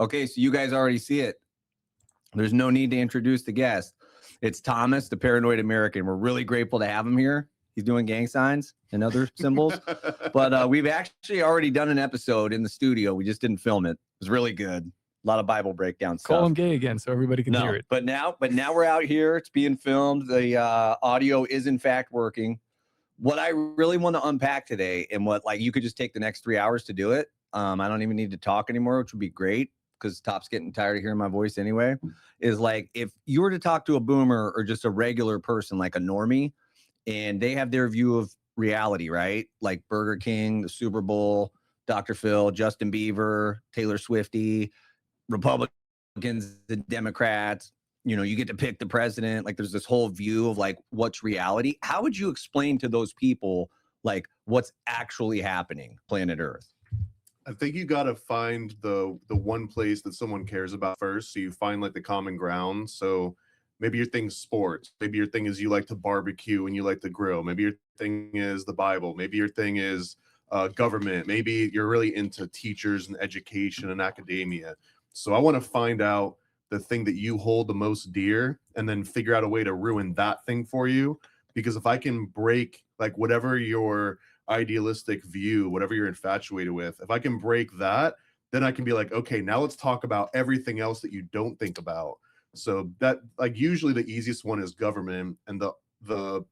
Okay, so you guys already see it. There's no need to introduce the guest. It's Thomas, the Paranoid American. We're really grateful to have him here. He's doing gang signs and other symbols. But we've actually already done an episode in the studio. We just didn't film it. It was really good. A lot of Bible breakdown stuff. Call him gay again so everybody can hear it. But now we're out here. It's being filmed. The audio is in fact working. What I really want to unpack today, and what like you could just take the next 3 hours to do it. I don't even need to talk anymore, which would be great because Top's getting tired of hearing my voice anyway. Is like if you were to talk to a boomer or just a regular person like a normie, and they have their view of reality, right? Like Burger King, the Super Bowl, Dr. Phil, Justin Bieber, Taylor Swiftie, Republicans, the Democrats, you know, you get to pick the president. Like there's this whole view of like, what's reality? How would you explain to those people, like what's actually happening, planet Earth? I think you got to find the one place that someone cares about first. So you find like the common ground. So maybe your thing's sports. Maybe your thing is you like to barbecue and you like to grill. Maybe your thing is the Bible. Maybe your thing is government. Maybe you're really into teachers and education and academia. So I want to find out the thing that you hold the most dear and then figure out a way to ruin that thing for you. Because if I can break like whatever your idealistic view, whatever you're infatuated with, if I can break that, then I can be like, okay, now let's talk about everything else that you don't think about. So that like usually the easiest one is government, and the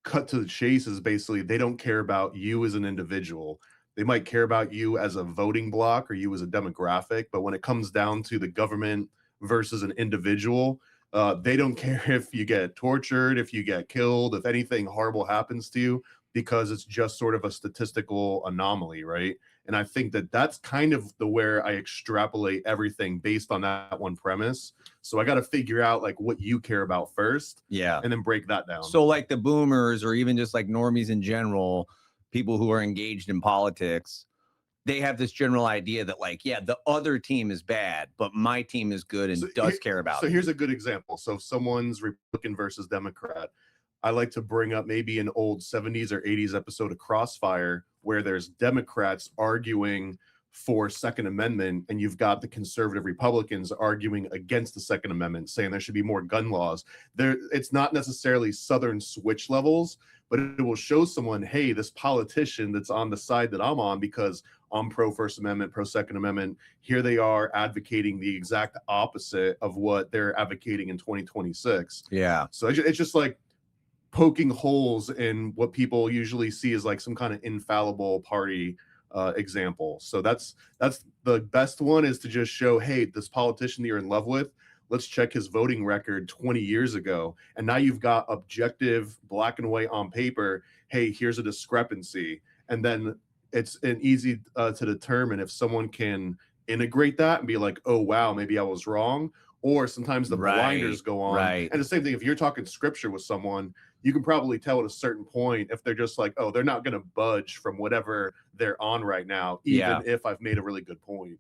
cut to the chase is basically they don't care about you as an individual. They might care about you as a voting block or you as a demographic, but when it comes down to the government versus an individual, they don't care if you get tortured, if you get killed, if anything horrible happens to you, because it's just sort of a statistical anomaly, right? And I think that that's kind of where I extrapolate everything based on that one premise. So I got to figure out like what you care about first, and then break that down. So like the boomers, or even just like normies in general, people who are engaged in politics, they have this general idea that like, yeah, the other team is bad, but my team is good and does care about it. So here's a good example. So if someone's Republican versus Democrat, I like to bring up maybe an old 70s or 80s episode of Crossfire where there's Democrats arguing for Second Amendment, and you've got the conservative Republicans arguing against the Second Amendment, saying there should be more gun laws. It's not necessarily Southern switch levels, but it will show someone, hey, this politician that's on the side that I'm on because I'm pro First Amendment, pro Second Amendment, here they are advocating the exact opposite of what they're advocating in 2026. Yeah. So it's just like poking holes in what people usually see as like some kind of infallible party example. So that's the best one, is to just show, hey, this politician that you're in love with, let's check his voting record 20 years ago. And now you've got objective black and white on paper. Hey, here's a discrepancy. And then it's an easy to determine if someone can integrate that and be like, oh, wow, maybe I was wrong. Or sometimes the blinders go on. Right. And the same thing, if you're talking scripture with someone, you can probably tell at a certain point if they're just like, oh, they're not going to budge from whatever they're on right now, even if I've made a really good point.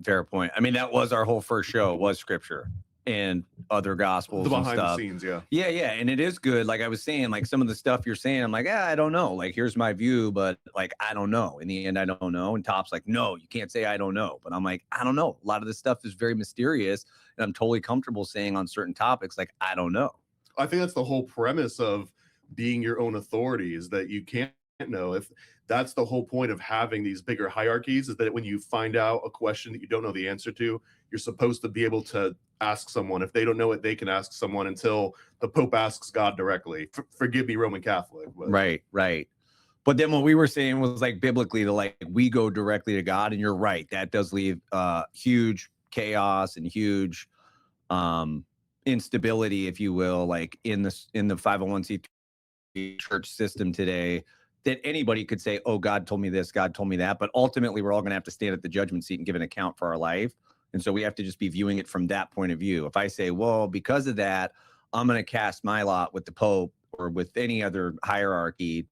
Fair point. I mean, that was our whole first show, was scripture and other gospels, the and behind stuff. the scenes. Yeah. And it is good. Like I was saying, like some of the stuff you're saying, I'm like, I don't know. Like, here's my view, but like, I don't know. In the end, I don't know. And Top's like, no, you can't say I don't know. But I'm like, I don't know. A lot of this stuff is very mysterious, and I'm totally comfortable saying on certain topics, like, I don't know. I think that's the whole premise of being your own authority, is that you can't know. If that's the whole point of having these bigger hierarchies, is that when you find out a question that you don't know the answer to, you're supposed to be able to ask someone. If they don't know it, they can ask someone, until the Pope asks God directly. Forgive me, Roman Catholic. But. Right. But then what we were saying was like biblically, to like we go directly to God, and you're right, that does leave huge chaos and huge instability, if you will, like in the 501c3 church system today, that anybody could say, oh, God told me this, God told me that. But ultimately, we're all going to have to stand at the judgment seat and give an account for our life. And so we have to just be viewing it from that point of view. If I say, well, because of that, I'm going to cast my lot with the Pope or with any other hierarchy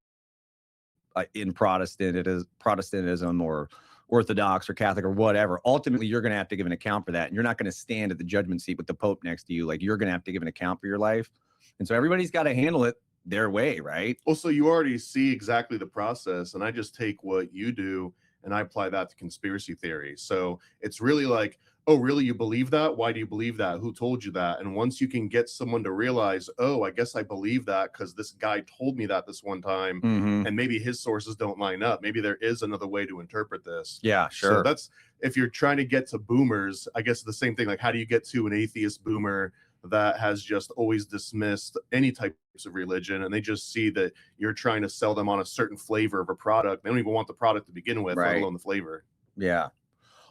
in Protestantism or Orthodox or Catholic or whatever, ultimately, you're going to have to give an account for that. And you're not going to stand at the judgment seat with the Pope next to you. Like, you're going to have to give an account for your life. And so everybody's got to handle it their way, right? Well, so you already see exactly the process, and I just take what you do and I apply that to conspiracy theory. So it's really like, oh, really? You believe that? Why do you believe that? Who told you that? And once you can get someone to realize, oh, I guess I believe that because this guy told me that this one time, and maybe his sources don't line up. Maybe there is another way to interpret this. Yeah, sure. So that's, if you're trying to get to boomers, I guess the same thing. Like, how do you get to an atheist boomer that has just always dismissed any types of religion, and they just see that you're trying to sell them on a certain flavor of a product? They don't even want the product to begin with, let alone the flavor. Yeah.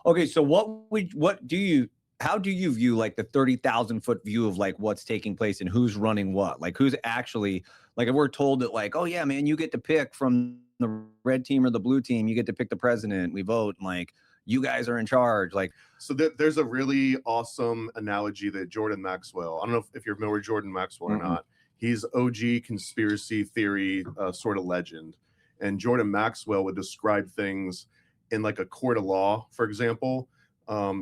Okay, so how do you view like the 30,000 foot view of like what's taking place and who's running what? Like, who's actually, like, if we're told that like, oh yeah, man, you get to pick from the red team or the blue team, you get to pick the president, we vote, and like you guys are in charge. Like, so there's a really awesome analogy that Jordan Maxwell, I don't know if you're familiar with Jordan Maxwell or not. He's OG conspiracy theory sort of legend. And Jordan Maxwell would describe things in like a court of law, for example.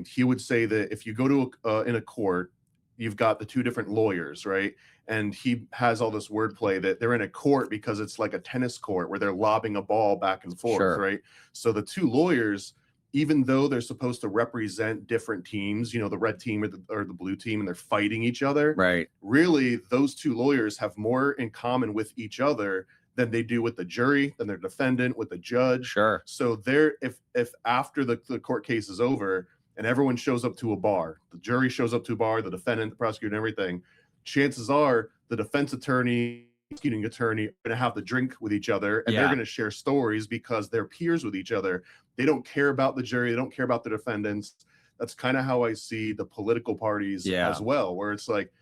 He would say that if you go to in a court, you've got the two different lawyers, right? And he has all this wordplay that they're in a court because it's like a tennis court where they're lobbing a ball back and forth, right? So the two lawyers, even though they're supposed to represent different teams, you know, the red team or the blue team, and they're fighting each other, right? Really, those two lawyers have more in common with each other than they do with the jury, than their defendant, with the judge. Sure. So they're, if after the court case is over and everyone shows up to a bar, the jury shows up to a bar, the defendant, the prosecutor, and everything, chances are the defense attorney, prosecuting attorney are going to have the drink with each other, and they're going to share stories because they're peers with each other. They don't care about the jury. They don't care about the defendants. That's kind of how I see the political parties as well, where it's like,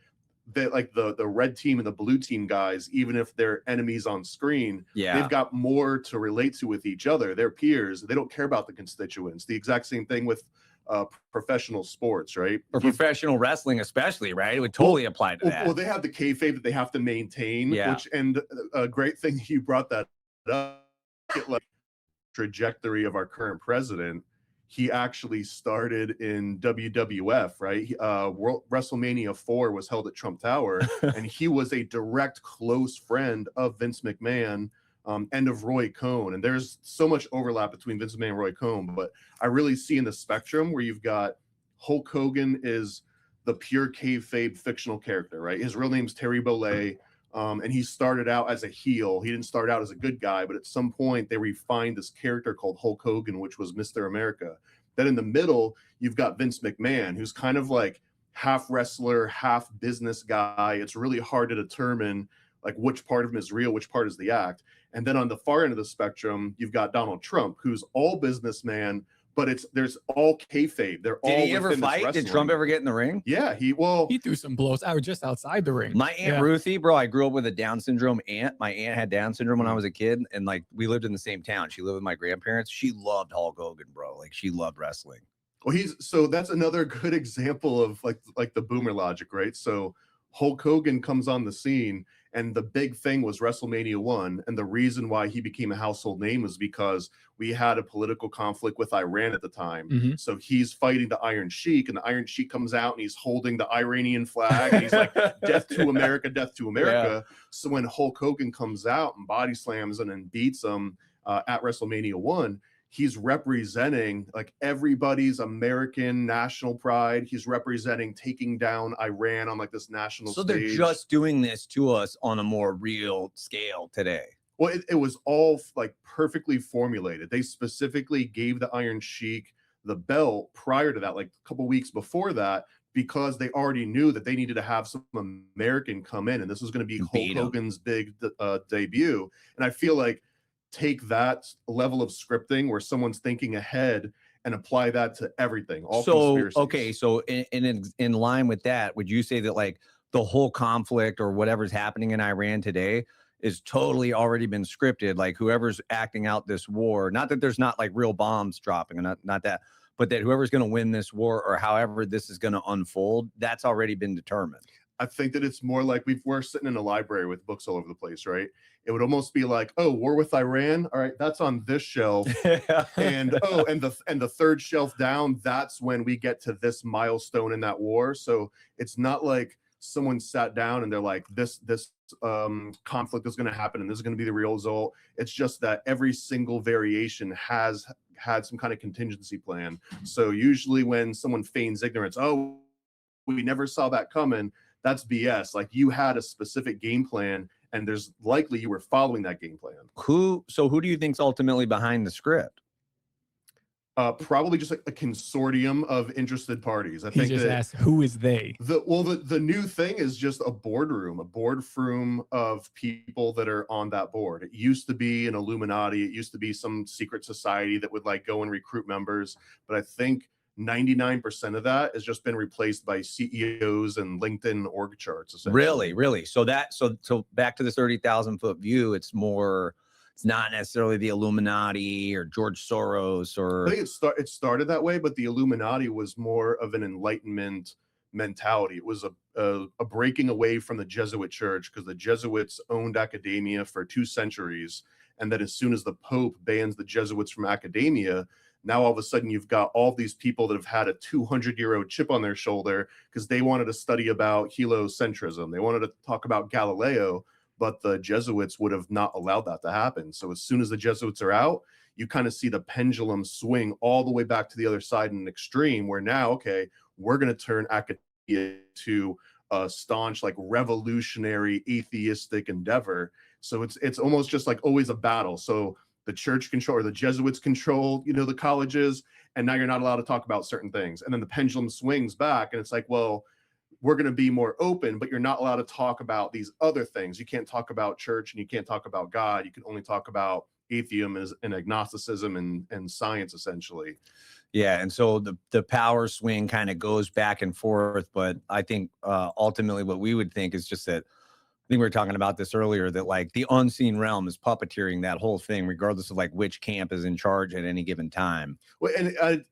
like the red team and the blue team guys, even if they're enemies on screen, they've got more to relate to with each other. They're peers. They don't care about the constituents. The exact same thing with professional sports, right? Or professional wrestling, especially, right? It would totally apply to that. Well, they have the kayfabe that they have to maintain, which, and a great thing you brought that up, like trajectory of our current president. He actually started in WWF, right? WrestleMania 4 was held at Trump Tower, and he was a direct close friend of Vince McMahon and of Roy Cohn. And there's so much overlap between Vince McMahon and Roy Cohn, but I really see in the spectrum where you've got Hulk Hogan is the pure kayfabe fictional character, right? His real name's Terry Bollea. And he started out as a heel. He didn't start out as a good guy, but at some point they refined this character called Hulk Hogan, which was Mr. America. Then in the middle, you've got Vince McMahon, who's kind of like half wrestler, half business guy. It's really hard to determine like which part of him is real, which part is the act. And then on the far end of the spectrum, you've got Donald Trump, who's all businessman, but there's all kayfabe. They're all. Did he ever fight? Did Trump ever get in the ring? Yeah, he threw some blows. I was just outside the ring. My Aunt Ruthie, bro, I grew up with a Down syndrome aunt. My aunt had Down syndrome when I was a kid, and like we lived in the same town. She lived with my grandparents. She loved Hulk Hogan, bro. Like she loved wrestling. Well, so that's another good example of like the boomer logic, right? So Hulk Hogan comes on the scene, and the big thing was WrestleMania 1. And the reason why he became a household name was because we had a political conflict with Iran at the time. So he's fighting the Iron Sheik, and the Iron Sheik comes out and he's holding the Iranian flag, and he's like, death to America, death to America. So when Hulk Hogan comes out and body slams him and beats him at WrestleMania 1, he's representing like everybody's American national pride. He's representing taking down Iran on like this national stage. So they're just doing this to us on a more real scale today. Well, it was all like perfectly formulated. They specifically gave the Iron Sheik the belt prior to that, like a couple weeks before that, because they already knew that they needed to have some American come in, and this was going to be Hulk Hogan's big debut. And I feel like take that level of scripting where someone's thinking ahead and apply that to everything. Okay, so in line with that, would you say that like the whole conflict or whatever's happening in Iran today is totally already been scripted? Like whoever's acting out this war, not that there's not like real bombs dropping, and not that, but that whoever's going to win this war or however this is going to unfold, that's already been determined. I think that it's more like we're sitting in a library with books all over the place, right? It would almost be like, oh, war with Iran. All right, that's on this shelf. And the third shelf down, that's when we get to this milestone in that war. So it's not like someone sat down and they're like, this conflict is going to happen and this is going to be the real result. It's just that every single variation has had some kind of contingency plan. So usually when someone feigns ignorance, oh, we never saw that coming, that's BS. Like, you had a specific game plan, and there's likely you were following that game plan. Who do you think's ultimately behind the script? Probably just like a consortium of interested parties. I He think just that asked, who is they? the new thing is just a boardroom of people that are on that board. It used to be an Illuminati. It used to be some secret society that would like go and recruit members. But I think 99% of that has just been replaced by CEOs and LinkedIn org charts. Really. So back to the 30,000 foot view, it's not necessarily the Illuminati or George Soros or. I think it started that way, but the Illuminati was more of an Enlightenment mentality. It was a breaking away from the Jesuit church, because the Jesuits owned academia for 2 centuries. And then as soon as the Pope bans the Jesuits from academia, now all of a sudden you've got all these people that have had a 200-year-old chip on their shoulder because they wanted to study about heliocentrism. They wanted to talk about Galileo, but the Jesuits would have not allowed that to happen. So as soon as the Jesuits are out, you kind of see the pendulum swing all the way back to the other side in an extreme, where now, okay, we're going to turn academia to a staunch, like, revolutionary atheistic endeavor. So it's almost just like always a battle. So the church control, or the Jesuits control, the colleges, and now you're not allowed to talk about certain things. And then the pendulum swings back, and it's like, well, we're going to be more open, but you're not allowed to talk about these other things. You can't talk about church, and you can't talk about God. You can only talk about atheism and agnosticism and science, essentially. Yeah, and so the power swing kind of goes back and forth. But I think ultimately what we would think is just that, I think we were talking about this earlier, that like the unseen realm is puppeteering that whole thing, regardless of like which camp is in charge at any given time. Well, and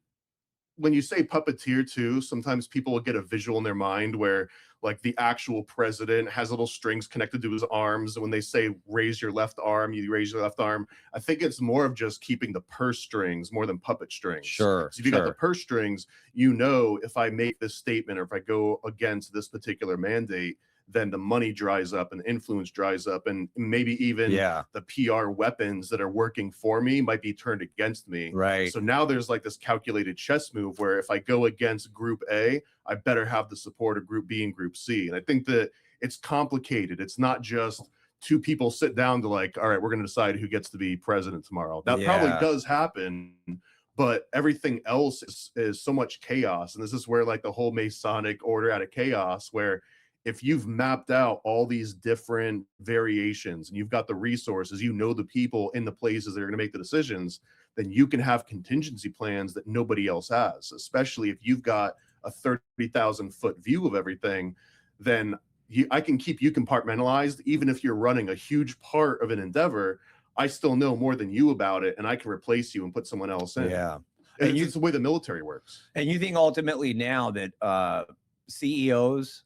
when you say puppeteer too, sometimes people will get a visual in their mind where like the actual president has little strings connected to his arms. And when they say raise your left arm, you raise your left arm. I think it's more of just keeping the purse strings more than puppet strings. Sure. So if you got the purse strings, if I make this statement or if I go against this particular mandate, then the money dries up and the influence dries up, and maybe even the PR weapons that are working for me might be turned against me. Right. So now there's like this calculated chess move where if I go against group A, I better have the support of group B and group C. And I think that it's complicated. It's not just 2 people sit down to like, all right, we're going to decide who gets to be president tomorrow. That probably does happen, but everything else is so much chaos. And this is where like the whole Masonic order out of chaos, where if you've mapped out all these different variations and you've got the resources, the people in the places that are going to make the decisions, then you can have contingency plans that nobody else has. Especially if you've got a 30,000 foot view of everything, then I can keep you compartmentalized. Even if you're running a huge part of an endeavor, I still know more than you about it, and I can replace you and put someone else in. Yeah. And it's the way the military works. And you think ultimately now that CEOs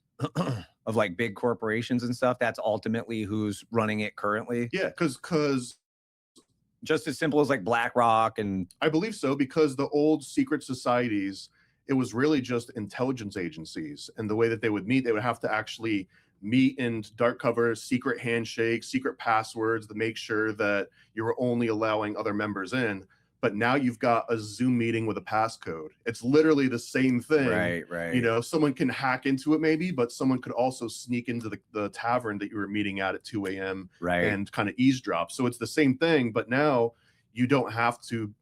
of like big corporations and stuff, that's ultimately who's running it currently? Yeah, because just as simple as like BlackRock. And I believe so, because the old secret societies, it was really just intelligence agencies, and the way that they would meet, they would have to actually meet in dark cover, secret handshakes, secret passwords to make sure that you were only allowing other members in. But now you've got a Zoom meeting with a passcode. It's literally the same thing. Right. Someone can hack into it maybe, but someone could also sneak into the tavern that you were meeting at 2 a.m. and kind of eavesdrop. So it's the same thing, but now you don't have to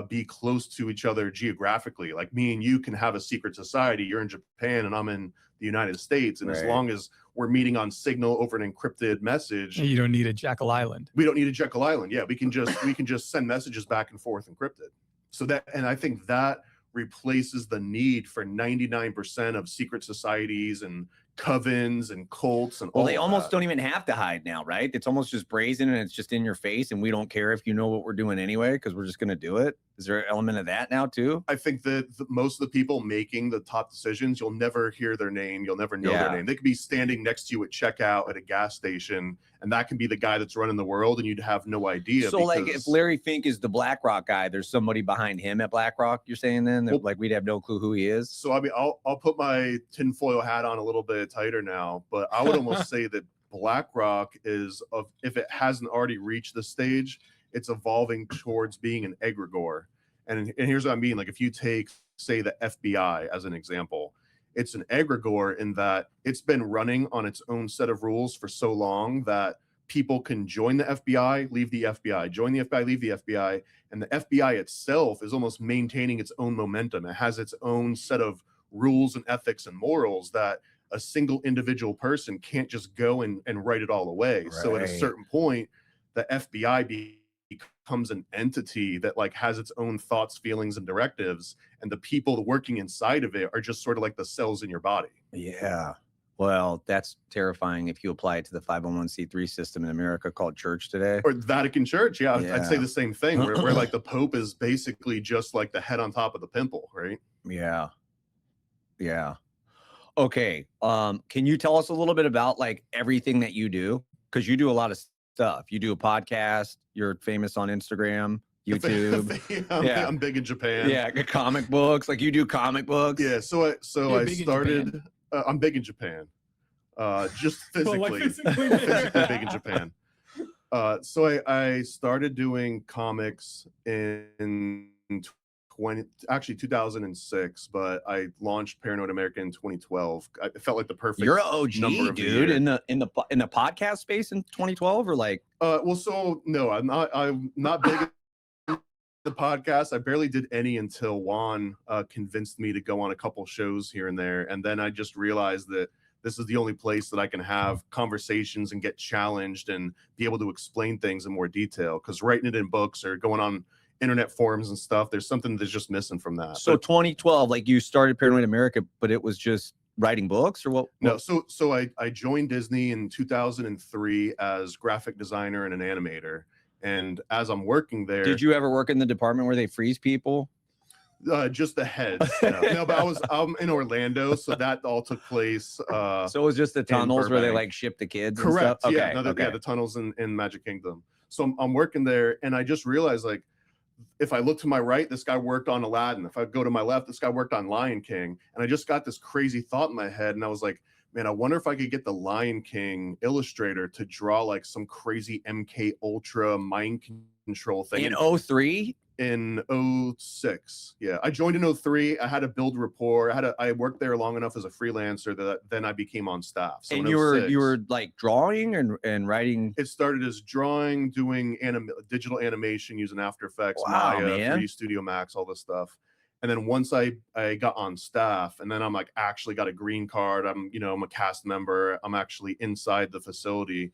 be close to each other geographically. Like me and you can have a secret society. You're in Japan and I'm in the United States. And as long as we're meeting on Signal over an encrypted message, you don't need a Jekyll Island. We don't need a Jekyll Island. Yeah, we can just send messages back and forth encrypted. So that, and I think that replaces the need for 99% of secret societies and covens and cults and all they almost don't even have to hide now, right? It's almost just brazen and it's just in your face, and we don't care if you know what we're doing anyway because we're just going to do it. Is there an element of that now too? I think that most of the people making the top decisions, you'll never hear their name, you'll never know their name. They could be standing next to you at checkout at a gas station, and that can be the guy that's running the world, and you'd have no idea. So like if Larry Fink is the BlackRock guy, there's somebody behind him at BlackRock, you're saying then that like we'd have no clue who he is? So I mean, I'll put my tinfoil hat on a little bit tighter now, but I would almost say that BlackRock is, if it hasn't already reached the stage, it's evolving towards being an egregore. And here's what I mean. Like if you take, say, the FBI as an example, it's an egregore in that it's been running on its own set of rules for so long that people can join the FBI, leave the FBI, join the FBI, leave the FBI, and the FBI itself is almost maintaining its own momentum. It has its own set of rules and ethics and morals that a single individual person can't just go and write it all away. Right. So at a certain point, the FBI becomes an entity that like has its own thoughts, feelings, and directives, and the people working inside of it are just sort of like the cells in your body. Yeah. Well, that's terrifying if you apply it to the 501c3 system in America called church today. Or Vatican Church, yeah. Yeah. I'd say the same thing, where like the Pope is basically just like the head on top of the pimple, right? Yeah. Yeah. Okay. Can you tell us a little bit about like everything that you do? Because you do a lot of stuff. You do a podcast. You're famous on Instagram, YouTube. Yeah, I'm big in Japan. Yeah, comic books. Like you do comic books. Yeah. So I started. I'm big in Japan. Just physically, physically big in Japan. So I started doing comics in 2006, but I launched Paranoid America in 2012. I felt like the perfect. You're an OG, dude, in the podcast space in 2012, or like. Well, so no, I'm not big in the podcast. I barely did any until Juan convinced me to go on a couple shows here and there, and then I just realized that this is the only place that I can have conversations and get challenged and be able to explain things in more detail. Because writing it in books or going on internet forums and stuff, there's something that's just missing from that. So 2012, like you started Paranoid America, but it was just writing books, or what? No, so I joined Disney in 2003 as graphic designer and an animator. And as I'm working there, did you ever work in the department where they freeze people? Just the heads. No, but I'm in Orlando, so that all took place. So it was just the tunnels where they like ship the kids. Correct. And stuff? Yeah. Okay. Yeah, the tunnels in Magic Kingdom. So I'm working there, and I just realized, like, if I look to my right, this guy worked on Aladdin. If I go to my left, this guy worked on Lion King. And I just got this crazy thought in my head, and I was like, man, I wonder if I could get the Lion King illustrator to draw like some crazy MK Ultra mind control thing. In 03? In 06. Yeah. I joined in 03. I had to build rapport. I worked there long enough as a freelancer that then I became on staff. So and you were like drawing and writing. It started as drawing, doing digital animation using After Effects, Wow, Maya, man. 3D Studio Max, all this stuff. And then once I got on staff, and then I'm like actually got a green card. I'm a cast member. I'm actually inside the facility.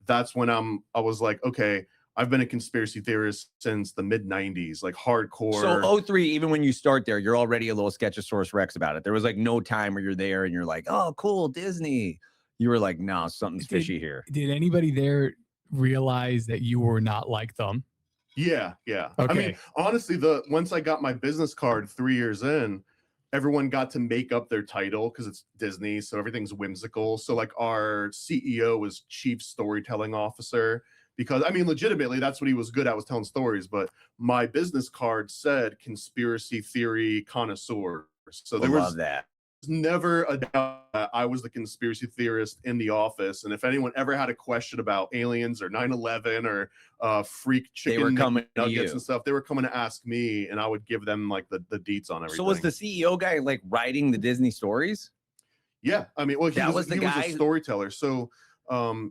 That's when I was like, okay, I've been a conspiracy theorist since the mid 90s, like hardcore. So 03, even when you start there, you're already a little Sketchosaurus Rex about it. There was like no time where you're there and you're like, oh, cool, Disney. You were like, no, something's fishy here. Did anybody there realize that you were not like them? Yeah. Okay. I mean, honestly, once I got my business card 3 years in, everyone got to make up their title because it's Disney, so everything's whimsical. So like our CEO was Chief Storytelling Officer, because I mean, legitimately, that's what he was good at, was telling stories. But my business card said conspiracy theory connoisseur. So there was never a doubt that I was the conspiracy theorist in the office. And if anyone ever had a question about aliens or 9/11 or freak chicken nuggets and stuff, they were coming to ask me, and I would give them like the deets on everything. So was the CEO guy like writing the Disney stories? Yeah, I mean, well, he was guy... a storyteller. So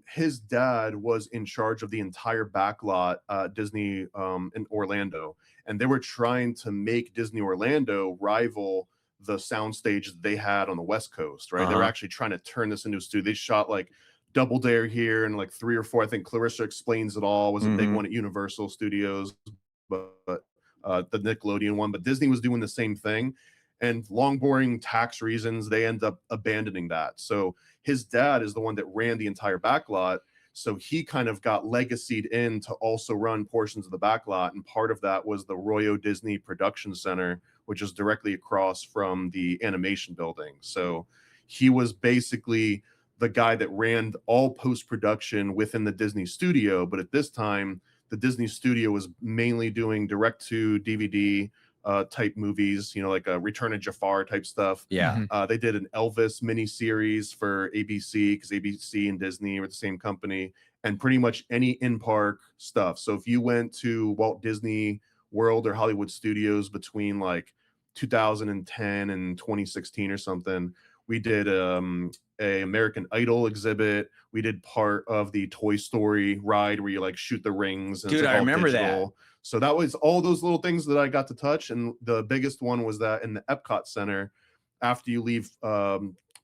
his dad was in charge of the entire backlot Disney in Orlando, and they were trying to make Disney Orlando rival the soundstage that they had on the West Coast, right? They were actually trying to turn this into a studio. They shot like Double Dare here and like 3 or 4. I think Clarissa Explains It All was a big one at Universal Studios, but the Nickelodeon one. But Disney was doing the same thing, and long, boring tax reasons, they end up abandoning that. So his dad is the one that ran the entire backlot. So he kind of got legacied in to also run portions of the backlot. And part of that was the Royo Disney Production Center, which is directly across from the animation building. So he was basically the guy that ran all post-production within the Disney studio. But at this time, the Disney studio was mainly doing direct-to-DVD type movies, like a Return of Jafar type stuff. Yeah. They did an Elvis miniseries for ABC, because ABC and Disney are the same company, and pretty much any in-park stuff. So if you went to Walt Disney World or Hollywood Studios between like 2010 and 2016 or something. We did a American Idol exhibit. We did part of the Toy Story ride where you like shoot the rings. And Dude, it's like I all remember digital. So that was all those little things that I got to touch. And the biggest one was that in the Epcot Center, after you leave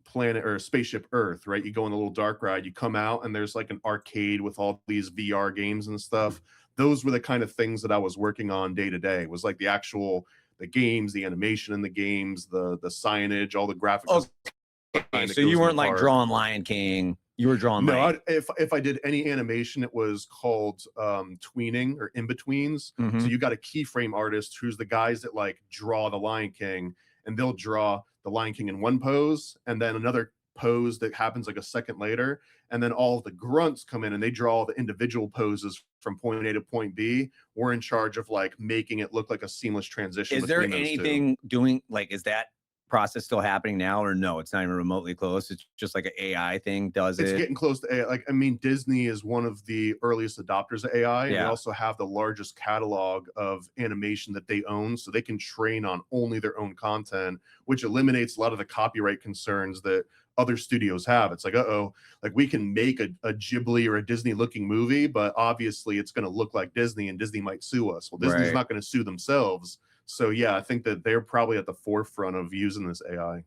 planet or Spaceship Earth, right? You go on a little dark ride, you come out and there's like an arcade with all these VR games and stuff. Those were the kind of things that I was working on day to day. Was like the games, the animation in the games, the signage, all the graphics. Okay, so you weren't like drawing Lion King. You were drawing. No, if I did any animation, it was called tweening or in-betweens. So you got a keyframe artist who's the guys that like draw the Lion King, and they'll draw the Lion King in one pose and then another pose that happens like a second later. And then all of the grunts come in and they draw the individual poses from point A to point B. We're in charge of like making it look like a seamless transition. Is there anything doing like, is that process still happening now, or no, it's not even remotely close? It's just like an AI thing does it's getting close to AI. Like, I mean, Disney is one of the earliest adopters of AI. And they also have the largest catalog of animation that they own, so they can train on only their own content, which eliminates a lot of the copyright concerns that other studios have. It's like, like we can make a Ghibli or a Disney looking movie, but obviously it's going to look like Disney and Disney might sue us. Well, Disney's not going to sue themselves. So yeah, I think that they're probably at the forefront of using this AI.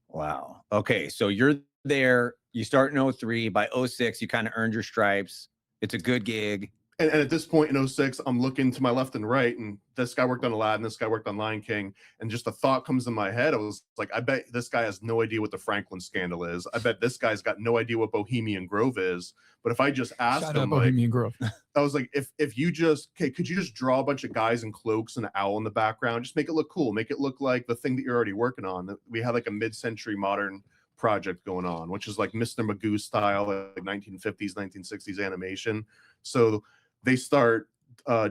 Wow. Okay, so you're there. You start in 03. By 06, you kind of earned your stripes. It's a good gig. And at this point in 06, I'm looking to my left and right, and this guy worked on Aladdin, this guy worked on Lion King, and just a thought comes in my head. I was like, I bet this guy has no idea what the Franklin scandal is. I bet this guy's got no idea what Bohemian Grove is. But if I just asked him, like, Bohemian Grove. I was like, if you just, could you just draw a bunch of guys in cloaks and an owl in the background? Just make it look cool. Make it look like the thing that you're already working on. We had like a mid-century modern project going on, which is like Mr. Magoo style, like 1950s, 1960s animation. So they start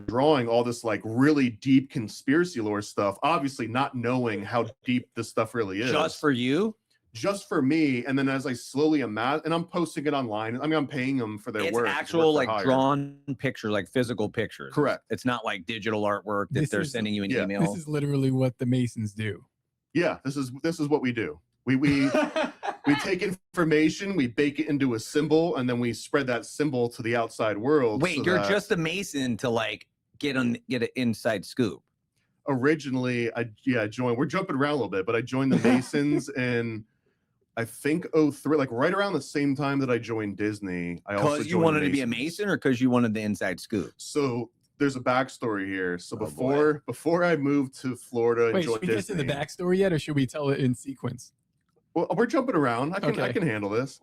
drawing all this like really deep conspiracy lore stuff, obviously not knowing how deep this stuff really is. Just for you? Just for me. And then as I slowly amass, and I'm posting it online. I mean, I'm paying them for their work. It's actual like drawn pictures, like physical pictures. Correct. It's not like digital artwork that they're sending you an email. This is literally what the Masons do. Yeah, this is what we do. We take information, we bake it into a symbol, and then we spread that symbol to the outside world. Wait, you're just a Mason to like get an inside scoop. Originally, I joined. We're jumping around a little bit, but I joined the Masons in I think 03, like right around the same time that I joined Disney. I also you wanted to be a Mason, or because you wanted the inside scoop? So there's a backstory here. So before I moved to Florida and joined Disney. Should we get to the backstory yet, or should we tell it in sequence? Well, we're jumping around. I can handle this.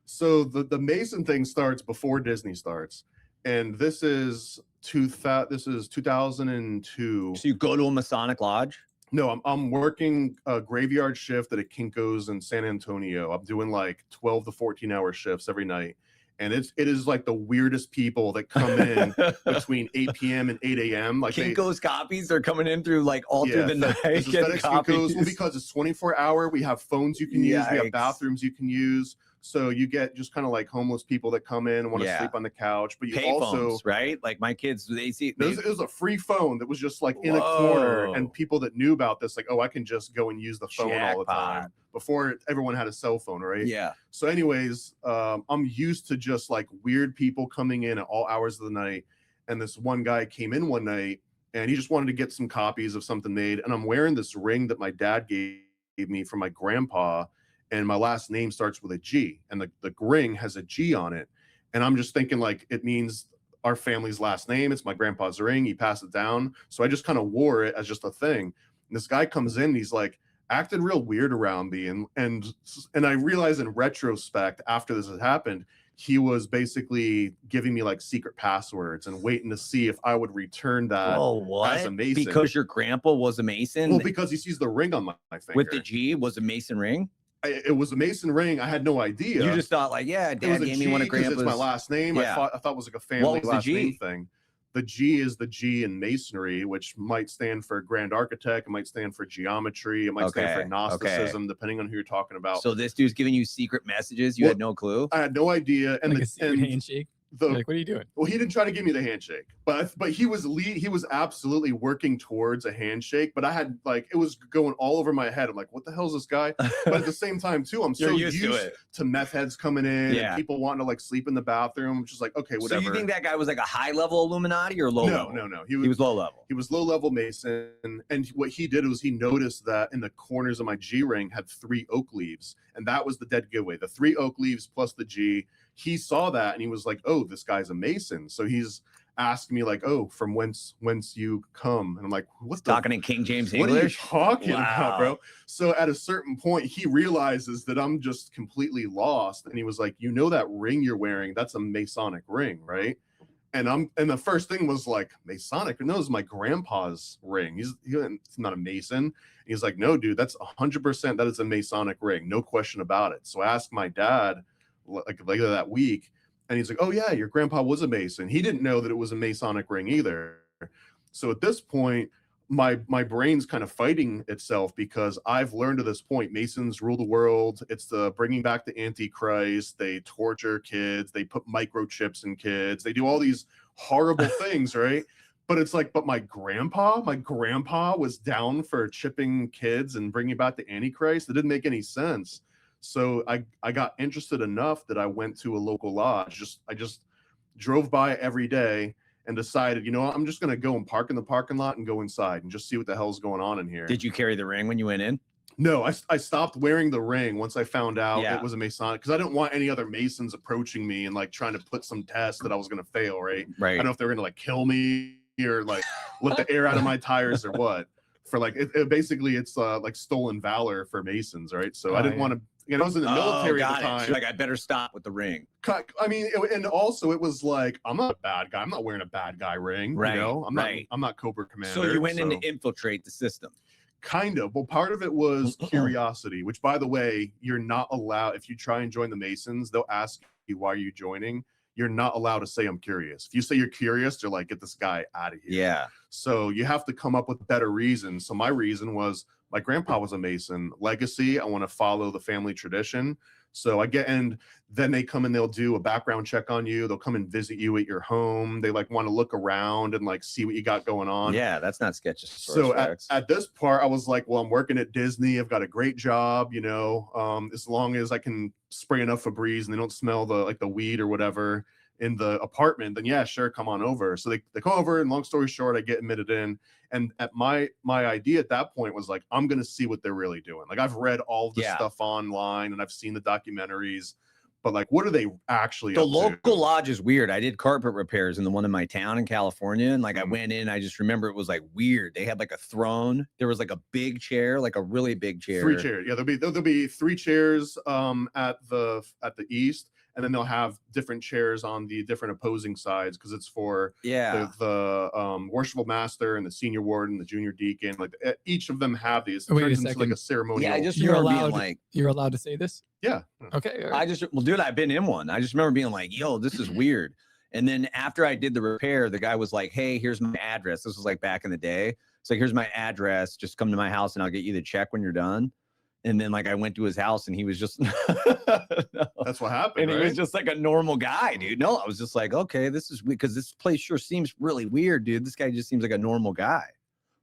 So the Mason thing starts before Disney starts, and this is 2002. So you go to a Masonic lodge? No, I'm working a graveyard shift at a Kinko's in San Antonio. I'm doing like 12 to 14-hour shifts every night. And it is like the weirdest people that come in between 8 p.m. and 8 a.m. Like Kinko's copies are coming in through like all through the night. Kinko's, well, because it's 24-hour. We have phones you can use. We have bathrooms you can use. So you get just kind of like homeless people that come in and want to sleep on the couch. But you also, right? Like my kids, it was a free phone that was just like in a corner, and people that knew about this, like, oh, I can just go and use the phone all the time. Before everyone had a cell phone, right? Yeah. So anyways, I'm used to just like weird people coming in at all hours of the night. And this one guy came in one night and he just wanted to get some copies of something made. And I'm wearing this ring that my dad gave me from my grandpa. And my last name starts with a G, and the ring has a G on it. And I'm just thinking like it means our family's last name. It's my grandpa's ring. He passed it down. So I just kind of wore it as just a thing. And this guy comes in and he's like acting real weird around me. And I realize in retrospect, after this had happened, he was basically giving me like secret passwords and waiting to see if I would return that as a Mason. Because your grandpa was a Mason? Well, because he sees the ring on my finger. With the G was a Mason ring? It was a Mason ring. I had no idea. You just thought like, yeah, Dad gave me one of Grandpa's. It's my last name. Yeah. I thought it was like a family last name thing. The G is the G in Masonry, which might stand for Grand Architect. It might stand for geometry. It might stand for Gnosticism, depending on who you're talking about. So this dude's giving you secret messages. You had no clue. I had no idea. And like a secret handshake. You're like, what are you doing? Well, he didn't try to give me the handshake, but he was absolutely working towards a handshake. But I had like, it was going all over my head. I'm like, what the hell is this guy? But at the same time too, I'm so used to meth heads coming in and people wanting to like sleep in the bathroom. Just like, okay, whatever. So you think that guy was like a high level Illuminati or low level? No. He was low level. He was low level Mason. And what he did was he noticed that in the corners of my G ring had 3 oak leaves. And that was the dead giveaway. The 3 oak leaves plus the G. He saw that and he was like, oh, this guy's a Mason. So he's asking me like, oh, from whence you come? And I'm like, what? Talking in King James English? What are you talking about, bro? So at a certain point, he realizes that I'm just completely lost. And he was like, you know that ring you're wearing? That's a Masonic ring, right? And the first thing was like, Masonic? No, it's my grandpa's ring. He's not a Mason. He's like, no, dude, that's 100% that is a Masonic ring. No question about it. So I asked my dad like later that week, and he's like, oh yeah, your grandpa was a Mason. He didn't know that it was a Masonic ring either. So at this point, my brain's kind of fighting itself because I've learned to this point, Masons rule the world. It's the bringing back the Antichrist. They torture kids. They put microchips in kids. They do all these horrible things, right? But it's like, but my grandpa was down for chipping kids and bringing back the Antichrist. It didn't make any sense. So I got interested enough that I went to a local lodge. I just drove by every day and decided, you know what, I'm just going to go and park in the parking lot and go inside and just see what the hell's going on in here. Did you carry the ring when you went in? No, I stopped wearing the ring once I found out it was a Masonic, because I didn't want any other Masons approaching me and like trying to put some test that I was going to fail, right? Right. I don't know if they were going to like kill me or like let the air out of my tires or what. For like, basically it's like stolen valor for Masons, right? So I didn't want to. I was in the military at the time. So like, I better stop with the ring. I mean, and also it was like, I'm not a bad guy. I'm not wearing a bad guy ring. Right. You know, I'm not Cobra Commander. So you went in to infiltrate the system. Kind of. Well, part of it was curiosity, which, by the way, you're not allowed. If you try and join the Masons, they'll ask you why are you joining. You're not allowed to say I'm curious. If you say you're curious, they're like, get this guy out of here. Yeah. So you have to come up with better reasons. So my reason was my grandpa was a Mason. Legacy, I want to follow the family tradition. So and then they come and they'll do a background check on you. They'll come and visit you at your home. They like want to look around and like see what you got going on. Yeah, that's not sketchy. So at this part, I was like, well, I'm working at Disney. I've got a great job, you know, as long as I can spray enough Febreze and they don't smell the weed or whatever in the apartment, then yeah, sure, come on over. So they come over, and long story short, I get admitted in. And at my idea at that point was like, I'm gonna see what they're really doing. Like, I've read all of this stuff online and I've seen the documentaries, but like, what are they actually the up to? local lodge is weird. I did carpet repairs in the one in my town in California, and like I went in, I just remember it was like weird. They had like a throne. There was like a big chair, like a really big chair. 3 chairs. Yeah, there'll be 3 chairs at the east. And then they'll have different chairs on the different opposing sides, because it's for the worshipful master and the senior warden, the junior deacon. Like each of them have these. It turns into like a ceremonial. Yeah, I just remember being like, you're allowed to say this? Yeah. Okay. Right. Dude, I've been in one. I just remember being like, yo, this is weird. And then after I did the repair, the guy was like, hey, here's my address. This was like back in the day. It's like, here's my address. Just come to my house and I'll get you the check when you're done. And then like I went to his house and he was just that's what happened. And he was just like a normal guy, dude. No, I was just like, okay, this is weird, because this place sure seems really weird, dude. This guy just seems like a normal guy.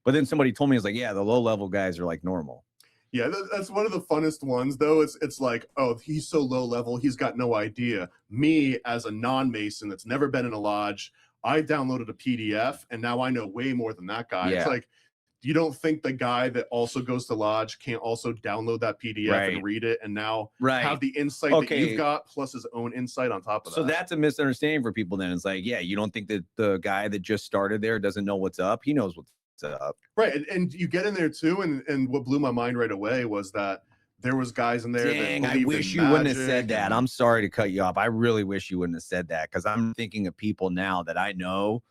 But then somebody told me, it's like, yeah, the low level guys are like normal. Yeah, that's one of the funnest ones, though. It's like, oh, he's so low level, he's got no idea. Me, as a non-Mason that's never been in a lodge, I downloaded a PDF and now I know way more than that guy. It's like, you don't think the guy that also goes to lodge can't also download that PDF and read it and now have the insight that you've got plus his own insight on top of that? So that's a misunderstanding for people then. It's like, yeah, you don't think that the guy that just started there doesn't know what's up? He knows what's up. Right. And you get in there too. And what blew my mind right away was that there was guys in there. Dang, I wish you wouldn't have said that. I'm sorry to cut you off. I really wish you wouldn't have said that, because I'm thinking of people now that I know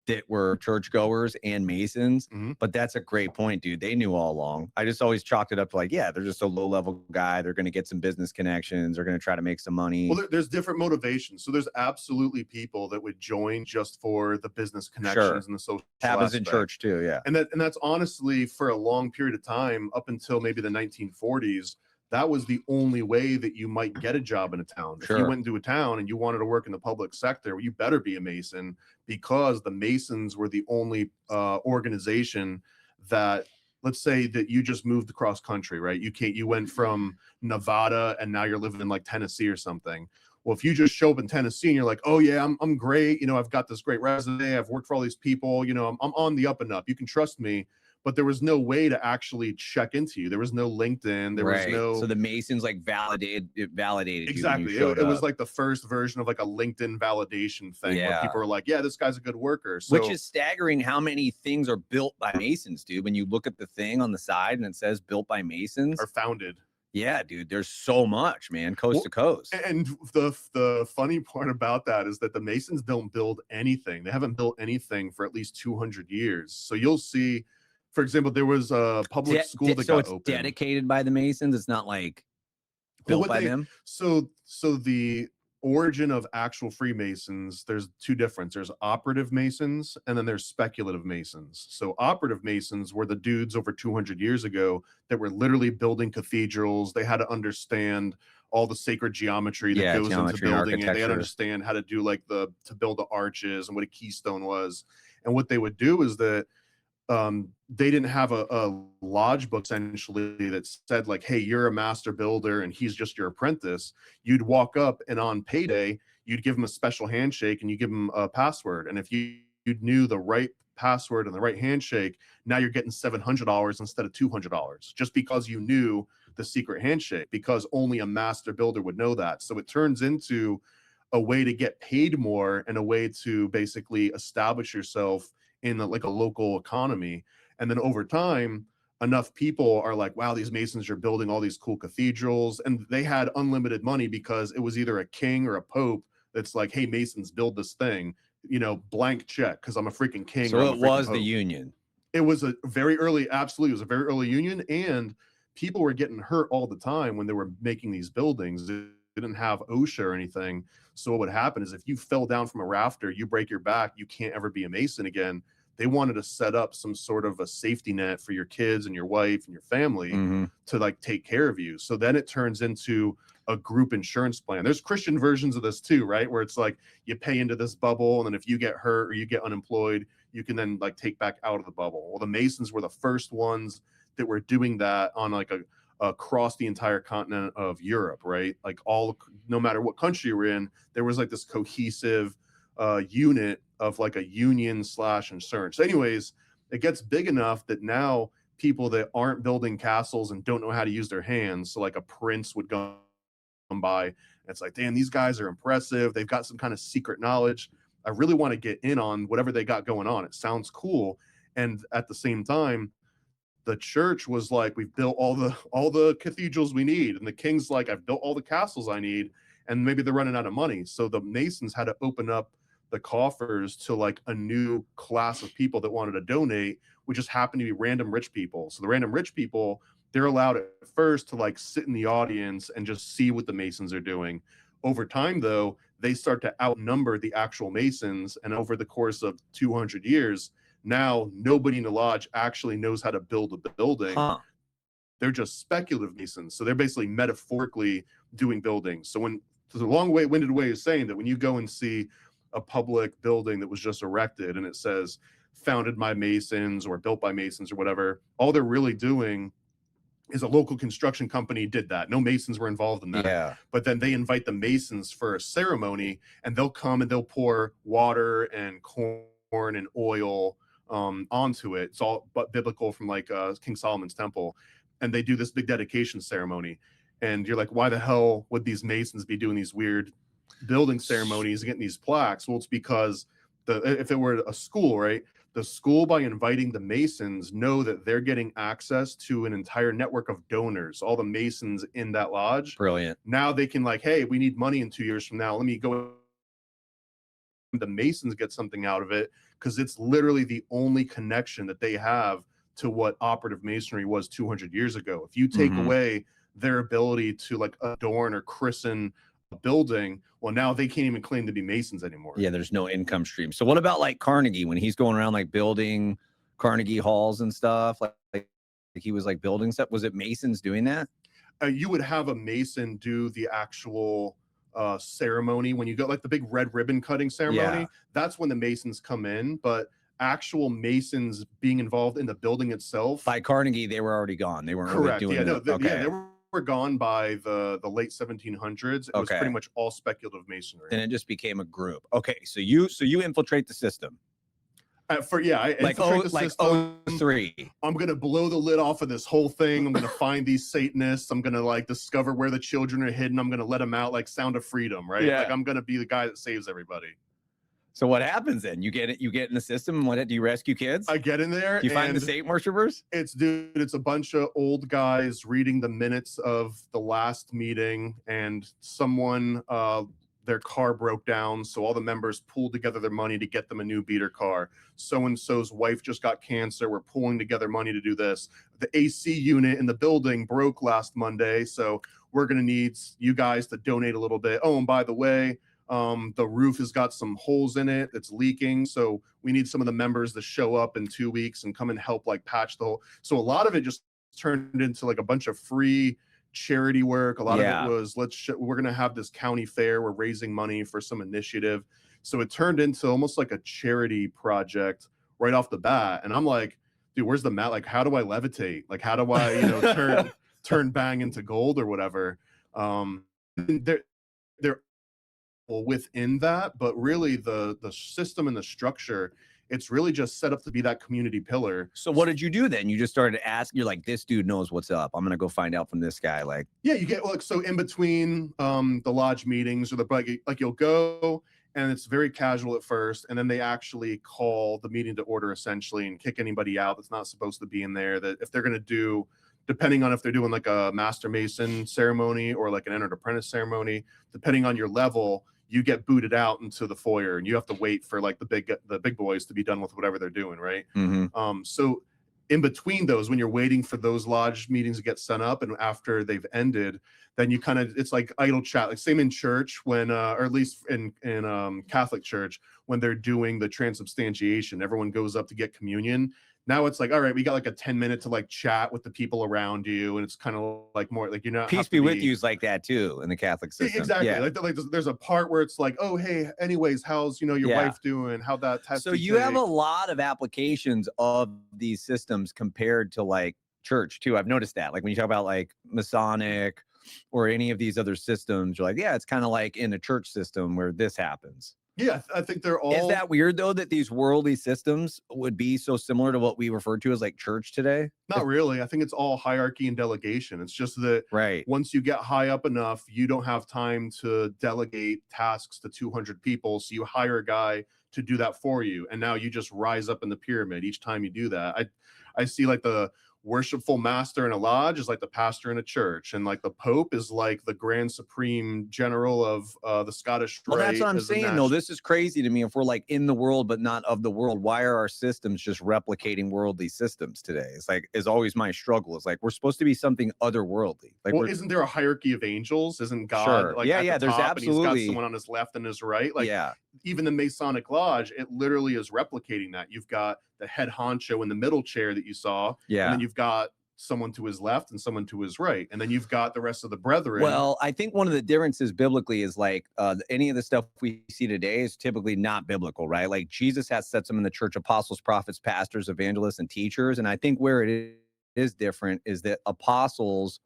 that were churchgoers and Masons. But that's a great point, dude. They knew all along. I just always chalked it up to like, yeah, they're just a low level guy. They're going to get some business connections. They're going to try to make some money. Well, there's different motivations. So there's absolutely people that would join just for the business connections and the social happens aspect. In church too. Yeah. And that's honestly, for a long period of time, up until maybe the 1940s, that was the only way that you might get a job in a town. If you Sure. went into a town and you wanted to work in the public sector, you better be a Mason, because the Masons were the only organization that, let's say that you just moved across country, right? You went from Nevada and now you're living in like Tennessee or something. Well, if you just show up in Tennessee and you're like, oh yeah, I'm great, you know, I've got this great resume, I've worked for all these people, you know, I'm on the up and up, you can trust me. But there was no way to actually check into you. There was no LinkedIn. There was no. So the Masons like validated Exactly. you. It was like the first version of like a LinkedIn validation thing where people are like, yeah, this guy's a good worker. So, which is staggering how many things are built by Masons, dude. When you look at the thing on the side and it says built by Masons. Are founded. Yeah, dude. There's so much, man, coast to coast. And the funny part about that is that the Masons don't build anything. They haven't built anything for at least 200 years. So you'll see. For example, there was a public school that got opened. Dedicated by the Masons. It's not like built by them. So the origin of actual Freemasons, there's two different. There's operative Masons and then there's speculative Masons. So operative Masons were the dudes over 200 years ago that were literally building cathedrals. They had to understand all the sacred geometry that goes into building it. They had to understand how to do like to build the arches and what a keystone was. And what they would do is that they didn't have a lodge book essentially that said like, hey, you're a master builder and he's just your apprentice. You'd walk up and on payday, you'd give him a special handshake and you give him a password. And if you knew the right password and the right handshake, now you're getting $700 instead of $200 just because you knew the secret handshake, because only a master builder would know that. So it turns into a way to get paid more and a way to basically establish yourself in like a local economy. And then over time, enough people are like, wow, these Masons are building all these cool cathedrals. And they had unlimited money because it was either a king or a pope that's like, hey, Masons, build this thing, you know, blank check, because I'm a freaking king. So it was the union. It was a very early, absolutely, it was a very early union. And people were getting hurt all the time when they were making these buildings. They didn't have OSHA or anything. So what would happen is if you fell down from a rafter, you break your back, you can't ever be a Mason again. They wanted to set up some sort of a safety net for your kids and your wife and your family to like take care of you. So then it turns into a group insurance plan. There's Christian versions of this too, right? Where it's like you pay into this bubble, and then if you get hurt or you get unemployed, you can then like take back out of the bubble. Well, the Masons were the first ones that were doing that on like across the entire continent of Europe, right? Like no matter what country you're in, there was like this cohesive unit of like a union / insurance. So anyways, it gets big enough that now people that aren't building castles and don't know how to use their hands, so like a prince would come by and it's like, damn, these guys are impressive, they've got some kind of secret knowledge, I really want to get in on whatever they got going on, it sounds cool. And at the same time, the church was like, we've built all the cathedrals we need, and the king's like, I've built all the castles I need, and maybe they're running out of money. So the Masons had to open up the coffers to like a new class of people that wanted to donate, which just happened to be random rich people. So the random rich people, they're allowed at first to like sit in the audience and just see what the Masons are doing. Over time, though, they start to outnumber the actual Masons. And over the course of 200 years, now nobody in the lodge actually knows how to build a building. They're just speculative Masons. So they're basically metaphorically doing buildings. So the long-winded way of saying that when you go and see a public building that was just erected and it says founded by Masons or built by Masons or whatever, all they're really doing is a local construction company did that. No Masons were involved in that. Yeah. But then they invite the Masons for a ceremony, and they'll come and they'll pour water and corn and oil onto it. It's all but biblical from like King Solomon's temple. And they do this big dedication ceremony. And you're like, why the hell would these Masons be doing these weird building ceremonies and getting these plaques? Well, it's because if it were a school, right? The school, by inviting the Masons, know that they're getting access to an entire network of donors, all the Masons in that lodge. Brilliant. Now they can like, hey, we need money in 2 years from now. Let me go. The Masons get something out of it because it's literally the only connection that they have to what operative masonry was 200 years ago. If you take away their ability to like adorn or christen a building, well, now they can't even claim to be Masons anymore. Yeah, there's no income stream. So what about like Carnegie, when he's going around like building Carnegie halls and stuff, like he was like building stuff? Was it Masons doing that? you would have a Mason do the actual ceremony when you go, like the big red ribbon cutting ceremony. Yeah. That's when the Masons come in, but actual Masons being involved in the building itself. By Carnegie, they were already gone. They weren't really Correct. doing Yeah, no, it. Okay. yeah, they were gone by the late 1700s. It was Okay. pretty much all speculative masonry. Then it just became a group. Okay, so you infiltrate the system. I Like infiltrate the system. 03. I'm gonna blow the lid off of this whole thing. I'm gonna find these Satanists. I'm gonna like discover where the children are hidden. I'm gonna let them out, like Sound of Freedom, right? Yeah. Like I'm gonna be the guy that saves everybody. So what happens then? You get in the system, and what do you rescue kids? I get in there. Do you find the Satan worshipers? It's a bunch of old guys reading the minutes of the last meeting, and someone their car broke down, so all the members pooled together their money to get them a new beater car. So-and-so's wife just got cancer. We're pooling together money to do this. The AC unit in the building broke last Monday, so we're going to need you guys to donate a little bit. Oh, and by the way, the roof has got some holes in it. It's leaking. So we need some of the members to show up in 2 weeks and come and help like patch the hole. So a lot of it just turned into like a bunch of free charity work. A lot of it was we're going to have this county fair. We're raising money for some initiative. So it turned into almost like a charity project right off the bat. And I'm like, dude, where's the mat? Like, how do I levitate? Like, how do I, turn bang into gold or whatever? They're within that, but really the system and the structure, it's really just set up to be that community pillar. So what did you do then? You just started asking. You're like, this dude knows what's up. I'm gonna go find out from this guy. Like, yeah, you get so in between the lodge meetings or like you'll go and it's very casual at first, and then they actually call the meeting to order essentially and kick anybody out that's not supposed to be in there. That if they're gonna do, depending on if they're doing like a Master Mason ceremony or like an Entered Apprentice ceremony, depending on your level, you get booted out into the foyer and you have to wait for like the big boys to be done with whatever they're doing, right? mm-hmm. So in between those, when you're waiting for those lodge meetings to get set up and after they've ended, then you kind of, it's like idle chat, like same in church when or at least in Catholic church when they're doing the transubstantiation, everyone goes up to get communion. Now it's like, all right, we got like a 10-minute to like chat with the people around you, and it's kind of like more like, you're not peace be with you is like that too in the Catholic system. Exactly. Yeah. Like there's a part where it's like, oh hey, anyways, how's your wife doing? How'd that test? So you have a lot of applications of these systems compared to like church too. I've noticed that. Like when you talk about like Masonic or any of these other systems, you're like, yeah, it's kind of like in a church system where this happens. Yeah, I think they're all. Is that weird though that these worldly systems would be so similar to what we refer to as like church today? Not really. I think it's all hierarchy and delegation. It's just that once you get high up enough, you don't have time to delegate tasks to 200 people. So you hire a guy to do that for you. And now you just rise up in the pyramid each time you do that. I see like the worshipful master in a lodge is like the pastor in a church, and like the Pope is like the grand supreme general of the Scottish Rite. Well, that's what I'm saying. No, this is crazy to me. If we're like in the world but not of the world, why are our systems just replicating worldly systems today? It's like is always my struggle. It's like we're supposed to be something otherworldly. Like, well, isn't there a hierarchy of angels? Isn't God like at the there's top absolutely, and he's got someone on his left and his right? Like even the Masonic Lodge, it literally is replicating that. You've got the head honcho in the middle chair that you saw, and then you've got someone to his left and someone to his right, and then you've got the rest of the brethren. Well, I think one of the differences biblically is like any of the stuff we see today is typically not biblical, right? Like Jesus has set them in the church: apostles, prophets, pastors, evangelists, and teachers. And I think where it is different is that apostles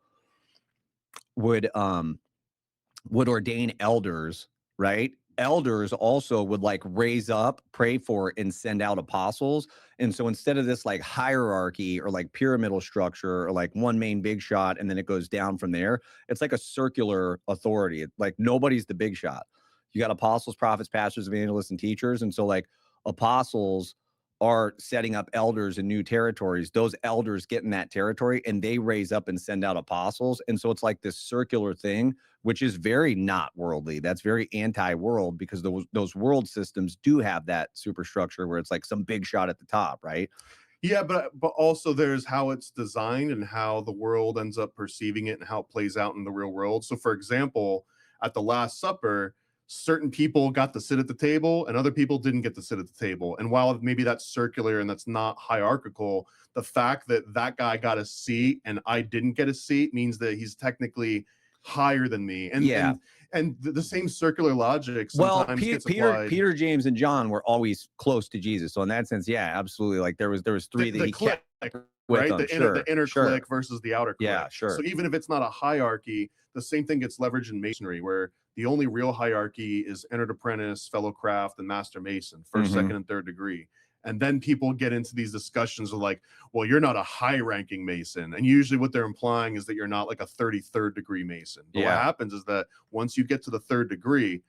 would ordain elders, right? Elders also would like raise up, pray for, and send out apostles. And so instead of this like hierarchy or like pyramidal structure or like one main big shot and then it goes down from there, it's like a circular authority. Like nobody's the big shot. You got apostles, prophets, pastors, evangelists, and teachers. And so like apostles are setting up elders in new territories. Those elders get in that territory and they raise up and send out apostles. And so it's like this circular thing, which is very not worldly. That's very anti-world, because those world systems do have that superstructure where it's like some big shot at the top, right? Yeah, but also there's how it's designed and how the world ends up perceiving it and how it plays out in the real world. So for example, at the Last Supper, certain people got to sit at the table and other people didn't get to sit at the table. And while maybe that's circular and that's not hierarchical, the fact that that guy got a seat and I didn't get a seat means that he's technically higher than me. And the same circular logic sometimes gets applied. Peter, James, and John were always close to Jesus. So in that sense, yeah, absolutely. Like there was three that he click, kept right? with The inner click versus the outer click. Yeah, sure. So even if it's not a hierarchy, the same thing gets leveraged in masonry, where the only real hierarchy is entered apprentice, fellow craft, and master mason, first, second, and third degree. And then people get into these discussions of like, well, you're not a high-ranking Mason. And usually what they're implying is that you're not like a 33rd degree Mason. But what happens is that once you get to the third degree,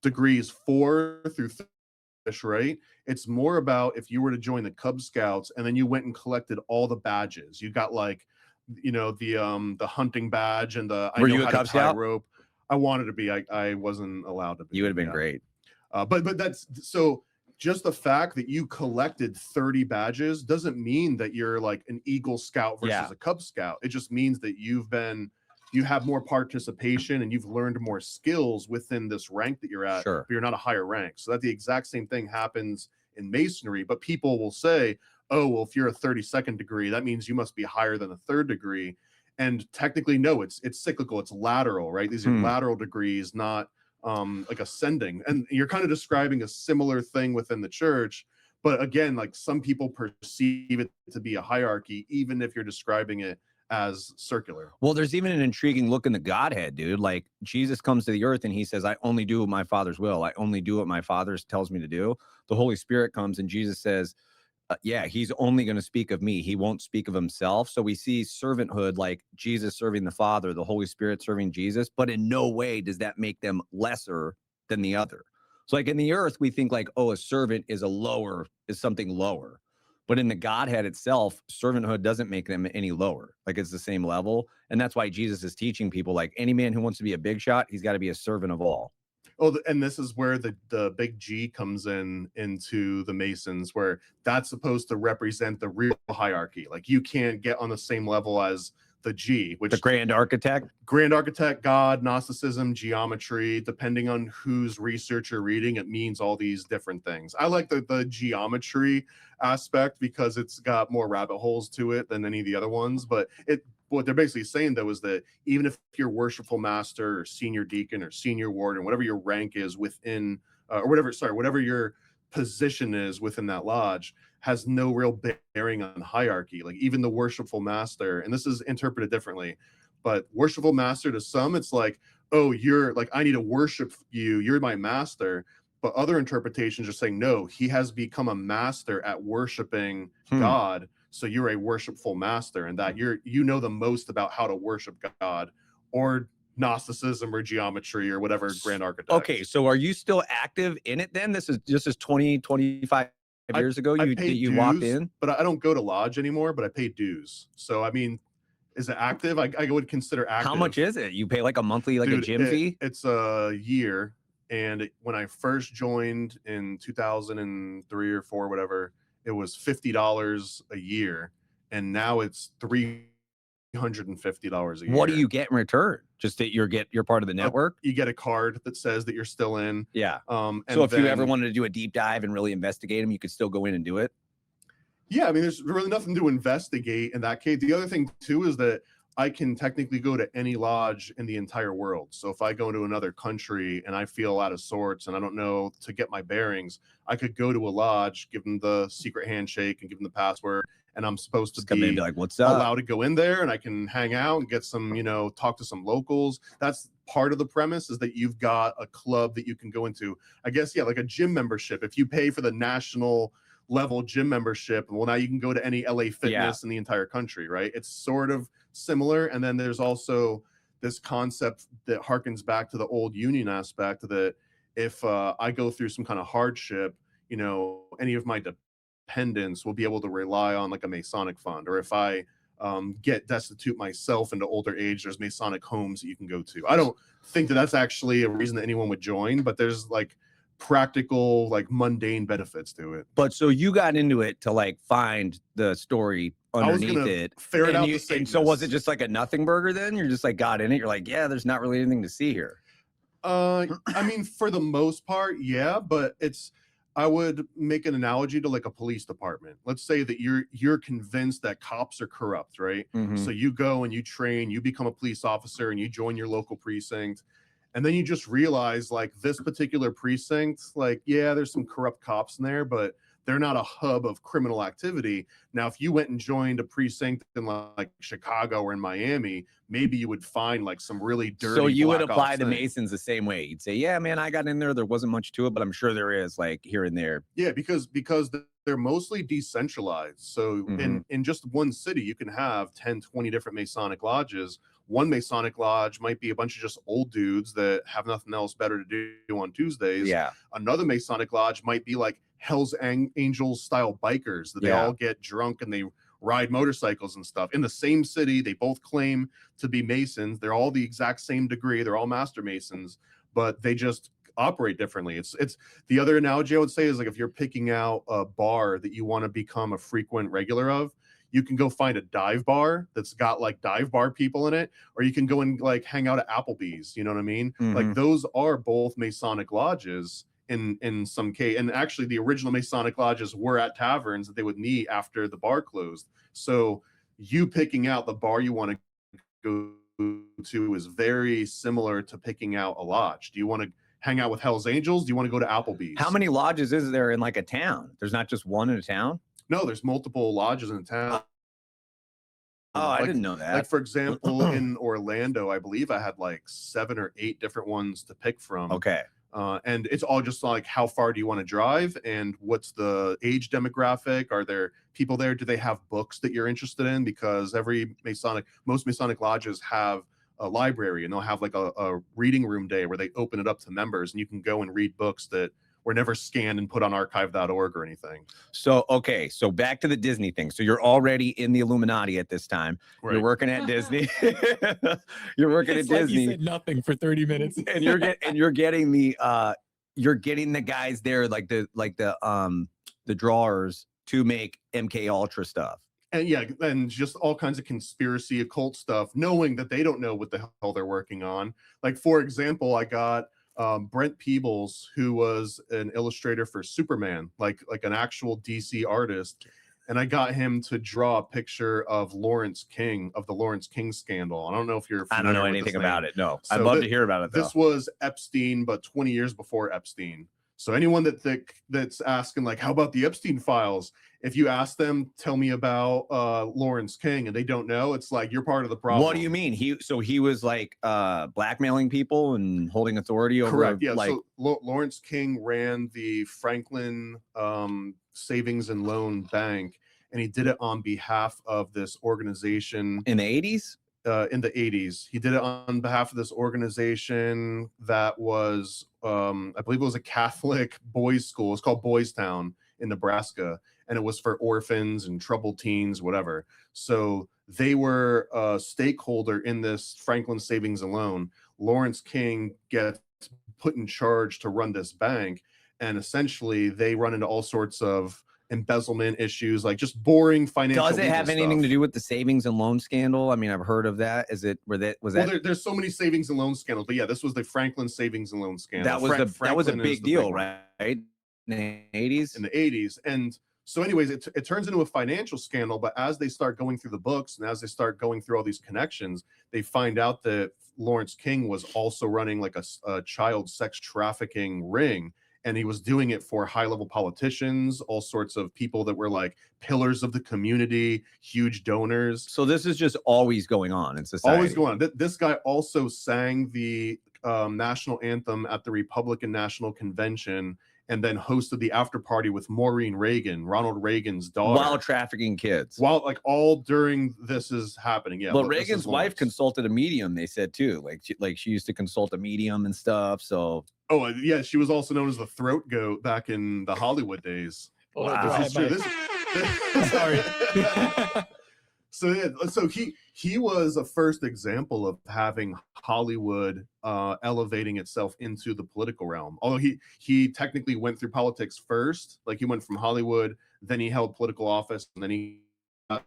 degrees 4 through 5, right? It's more about if you were to join the Cub Scouts and then you went and collected all the badges. You got like, you know, the hunting badge and the Were you a Cub Scout? Rope. I wanted to be. I wasn't allowed to be. You would have been great. But that's so. Just the fact that you collected 30 badges doesn't mean that you're like an Eagle Scout versus a Cub Scout. It just means that you have more participation and you've learned more skills within this rank that you're at, but you're not a higher rank. So that the exact same thing happens in Masonry, but people will say, oh, well, if you're a 32nd degree, that means you must be higher than a 3rd degree. And technically, no, it's cyclical, it's lateral, right? These are lateral degrees, not like ascending. And you're kind of describing a similar thing within the church, but again, like some people perceive it to be a hierarchy, even if you're describing it as circular. Well, there's even an intriguing look in the Godhead, dude. Like Jesus comes to the earth and he says, I only do what my Father's will. I only do what my Father tells me to do. The Holy Spirit comes and Jesus says, yeah, he's only going to speak of me. He won't speak of himself. So we see servanthood, like Jesus serving the Father, the Holy Spirit serving Jesus, but in no way does that make them lesser than the other. So like in the earth, we think like, oh, a servant is something lower. But in the Godhead itself, servanthood doesn't make them any lower. Like it's the same level. And that's why Jesus is teaching people like any man who wants to be a big shot, he's got to be a servant of all. Oh, and this is where the big G comes into the Masons, where that's supposed to represent the real hierarchy. Like you can't get on the same level as the G, which the grand architect, God, Gnosticism, geometry, depending on whose research you're reading, it means all these different things. I like the geometry aspect because it's got more rabbit holes to it than any of the other ones. But what they're basically saying though is that even if you're worshipful master or senior deacon or senior warden, whatever your rank is within, or whatever your position is within that lodge, has no real bearing on hierarchy. Like even the worshipful master, and this is interpreted differently, but worshipful master to some, it's like, oh, you're like, I need to worship you, you're my master. But other interpretations are saying, no, he has become a master at worshiping God. So you're a worshipful master, and that you know the most about how to worship God, or Gnosticism or geometry or whatever grand architect. Okay, so are you still active in it then? This is 20, 25 years ago you walked in? But I don't go to lodge anymore, but I pay dues. So I mean, is it active? I would consider active. How much is it? You pay like a monthly, like a gym fee? It's a year. And when I first joined in 2003 or 4, whatever, it was $50 a year, and now it's $350 a year. What do you get in return? Just that you're part of the network? You get a card that says that you're still in. Yeah. And so if you ever wanted to do a deep dive and really investigate them, you could still go in and do it? Yeah, I mean, there's really nothing to investigate in that case. The other thing, too, is that I can technically go to any lodge in the entire world. So if I go to another country and I feel out of sorts and I don't know to get my bearings, I could go to a lodge, give them the secret handshake and give them the password, and I'm supposed to be like, what's up? Allowed to go in there, and I can hang out and get some, talk to some locals. That's part of the premise, is that you've got a club that you can go into. I guess, yeah, like a gym membership. If you pay for the national level gym membership, well, now you can go to any LA Fitness in the entire country, right? It's sort of similar. And then there's also this concept that harkens back to the old union aspect, that if I go through some kind of hardship, any of my dependents will be able to rely on like a Masonic fund, or if I get destitute myself into older age, there's Masonic homes that you can go to. I don't think that that's actually a reason that anyone would join, but there's like practical, like mundane benefits to it. But so you got into it to like find the story underneath it, ferret out and so was it just like a nothing burger then? You're just like got in it, you're like, yeah, there's not really anything to see here. I mean, for the most part, yeah, but I would make an analogy to like a police department. Let's say that you're convinced that cops are corrupt, right? Mhm. So you go and you train, you become a police officer and you join your local precinct. And then you just realize like this particular precinct, like, yeah, there's some corrupt cops in there, but they're not a hub of criminal activity. Now, if you went and joined a precinct in like Chicago or in Miami, maybe you would find like some really dirty. So you would black apply ops to thing. Masons the same way. You'd say, yeah, man, I got in there. There wasn't much to it, but I'm sure there is like here and there. Yeah, because they're mostly decentralized. So in just one city, you can have 10, 20 different Masonic lodges. One Masonic lodge might be a bunch of just old dudes that have nothing else better to do on Tuesdays. Yeah. Another Masonic lodge might be like Hell's Angels style bikers that they all get drunk and they ride motorcycles and stuff in the same city. They both claim to be Masons. They're all the exact same degree. They're all Master Masons, but they just operate differently. It's the other analogy I would say is like if you're picking out a bar that you want to become a frequent regular of, you can go find a dive bar that's got like dive bar people in it, or you can go and like hang out at Applebee's. You know what I mean? Like those are both Masonic lodges in some case. And actually the original Masonic lodges were at taverns that they would meet after the bar closed. So you picking out the bar you want to go to is very similar to picking out a lodge. Do you want to hang out with Hell's Angels? Do you want to go to Applebee's? How many lodges is there in like a town? There's not just one in a town? No, there's multiple lodges in town. Oh, I didn't know that. Like, for example, in Orlando, I believe I had like 7 or 8 different ones to pick from. Okay. And it's all just like, how far do you want to drive? And what's the age demographic? Are there people there? Do they have books that you're interested in? Because most Masonic lodges have a library, and they'll have like a reading room day where they open it up to members and you can go and read books that were never scanned and put on archive.org or anything. So, okay. So back to the Disney thing. So you're already in the Illuminati at this time. Right. You're working at Disney. You're working at Disney. You said nothing for 30 minutes. And you're getting the guys there, like the drawers to make MK Ultra stuff. And yeah, and just all kinds of conspiracy occult stuff, knowing that they don't know what the hell they're working on. Like, for example, I got Brent Peebles, who was an illustrator for Superman, like an actual DC artist, and I got him to draw a picture of Lawrence King, of the Lawrence King scandal. I don't know if you're familiar. I don't know anything about it. No, so I'd love to hear about it though. This was Epstein, but 20 years before Epstein. So anyone that's asking like, how about the Epstein files? If you ask them, tell me about Lawrence King, and they don't know, it's like, you're part of the problem. What do you mean? He was like blackmailing people and holding authority over. Correct. Yeah. Like, so Lawrence King ran the Franklin Savings and Loan Bank, and he did it on behalf of this organization in the 80s. In the 80s, he did it on behalf of this organization that was, I believe it was a Catholic boys' school. It's called Boys Town in Nebraska, and it was for orphans and troubled teens, whatever. So they were a stakeholder in this Franklin Savings and Loan. Lawrence King gets put in charge to run this bank, and essentially they run into all sorts of embezzlement issues, like just boring financial. Does it have anything to do with the savings and loan scandal? I mean, I've heard of that. Is it there's so many savings and loan scandals, but yeah, this was the Franklin Savings and Loan scandal. That was a big deal, right? In the 80s. In the 80s. And so anyways, it turns into a financial scandal, but as they start going through the books and as they start going through all these connections, they find out that Lawrence King was also running like a child sex trafficking ring. And he was doing it for high-level politicians, all sorts of people that were like pillars of the community, huge donors. So this is just always going on in society. Always going on. This guy also sang the national anthem at the Republican National Convention, and then hosted the after party with Maureen Reagan, Ronald Reagan's daughter, while trafficking kids. While like all during this is happening. Yeah. But Reagan's wife consulted a medium, they said too. Like she used to consult a medium and stuff. So oh yeah, she was also known as the throat goat back in the Hollywood days. Wow. This is true. Sorry. So yeah, so he was a first example of having Hollywood elevating itself into the political realm. Although he technically went through politics first, like he went from Hollywood, then he held political office, and then he got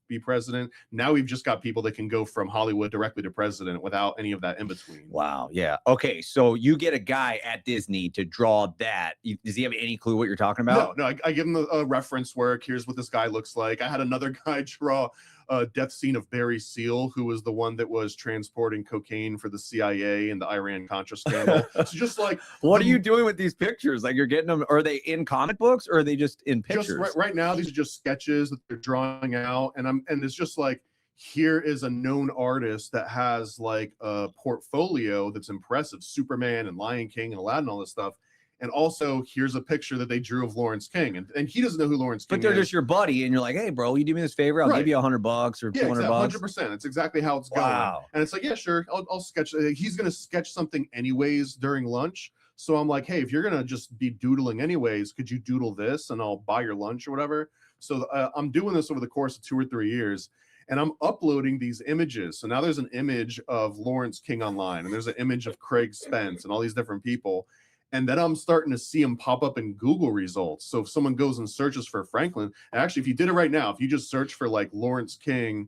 be president. Now we've just got people that can go from Hollywood directly to president without any of that in between. Wow. Yeah. Okay. So you get a guy at Disney to draw that. Does he have any clue what you're talking about? No. I give him a reference work. Here's what this guy looks like. I had another guy draw a death scene of Barry Seal, who was the one that was transporting cocaine for the CIA and the Iran-Contra scandal. So just like, what are you doing with these pictures? Like, you're getting them, are they in comic books or are they just in pictures? Just right now, these are just sketches that they're drawing out. And it's just like, here is a known artist that has like a portfolio that's impressive, Superman and Lion King and Aladdin, all this stuff. And also, here's a picture that they drew of Lawrence King, and he doesn't know who Lawrence King is. But they're just your buddy, and you're like, "Hey, bro, you do me this favor? I'll give you $100 or $200." 100%. It's exactly how it's going. Wow. And it's like, yeah, sure, I'll sketch. He's gonna sketch something anyways during lunch. So I'm like, hey, if you're gonna just be doodling anyways, could you doodle this, and I'll buy your lunch or whatever. So I'm doing this over the course of 2 or 3 years. And I'm uploading these images. So now there's an image of Lawrence King online, and there's an image of Craig Spence and all these different people. And then I'm starting to see them pop up in Google results. So if someone goes and searches for Franklin, and actually, if you did it right now, if you just search for like Lawrence King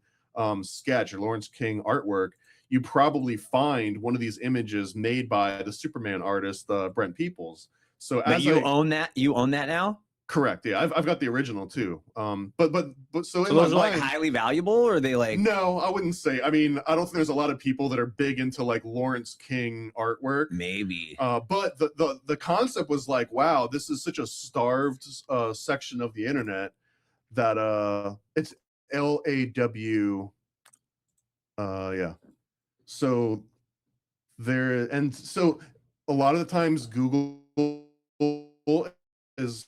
sketch or Lawrence King artwork, you probably find one of these images made by the Superman artist, Brent Peoples. So as you own that, you own that now? Correct. Yeah, I've got the original too. But so those are like highly valuable, or are they like? No, I wouldn't say. I mean, I don't think there's a lot of people that are big into like Lawrence King artwork. Maybe. But the concept was like, wow, this is such a starved section of the internet that it's LAW. Yeah. So there, and so a lot of the times Google is,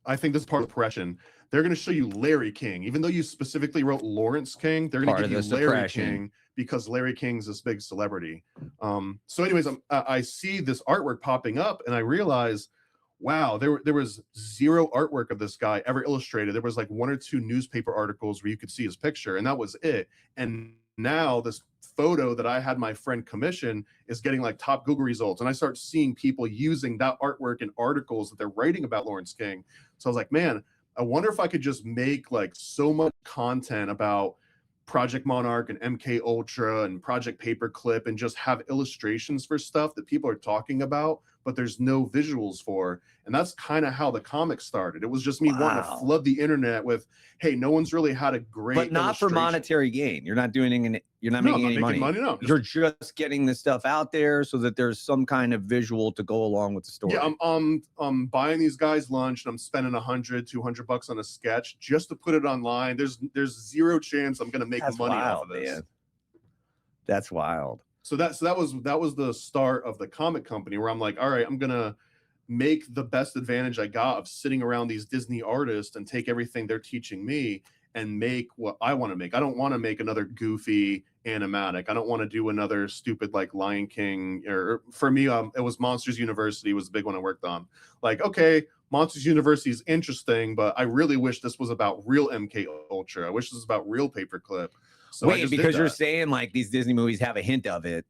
I think this is part of the suppression. They're going to show you Larry King, even though you specifically wrote Lawrence King. They're going to give you Larry King because Larry King's this big celebrity. So, anyways, I see this artwork popping up, and I realize, wow, there was zero artwork of this guy ever illustrated. There was like 1 or 2 newspaper articles where you could see his picture, and that was it. And now this photo that I had my friend commission is getting like top Google results, and I start seeing people using that artwork in articles that they're writing about Lawrence King. So I was like, man, I wonder if I could just make like so much content about Project Monarch and MK Ultra and Project Paperclip and just have illustrations for stuff that people are talking about, but there's no visuals for. And that's kind of how the comic started. It was just me wanting to flood the internet with, hey, no one's really had a great, but not for monetary gain. You're not doing any, you're not making any money. No, you're just getting this stuff out there so that there's some kind of visual to go along with the story. Yeah, I'm buying these guys lunch, and I'm spending $100-200 on a sketch just to put it online. There's zero chance I'm gonna make money off of this. Man. That's wild. So that was the start of the comic company, where I'm like, all right, I'm gonna make the best advantage I got of sitting around these Disney artists and take everything they're teaching me and make what I want to make. I don't want to make another goofy animatic. I don't want to do another stupid like Lion King, or for me, it was Monsters University was the big one I worked on. Like, okay, Monsters University is interesting, but I really wish this was about real MK Ultra. I wish this was about real Paperclip. So wait, because you're saying like these Disney movies have a hint of it.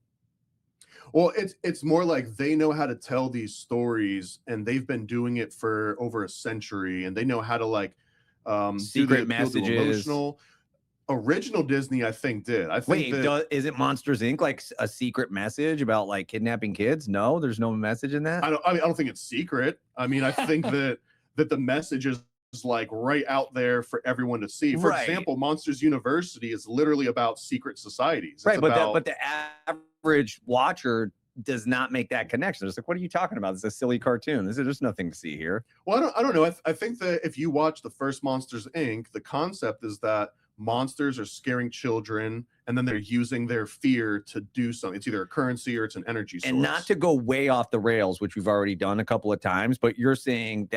Well, it's more like they know how to tell these stories, and they've been doing it for over a century, and they know how to like secret messages. Original Disney, I think, did. I think. Wait, isn't Monsters Inc. like a secret message about like kidnapping kids? No, there's no message in that. I don't think it's secret. I mean, I think that the message is like right out there for everyone to see. For example, Monsters University is literally about secret societies. It's but the average watcher does not make that connection. It's like, what are you talking about? It's a silly cartoon. There's nothing to see here. Well, I don't know. I think that if you watch the first Monsters Inc., the concept is that monsters are scaring children, and then they're using their fear to do something. It's either a currency or it's an energy source. And not to go way off the rails, which we've already done a couple of times, but you're saying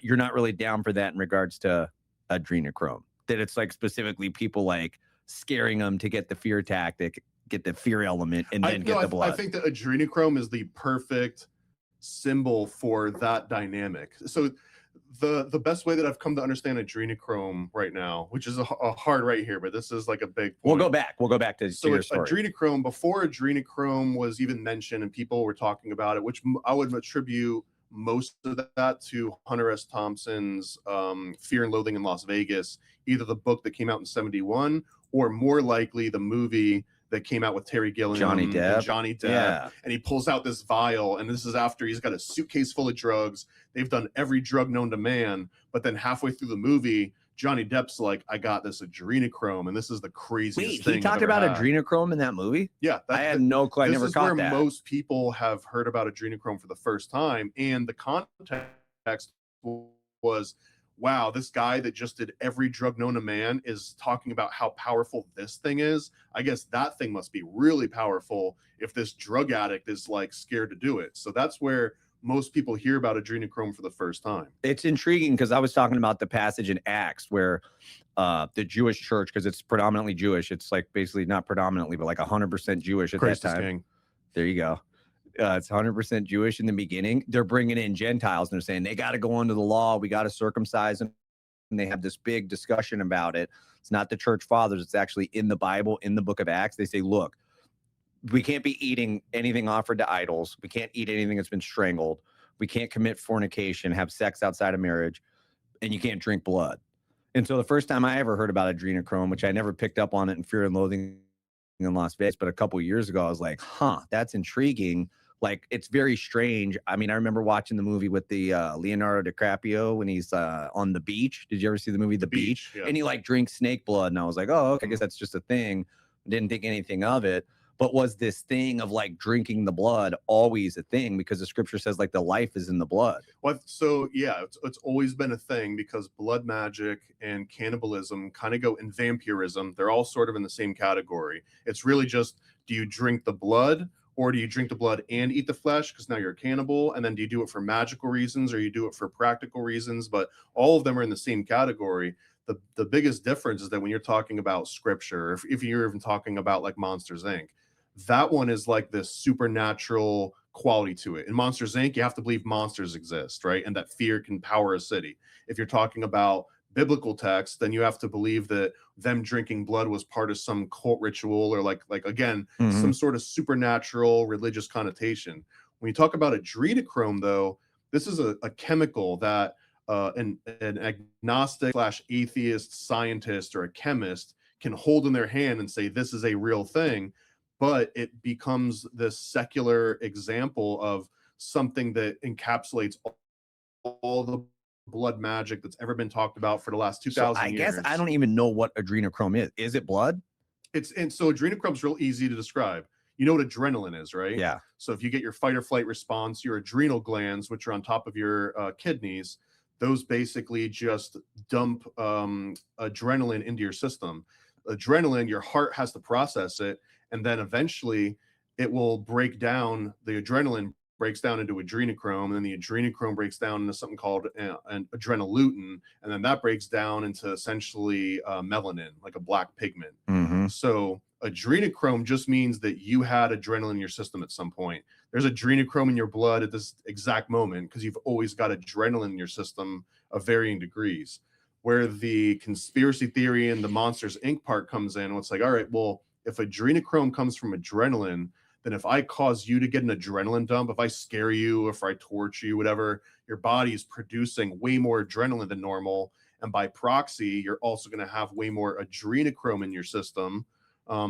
you're not really down for that in regards to Adrenochrome. That it's like specifically people like scaring them to get the fear tactic, get the fear element, and then get the blood. I think that Adrenochrome is the perfect symbol for that dynamic. So the best way that I've come to understand Adrenochrome right now, which is a hard right here, but this is like a big point. We'll go back to your story. Adrenochrome, before Adrenochrome was even mentioned and people were talking about it, which I would attribute most of that to Hunter S. Thompson's Fear and Loathing in Las Vegas, either the book that came out in 71 or more likely the movie that came out with Terry Gilliam and Johnny Depp. Yeah. And he pulls out this vial, and this is after he's got a suitcase full of drugs. They've done every drug known to man, but then halfway through the movie, Johnny Depp's like, I got this adrenochrome, and this is the craziest thing. He talked about adrenochrome in that movie? Yeah. I had no clue. I never caught that. This is where most people have heard about adrenochrome for the first time, and the context was, wow, this guy that just did every drug known to man is talking about how powerful this thing is. I guess that thing must be really powerful if this drug addict is like scared to do it. So that's where most people hear about adrenochrome for the first time. It's intriguing because I was talking about the passage in Acts where the Jewish church, because it's predominantly Jewish, it's like basically not predominantly, but like 100% Jewish at that time. King. There you go. It's 100% Jewish in the beginning. They're bringing in Gentiles and they're saying they got to go under the law. We got to circumcise them. And they have this big discussion about it. It's not the church fathers. It's actually in the Bible, in the book of Acts. They say, look, we can't be eating anything offered to idols. We can't eat anything that's been strangled. We can't commit fornication, have sex outside of marriage, and you can't drink blood. And so the first time I ever heard about adrenochrome, which I never picked up on it in Fear and Loathing in Las Vegas, but a couple of years ago, I was like, huh, that's intriguing. Like, it's very strange. I mean, I remember watching the movie with the Leonardo DiCaprio when he's on the beach. Did you ever see the movie The Beach? Yeah. And he like drinks snake blood. And I was like, oh, okay, I guess that's just a thing. Didn't think anything of it. But was this thing of like drinking the blood always a thing? Because the scripture says like the life is in the blood. Well, so yeah, it's always been a thing because blood magic and cannibalism kind of go in vampirism. They're all sort of in the same category. It's really just, do you drink the blood or do you drink the blood and eat the flesh? Because now you're a cannibal. And then do you do it for magical reasons or you do it for practical reasons? But all of them are in the same category. The biggest difference is that when you're talking about scripture, if you're even talking about like Monsters, Inc., that one is like this supernatural quality to it. In Monsters, Inc., you have to believe monsters exist, right? And that fear can power a city. If you're talking about biblical text, then you have to believe that them drinking blood was part of some cult ritual or like again, some sort of supernatural religious connotation. When you talk about adrenochrome, though, this is a chemical that an agnostic / atheist scientist or a chemist can hold in their hand and say, this is a real thing. But it becomes this secular example of something that encapsulates all the blood magic that's ever been talked about for the last 2,000 years. I guess I don't even know what adrenochrome is. Is it blood? And so adrenochrome's real easy to describe. You know what adrenaline is, right? Yeah. So if you get your fight or flight response, your adrenal glands, which are on top of your kidneys, those basically just dump adrenaline into your system. Adrenaline, your heart has to process it, and then eventually it will break down. The adrenaline breaks down into adrenochrome, and then the adrenochrome breaks down into something called an adrenoleutin, and then that breaks down into essentially melanin, like a black pigment. So adrenochrome just means that you had adrenaline in your system at some point. There's adrenochrome in your blood at this exact moment because you've always got adrenaline in your system of varying degrees. Where the conspiracy theory and the Monsters, Inc. part comes in, it's like, all right, well, if adrenochrome comes from adrenaline, then if I cause you to get an adrenaline dump, if I scare you, if I torture you, whatever, your body is producing way more adrenaline than normal. And by proxy, you're also going to have way more adrenochrome in your system.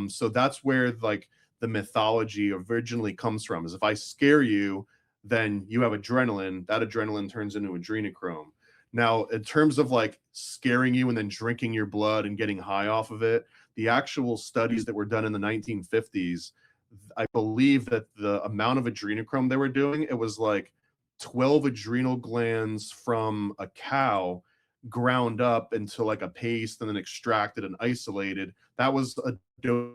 So that's where like the mythology originally comes from, is if I scare you, then you have adrenaline. That adrenaline turns into adrenochrome. Now, in terms of like scaring you and then drinking your blood and getting high off of it, the actual studies that were done in the 1950s, I believe that the amount of adrenochrome they were doing, it was like 12 adrenal glands from a cow ground up into like a paste and then extracted and isolated. That was a dose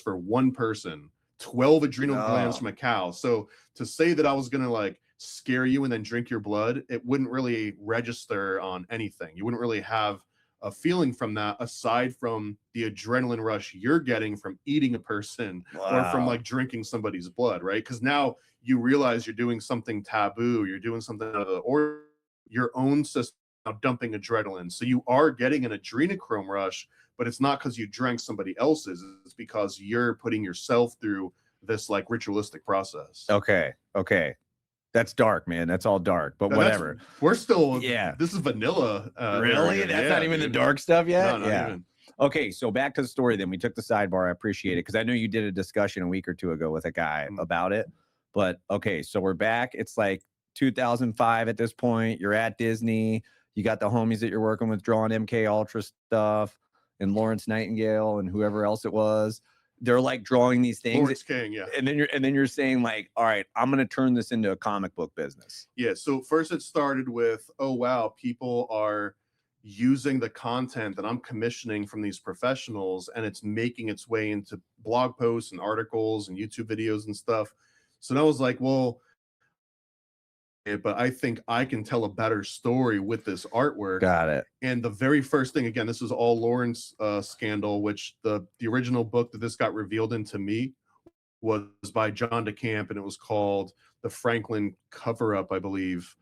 for one person, 12 adrenal glands from a cow. So to say that I was going to like scare you and then drink your blood, it wouldn't really register on anything. You wouldn't really have a feeling from that aside from the adrenaline rush you're getting from eating a person or from like drinking somebody's blood, right? Because now you realize you're doing something taboo, you're doing something out of the or your own system now dumping adrenaline. So you are getting an adrenochrome rush, but it's not because you drank somebody else's, it's because you're putting yourself through this like ritualistic process. Okay. That's dark, man. That's all dark, but No, whatever. We're still, Yeah. this is vanilla. Really? area. That's Yeah, not even the dude. dark stuff yet? No, not Yeah. even. Okay, so back to the story then. We took the sidebar. I appreciate it because I know you did a discussion a week or two ago with a guy about it. But okay, so we're back. It's like 2005 at this point. You're at Disney. You got the homies that you're working with drawing MK Ultra stuff and Lawrence Nightingale and whoever else it was. They're like drawing these things. Lawrence King, yeah. And then you're saying like, all right, I'm gonna turn this into a comic book business. Yeah. So first it started with, oh wow, people are using the content that I'm commissioning from these professionals, and it's making its way into blog posts and articles and YouTube videos and stuff. So then I was like, well, but I think I can tell a better story with this artwork. Got it. And the very first thing, again, this was all Lawrence scandal, which the original book that this got revealed into me was by John DeCamp, and it was called The Franklin Cover-Up, I believe.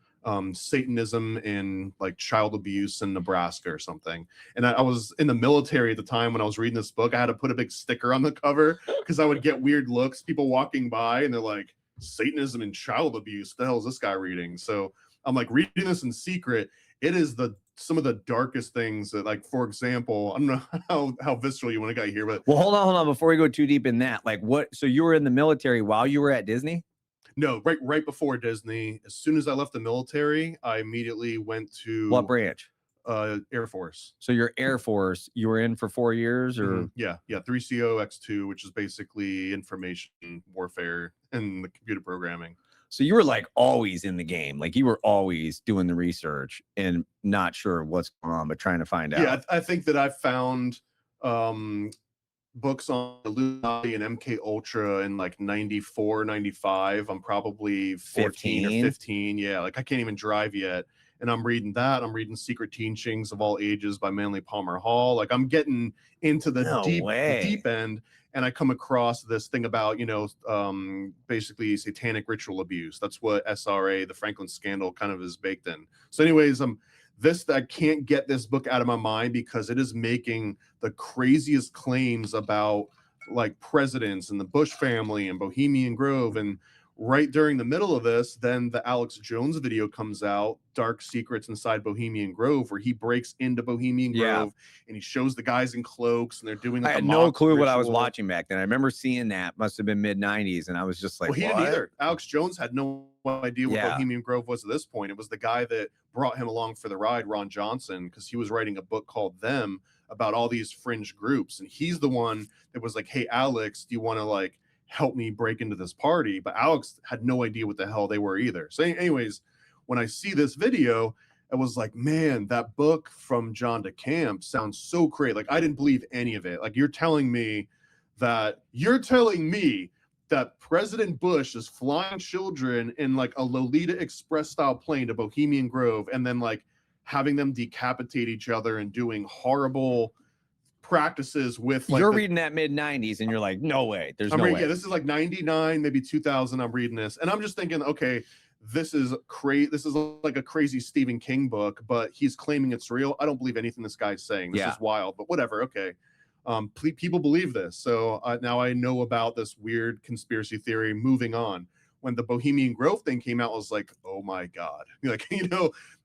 Satanism and like child abuse in Nebraska or something. And I was in the military at the time when I was reading this book. I had to put a big sticker on the cover because I would get weird looks, people walking by and they're like, Satanism and child abuse, what the hell is this guy reading? So I'm like reading this in secret. It is some of the darkest things that, like, for example, I don't know how visceral you want to get here, but well, hold on before we go too deep in that. Like, what? So you were in the military while you were at Disney? No, right before Disney. As soon as I left the military, I immediately went to what branch? Air Force. So your Air Force, you were in for 4 years, or yeah, 3CO X2, which is basically information warfare and the computer programming. So you were like always in the game, like you were always doing the research and not sure what's going on, but trying to find out. Yeah, I think that I found books on Illuminati and MK Ultra in like 94, 95. I'm probably 14 or 15. Yeah, like I can't even drive yet. And I'm reading that. I'm reading Secret Teachings of All Ages by Manly Palmer Hall. Like I'm getting into the deep end, and I come across this thing about, basically satanic ritual abuse. That's what SRA, the Franklin scandal, kind of is baked in. So anyways, I can't get this book out of my mind because it is making the craziest claims about like presidents and the Bush family and Bohemian Grove. And right during the middle of this, then the Alex Jones video comes out, Dark Secrets Inside Bohemian Grove, where he breaks into Bohemian Grove and he shows the guys in cloaks and they're doing like I had no clue what I was watching back then. I remember seeing that, must have been mid-90s, and I was just like, well, he didn't either. Alex Jones had no idea what Bohemian Grove was at this point. It was the guy that brought him along for the ride, Ron Johnson, because he was writing a book called Them about all these fringe groups. And he's the one that was like, hey, Alex, do you want to like help me break into this party? But Alex had no idea what the hell they were either. So anyways, when I see this video, I was like, man, that book from John DeCamp sounds so great. Like I didn't believe any of it. Like you're telling me that President Bush is flying children in like a Lolita Express style plane to Bohemian Grove and then like having them decapitate each other and doing horrible practices with like reading that mid-90s and you're like, no way, there's no way. Yeah, this is like 99, maybe 2000. I'm reading this and I'm just thinking, okay, this is crazy. This is like a crazy Stephen King book, but he's claiming it's real. I don't believe anything this guy's saying. This is wild, but whatever. Okay. People believe this. So now I know about this weird conspiracy theory. Moving on. When the Bohemian Grove thing came out, I was like, oh my God, like,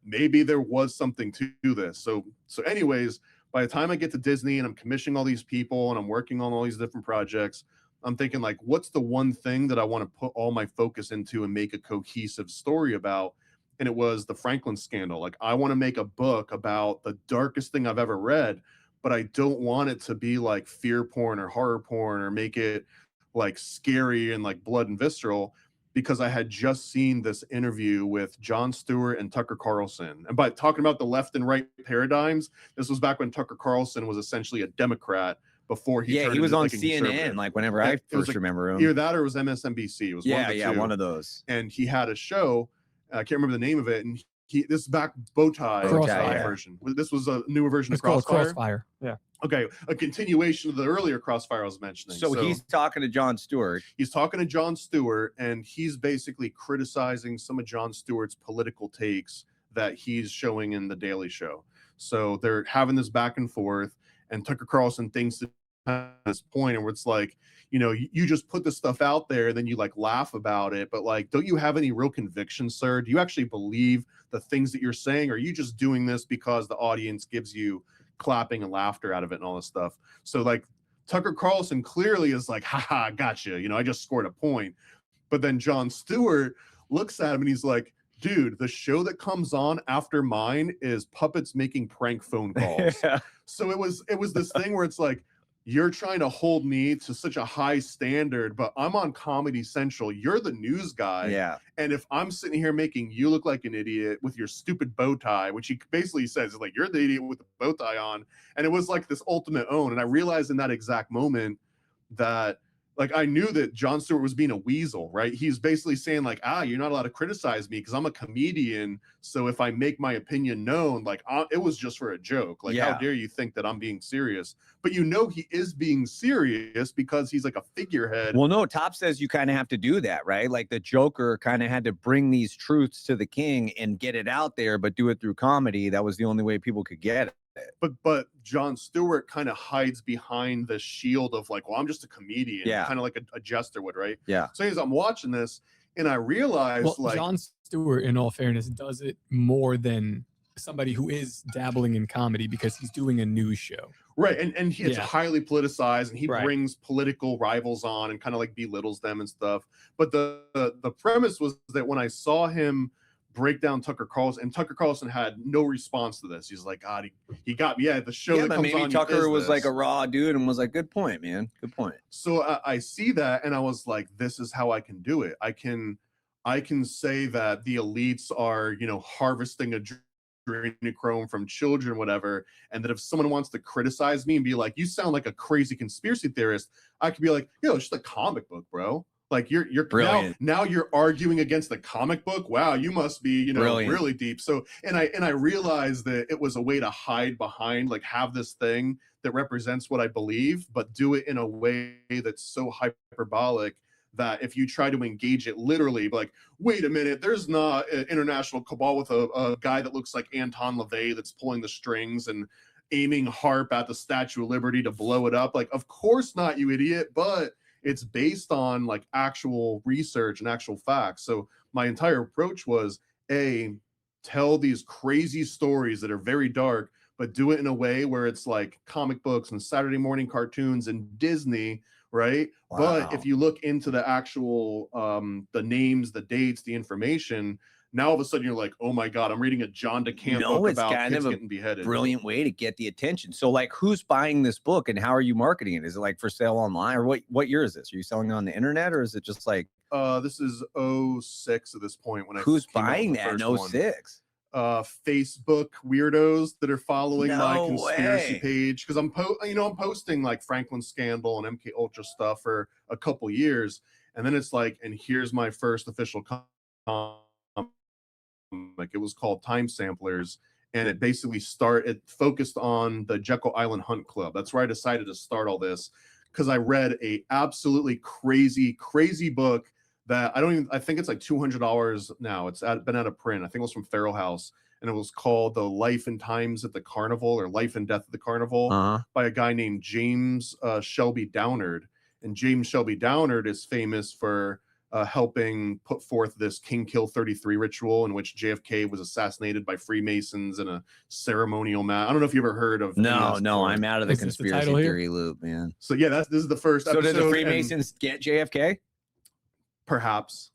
maybe there was something to this. So anyways, by the time I get to Disney and I'm commissioning all these people and I'm working on all these different projects, I'm thinking like, what's the one thing that I want to put all my focus into and make a cohesive story about? And it was the Franklin scandal. Like, I want to make a book about the darkest thing I've ever read, but I don't want it to be like fear porn or horror porn or make it like scary and like blood and visceral, because I had just seen this interview with Jon Stewart and Tucker Carlson. And by talking about the left and right paradigms, this was back when Tucker Carlson was essentially a Democrat before he he was on like CNN, like whenever I first remember him. Either that or it was MSNBC. It was one of those. And he had a show, I can't remember the name of it, and this is back Bowtie version. This was a newer version of Crossfire. Yeah. Okay, a continuation of the earlier Crossfire I was mentioning. So he's talking to Jon Stewart. He's talking to Jon Stewart, and he's basically criticizing some of Jon Stewart's political takes that he's showing in The Daily Show. So they're having this back and forth, and Tucker Carlson thinks that this point, and where it's like, you know, you just put this stuff out there and then you like laugh about it, but like, don't you have any real conviction, sir? Do you actually believe the things that you're saying? Or are you just doing this because the audience gives you clapping and laughter out of it and all this stuff? So like Tucker Carlson clearly is like, haha, gotcha, you know, I just scored a point. But then Jon Stewart looks at him and he's like, dude, the show that comes on after mine is puppets making prank phone calls. Yeah. So it was this thing where it's like, you're trying to hold me to such a high standard, but I'm on Comedy Central. You're the news guy. Yeah. And if I'm sitting here making you look like an idiot with your stupid bow tie, which he basically says is like, you're the idiot with the bow tie on. And it was like this ultimate own. And I realized in that exact moment that, like, I knew that Jon Stewart was being a weasel, right? He's basically saying like, you're not allowed to criticize me because I'm a comedian. So if I make my opinion known, like it was just for a joke. Like, how dare you think that I'm being serious? But you know, he is being serious because he's like a figurehead. Well, no, Top says you kind of have to do that, right? Like the Joker kind of had to bring these truths to the king and get it out there, but do it through comedy. That was the only way people could get it. But Jon Stewart kind of hides behind the shield of like, well, I'm just a comedian, kind of like a jester would, right? Yeah. So anyways, I'm watching this and I realized, well, like, Jon Stewart, in all fairness, does it more than somebody who is dabbling in comedy because he's doing a news show. Right. And it's highly politicized, and he Right. brings political rivals on and kind of like belittles them and stuff. But the premise was that when I saw him break down Tucker Carlson, and Tucker Carlson had no response to this. He's like, God, he got me. Yeah, the show that but comes maybe on Tucker was this. like a raw dude and was like, good point, man. Good point. So I see that, and I was like, this is how I can do it. I can say that the elites are, you know, harvesting adrenochrome from children, whatever, and that if someone wants to criticize me and be like, you sound like a crazy conspiracy theorist, I could be like, yo, it's just a comic book, bro. Like you're now you're arguing against the comic book. Wow, you must be, you know, really deep. So and I realized that it was a way to hide behind, like, have this thing that represents what I believe, but do it in a way that's so hyperbolic that if you try to engage it literally, like, wait a minute, there's not an international cabal with a guy that looks like Anton LaVey that's pulling the strings and aiming harp at the Statue of Liberty to blow it up. Like, of course not, you idiot. But it's based on like actual research and actual facts. So my entire approach was, tell these crazy stories that are very dark, but do it in a way where it's like comic books and Saturday morning cartoons and Disney, right? Wow. But if you look into the actual the names, the dates, the information, now all of a sudden you're like, oh my God, I'm reading a John DeCamp book about kids getting beheaded. Brilliant way to get the attention. So like, who's buying this book and how are you marketing it? Is it like for sale online, or what year is this? Are you selling it on the internet, or is it just like this is 06 at this point when who's buying that in 06? Facebook weirdos that are following my conspiracy page, because I'm posting like Franklin Scandal and MK Ultra stuff for a couple years, and then it's like, and here's my first official like, it was called Time Samplers, and it basically focused on the Jekyll Island Hunt Club. That's where I decided to start all this, because I read a absolutely crazy book that I think it's like $200 now. It's been out of print. I think it was from Feral House, and it was called The Life and Times at the Carnival, or Life and Death at the Carnival, by a guy named James Shelby Downard. And James Shelby Downard is famous for helping put forth this King Kill 33 ritual, in which JFK was assassinated by Freemasons in a ceremonial I don't know if you ever heard of. No, I'm out of the conspiracy theory loop, man. So yeah, this is the first episode. So did the Freemasons get JFK? Perhaps.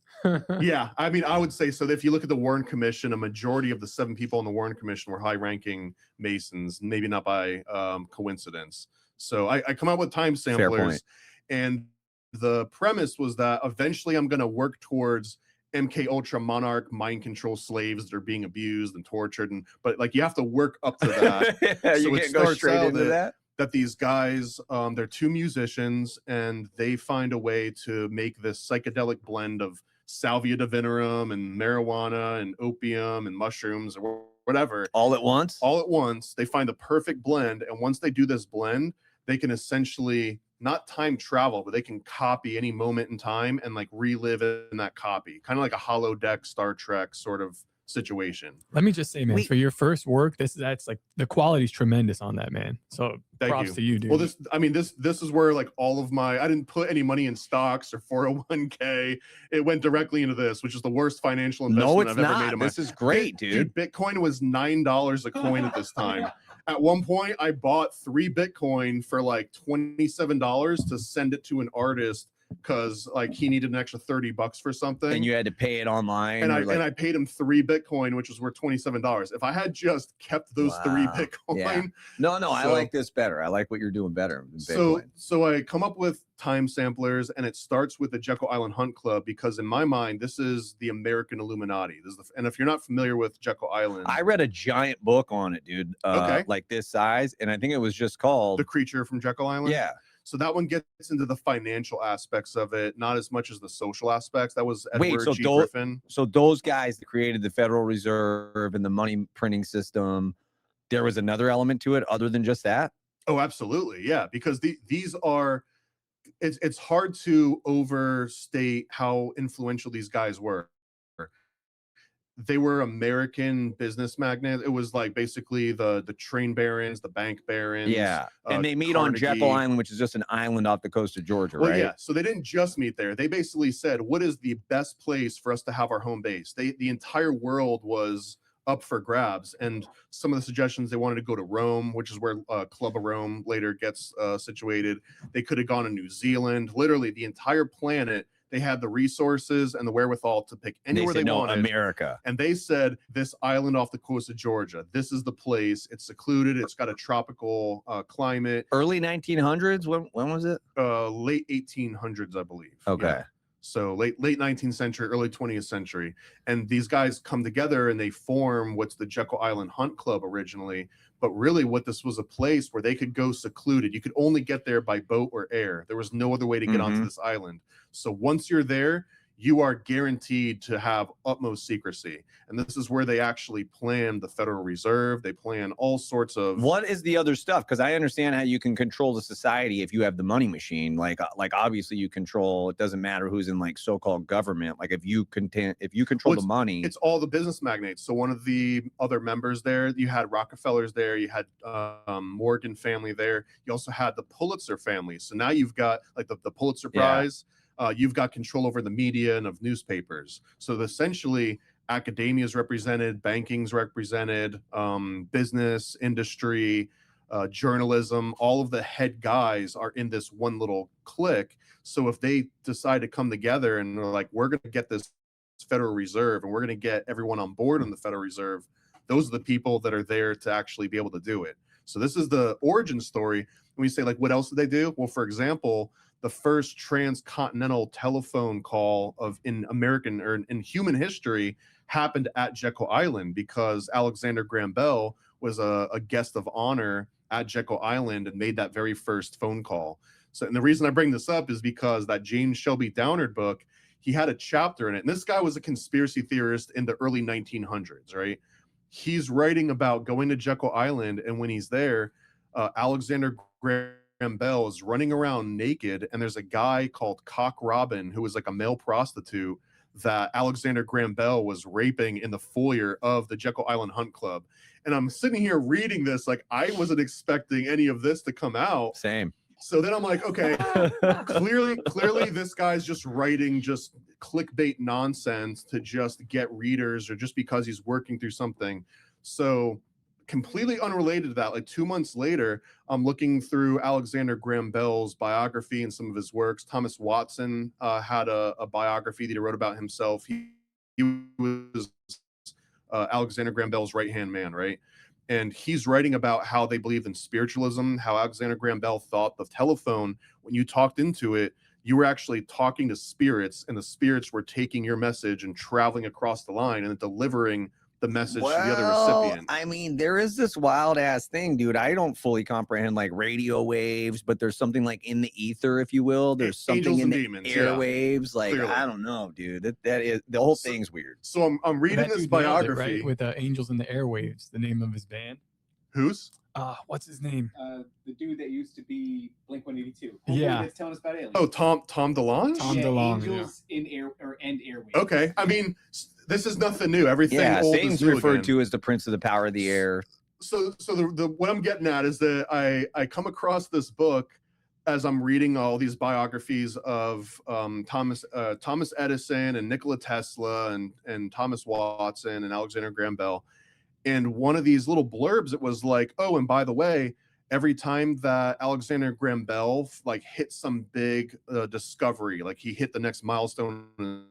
Yeah, I mean, I would say so. If you look at the Warren Commission, a majority of the 7 people on the Warren Commission were high-ranking Masons, maybe not by coincidence. So I come out with Time Samplers, and the premise was that eventually I'm going to work towards MK Ultra monarch mind control slaves that are being abused and tortured, but like, you have to work up to that. So you can't go straight into that these guys, they're 2 musicians, and they find a way to make this psychedelic blend of salvia divinorum and marijuana and opium and mushrooms or whatever. All at once? They find the perfect blend. And once they do this blend, they can essentially not time travel, but they can copy any moment in time and like relive in that copy. Kind of like a holodeck Star Trek sort of situation. Let me just say, man, for your first work, that's like the quality's tremendous on that, man. So props to you, dude. Well, this is where like all of my, I didn't put any money in stocks or 401k. It went directly into this, which is the worst financial investment I've ever made in my life. This is great, dude. Bitcoin was $9 a coin at this time. At one point, I bought 3 Bitcoin for like $27 to send it to an artist because like he needed an extra $30 for something, and you had to pay it online. And I paid him 3 Bitcoin, which was worth $27. If I had just kept those 3 Bitcoin, no, I like this better. I like what you're doing better than Bitcoin. So I come up with time samplers, and it starts with the Jekyll Island Hunt Club because in my mind, this is the American Illuminati. And if you're not familiar with Jekyll Island, I read a giant book on it, dude. Like this size, and I think it was just called The Creature from Jekyll Island. Yeah. So that one gets into the financial aspects of it, not as much as the social aspects. That was Edward G. Griffin. So those guys that created the Federal Reserve and the money printing system, there was another element to it other than just that? Oh, absolutely. Yeah, because these are, it's hard to overstate how influential these guys were. They were American business magnates. It was like basically the train barons, the bank barons. Yeah, and they meet on Jekyll Island, which is just an island off the coast of Georgia, right? Yeah, so they didn't just meet there. They basically said, what is the best place for us to have our home base? The entire world was up for grabs, and some of the suggestions, they wanted to go to Rome, which is where Club of Rome later gets situated. They could have gone to New Zealand. Literally, the entire planet. They had the resources and the wherewithal to pick anywhere they wanted. America. And they said, this island off the coast of Georgia, this is the place. It's secluded. It's got a tropical climate. Early 1900s? When was it? Late 1800s, I believe. Okay. Yeah. So late 19th century, early 20th century. And these guys come together and they form what's the Jekyll Island Hunt Club originally. But really what this was a place where they could go secluded. You could only get there by boat or air. There was no other way to get onto this island. So once you're there, you are guaranteed to have utmost secrecy. And this is where they actually plan the Federal Reserve. They plan all sorts of... What is the other stuff? Because I understand how you can control the society if you have the money machine. Like obviously you control, it doesn't matter who's in like so-called government. Like if you control the money. It's all the business magnates. So one of the other members there, you had Rockefellers there, you had Morgan family there. You also had the Pulitzer family. So now you've got like the Pulitzer Prize. You've got control over the media and of newspapers. So essentially, academia is represented, banking's represented, business, industry, journalism, all of the head guys are in this one little clique. So if they decide to come together and they're like, we're going to get this Federal Reserve and we're going to get everyone on board on the Federal Reserve, those are the people that are there to actually be able to do it. So this is the origin story. When we say like, what else did they do? Well, for example, the first transcontinental telephone call in American or in human history happened at Jekyll Island because Alexander Graham Bell was a guest of honor at Jekyll Island and made that very first phone call. So, and the reason I bring this up is because that James Shelby Downard book, he had a chapter in it. And this guy was a conspiracy theorist in the early 1900s, right? He's writing about going to Jekyll Island, and when he's there, Alexander Graham Bell is running around naked, and there's a guy called Cock Robin who was like a male prostitute that Alexander Graham Bell was raping in the foyer of the Jekyll Island Hunt Club. And I'm sitting here reading this like I wasn't expecting any of this to come out. Same. So then I'm like, okay, clearly this guy's just writing just clickbait nonsense to just get readers or just because he's working through something. So completely unrelated to that, like 2 months later, I'm looking through Alexander Graham Bell's biography and some of his works. Thomas Watson had a biography that he wrote about himself. He was Alexander Graham Bell's right-hand man, right? And he's writing about how they believed in spiritualism, how Alexander Graham Bell thought the telephone, when you talked into it, you were actually talking to spirits, and the spirits were taking your message and traveling across the line and delivering the message to the other recipient. I mean, there is this wild ass thing, dude. I don't fully comprehend like radio waves, but there's something like in the ether, if you will. There's something in the airwaves. Like, clearly. I don't know, dude. That is the whole thing's weird. So I'm reading this biography, right? With Angels in the Airwaves, the name of his band. Who's? What's his name? The dude that used to be Blink-182. Yeah. That's telling us about aliens. Oh, Tom DeLonge? Tom DeLonge. Angels in air or end airwaves. Okay. I mean, this is nothing new. Everything old Satan's is new referred again. to as the prince of the power of the air. So the what I'm getting at is that I come across this book as I'm reading all these biographies of Thomas Edison and Nikola Tesla and Thomas Watson and Alexander Graham Bell. And one of these little blurbs, it was like, oh, and by the way, every time that Alexander Graham Bell like hit some big discovery, like he hit the next milestone,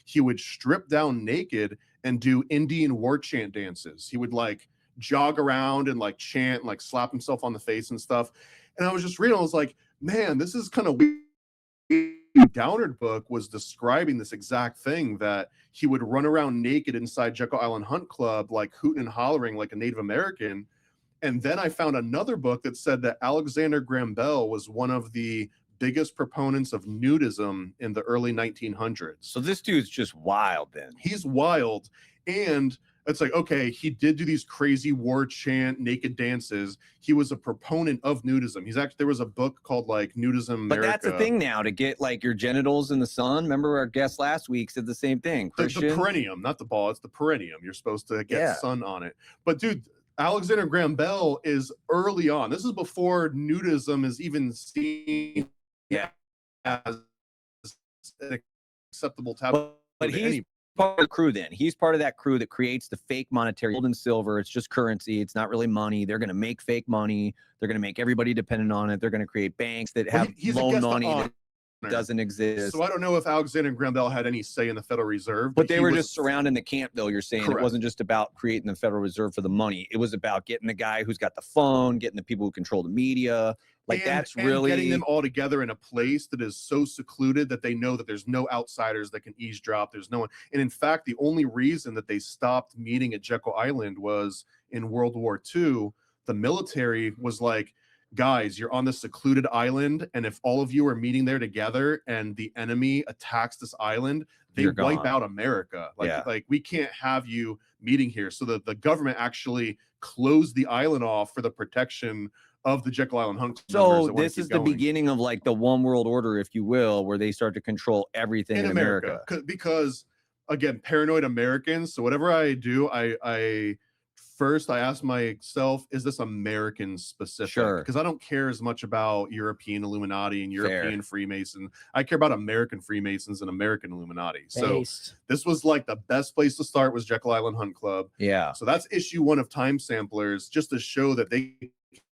he would strip down naked and do Indian war chant dances. He would like jog around and like chant, and, like slap himself on the face and stuff. And I was just reading, I was like, man, this is kind of weird. Downard book was describing this exact thing, that he would run around naked inside Jekyll Island Hunt Club, like hooting and hollering like a Native American. And then I found another book that said that Alexander Graham Bell was one of the biggest proponents of nudism in the early 1900s. So this dude's just wild then. He's wild. And it's like, okay, he did do these crazy war chant naked dances. He was a proponent of nudism. He's actually, there was a book called like Nudism America. But that's the thing now, to get like your genitals in the sun. Remember our guest last week said the same thing. The perineum, not the ball, it's the perineum. You're supposed to get sun on it. But dude, Alexander Graham Bell is early on. This is before nudism is even seen as an acceptable taboo. But he's part of the crew then. He's part of that crew that creates the fake monetary gold and silver. It's just currency. It's not really money. They're going to make fake money. They're going to make everybody dependent on it. They're going to create banks that have loan money that doesn't exist. So I don't know if Alexander Graham Bell had any say in the Federal Reserve. But they were just surrounding the camp, though. You're saying Correct. It wasn't just about creating the Federal Reserve for the money. It was about getting the guy who's got the phone, getting the people who control the media. Like that's really getting them all together in a place that is so secluded that they know that there's no outsiders that can eavesdrop. There's no one. And in fact, the only reason that they stopped meeting at Jekyll Island was in World War II. The military was like, guys, you're on this secluded island, and if all of you are meeting there together and the enemy attacks this island, they wipe out America. Like we can't have you meeting here. So the government actually closed the island off for the protection of the Jekyll Island Hunt. So this is the beginning of like the one world order, if you will, where they start to control everything in America. Because again, paranoid Americans. So whatever I do, I first I ask myself, is this American specific? Sure. Because I don't care as much about European Illuminati and European Freemason. I care about American Freemasons and American Illuminati. So this was like the best place to start was Jekyll Island Hunt Club. Yeah. So that's issue 1 of Time Samplers, just to show that they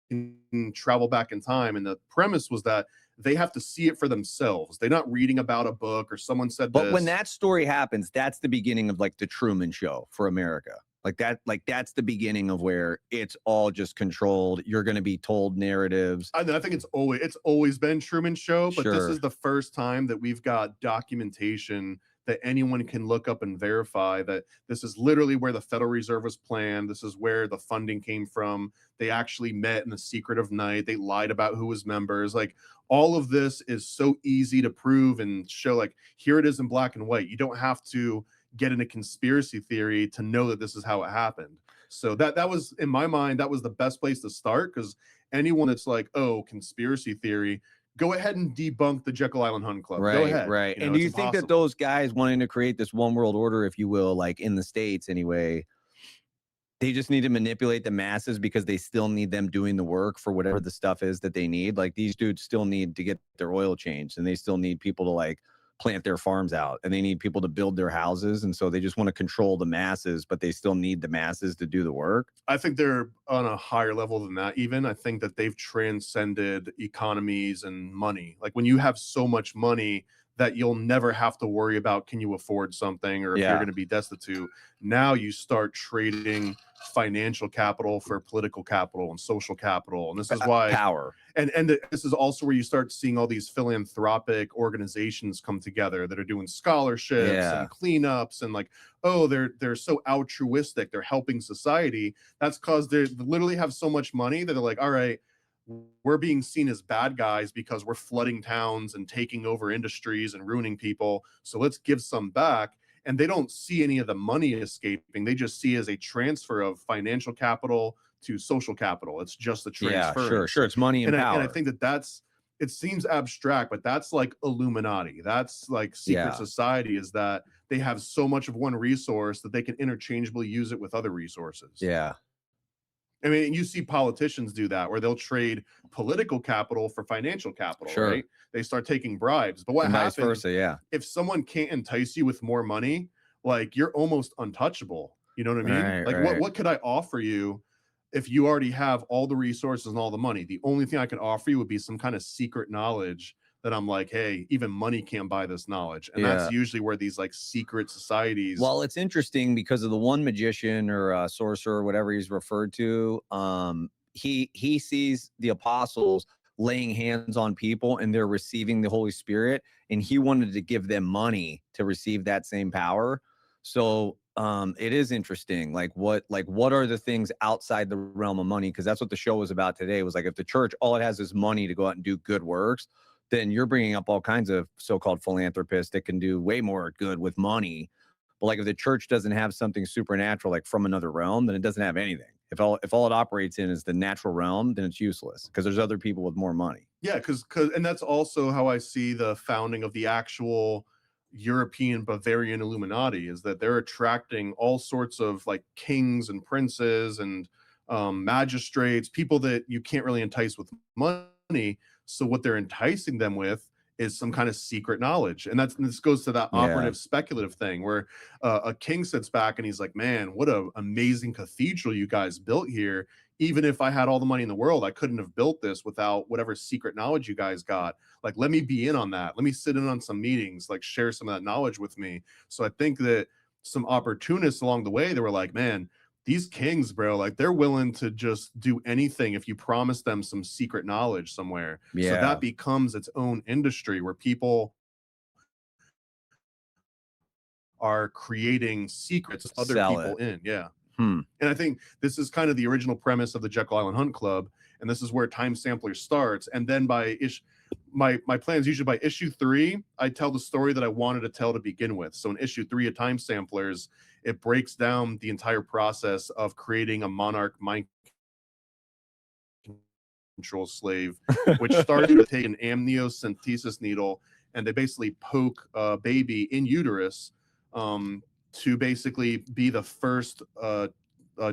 can travel back in time. And the premise was that they have to see it for themselves. They're not reading about a book or someone said But when that story happens, that's the beginning of like the Truman Show for America. That's the beginning of where it's all just controlled. You're going to be told narratives. I think it's always been Truman Show, but this is the first time that we've got documentation that anyone can look up and verify that this is literally where the Federal Reserve was planned. This is where the funding came from. They actually met in the secret of night. They lied about who was members. Like all of this is so easy to prove and show, like, here it is in black and white. You don't have to get into conspiracy theory to know that this is how it happened. So that was, in my mind, that was the best place to start, because anyone that's like, oh, conspiracy theory, go ahead and debunk the Jekyll Island Hunt Club. Go ahead. Right. You know, and do you think that those guys wanting to create this one world order, if you will, like in the States anyway, they just need to manipulate the masses because they still need them doing the work for whatever the stuff is that they need? Like these dudes still need to get their oil changed, and they still need people to like plant their farms out, and they need people to build their houses. And so they just want to control the masses, but they still need the masses to do the work. I think they're on a higher level than that. Even I think that they've transcended economies and money. Like when you have so much money that you'll never have to worry about, can you afford something, or if you're going to be destitute. Now you start trading financial capital for political capital and social capital. And this is why power. And this is also where you start seeing all these philanthropic organizations come together that are doing scholarships and cleanups, and like, oh, they're so altruistic, they're helping society. That's because they literally have so much money that they're like, all right, we're being seen as bad guys because we're flooding towns and taking over industries and ruining people. So let's give some back. And they don't see any of the money escaping. They just see it as a transfer of financial capital to social capital. It's just a transfer. Yeah, sure. It's money and power. And I think it seems abstract, but that's like Illuminati. That's like secret society, is that they have so much of one resource that they can interchangeably use it with other resources. Yeah. I mean, you see politicians do that where they'll trade political capital for financial capital, Sure. right? They start taking bribes. But what And happens vice versa, yeah. if someone can't entice you with more money, like you're almost untouchable. You know what I mean? Right, Like right. what could I offer you if you already have all the resources and all the money? The only thing I could offer you would be some kind of secret knowledge that I'm like, hey, even money can't buy this knowledge. And Yeah. that's usually where these like secret societies. Well, it's interesting because of the one magician or sorcerer, whatever he's referred to. He sees the apostles laying hands on people and they're receiving the Holy Spirit, and he wanted to give them money to receive that same power. So it is interesting. Like what are the things outside the realm of money? Because that's what the show was about today. Was like, if the church all it has is money to go out and do good works, then you're bringing up all kinds of so-called philanthropists that can do way more good with money. But like if the church doesn't have something supernatural, like from another realm, then it doesn't have anything. If all it operates in is the natural realm, then it's useless because there's other people with more money. Yeah, because and that's also how I see the founding of the actual European Bavarian Illuminati, is that they're attracting all sorts of like kings and princes and magistrates, people that you can't really entice with money. So what they're enticing them with is some kind of secret knowledge. And this goes to that operative speculative thing where a king sits back and he's like, man, what an amazing cathedral you guys built here. Even if I had all the money in the world, I couldn't have built this without whatever secret knowledge you guys got. Like, let me be in on that. Let me sit in on some meetings, like share some of that knowledge with me. So I think that some opportunists along the way, they were like, man, these kings, bro, like they're willing to just do anything if you promise them some secret knowledge somewhere. Yeah. So that becomes its own industry where people are creating secrets other people in. Yeah. And I think this is kind of the original premise of the Jekyll Island Hunt Club. And this is where Time Sampler starts. And then by my plan is usually by issue 3, I tell the story that I wanted to tell to begin with. So in issue 3 of Time Samplers, it breaks down the entire process of creating a monarch mind control slave, which started with taking an amniocentesis needle, and they basically poke a baby in uterus to basically be the first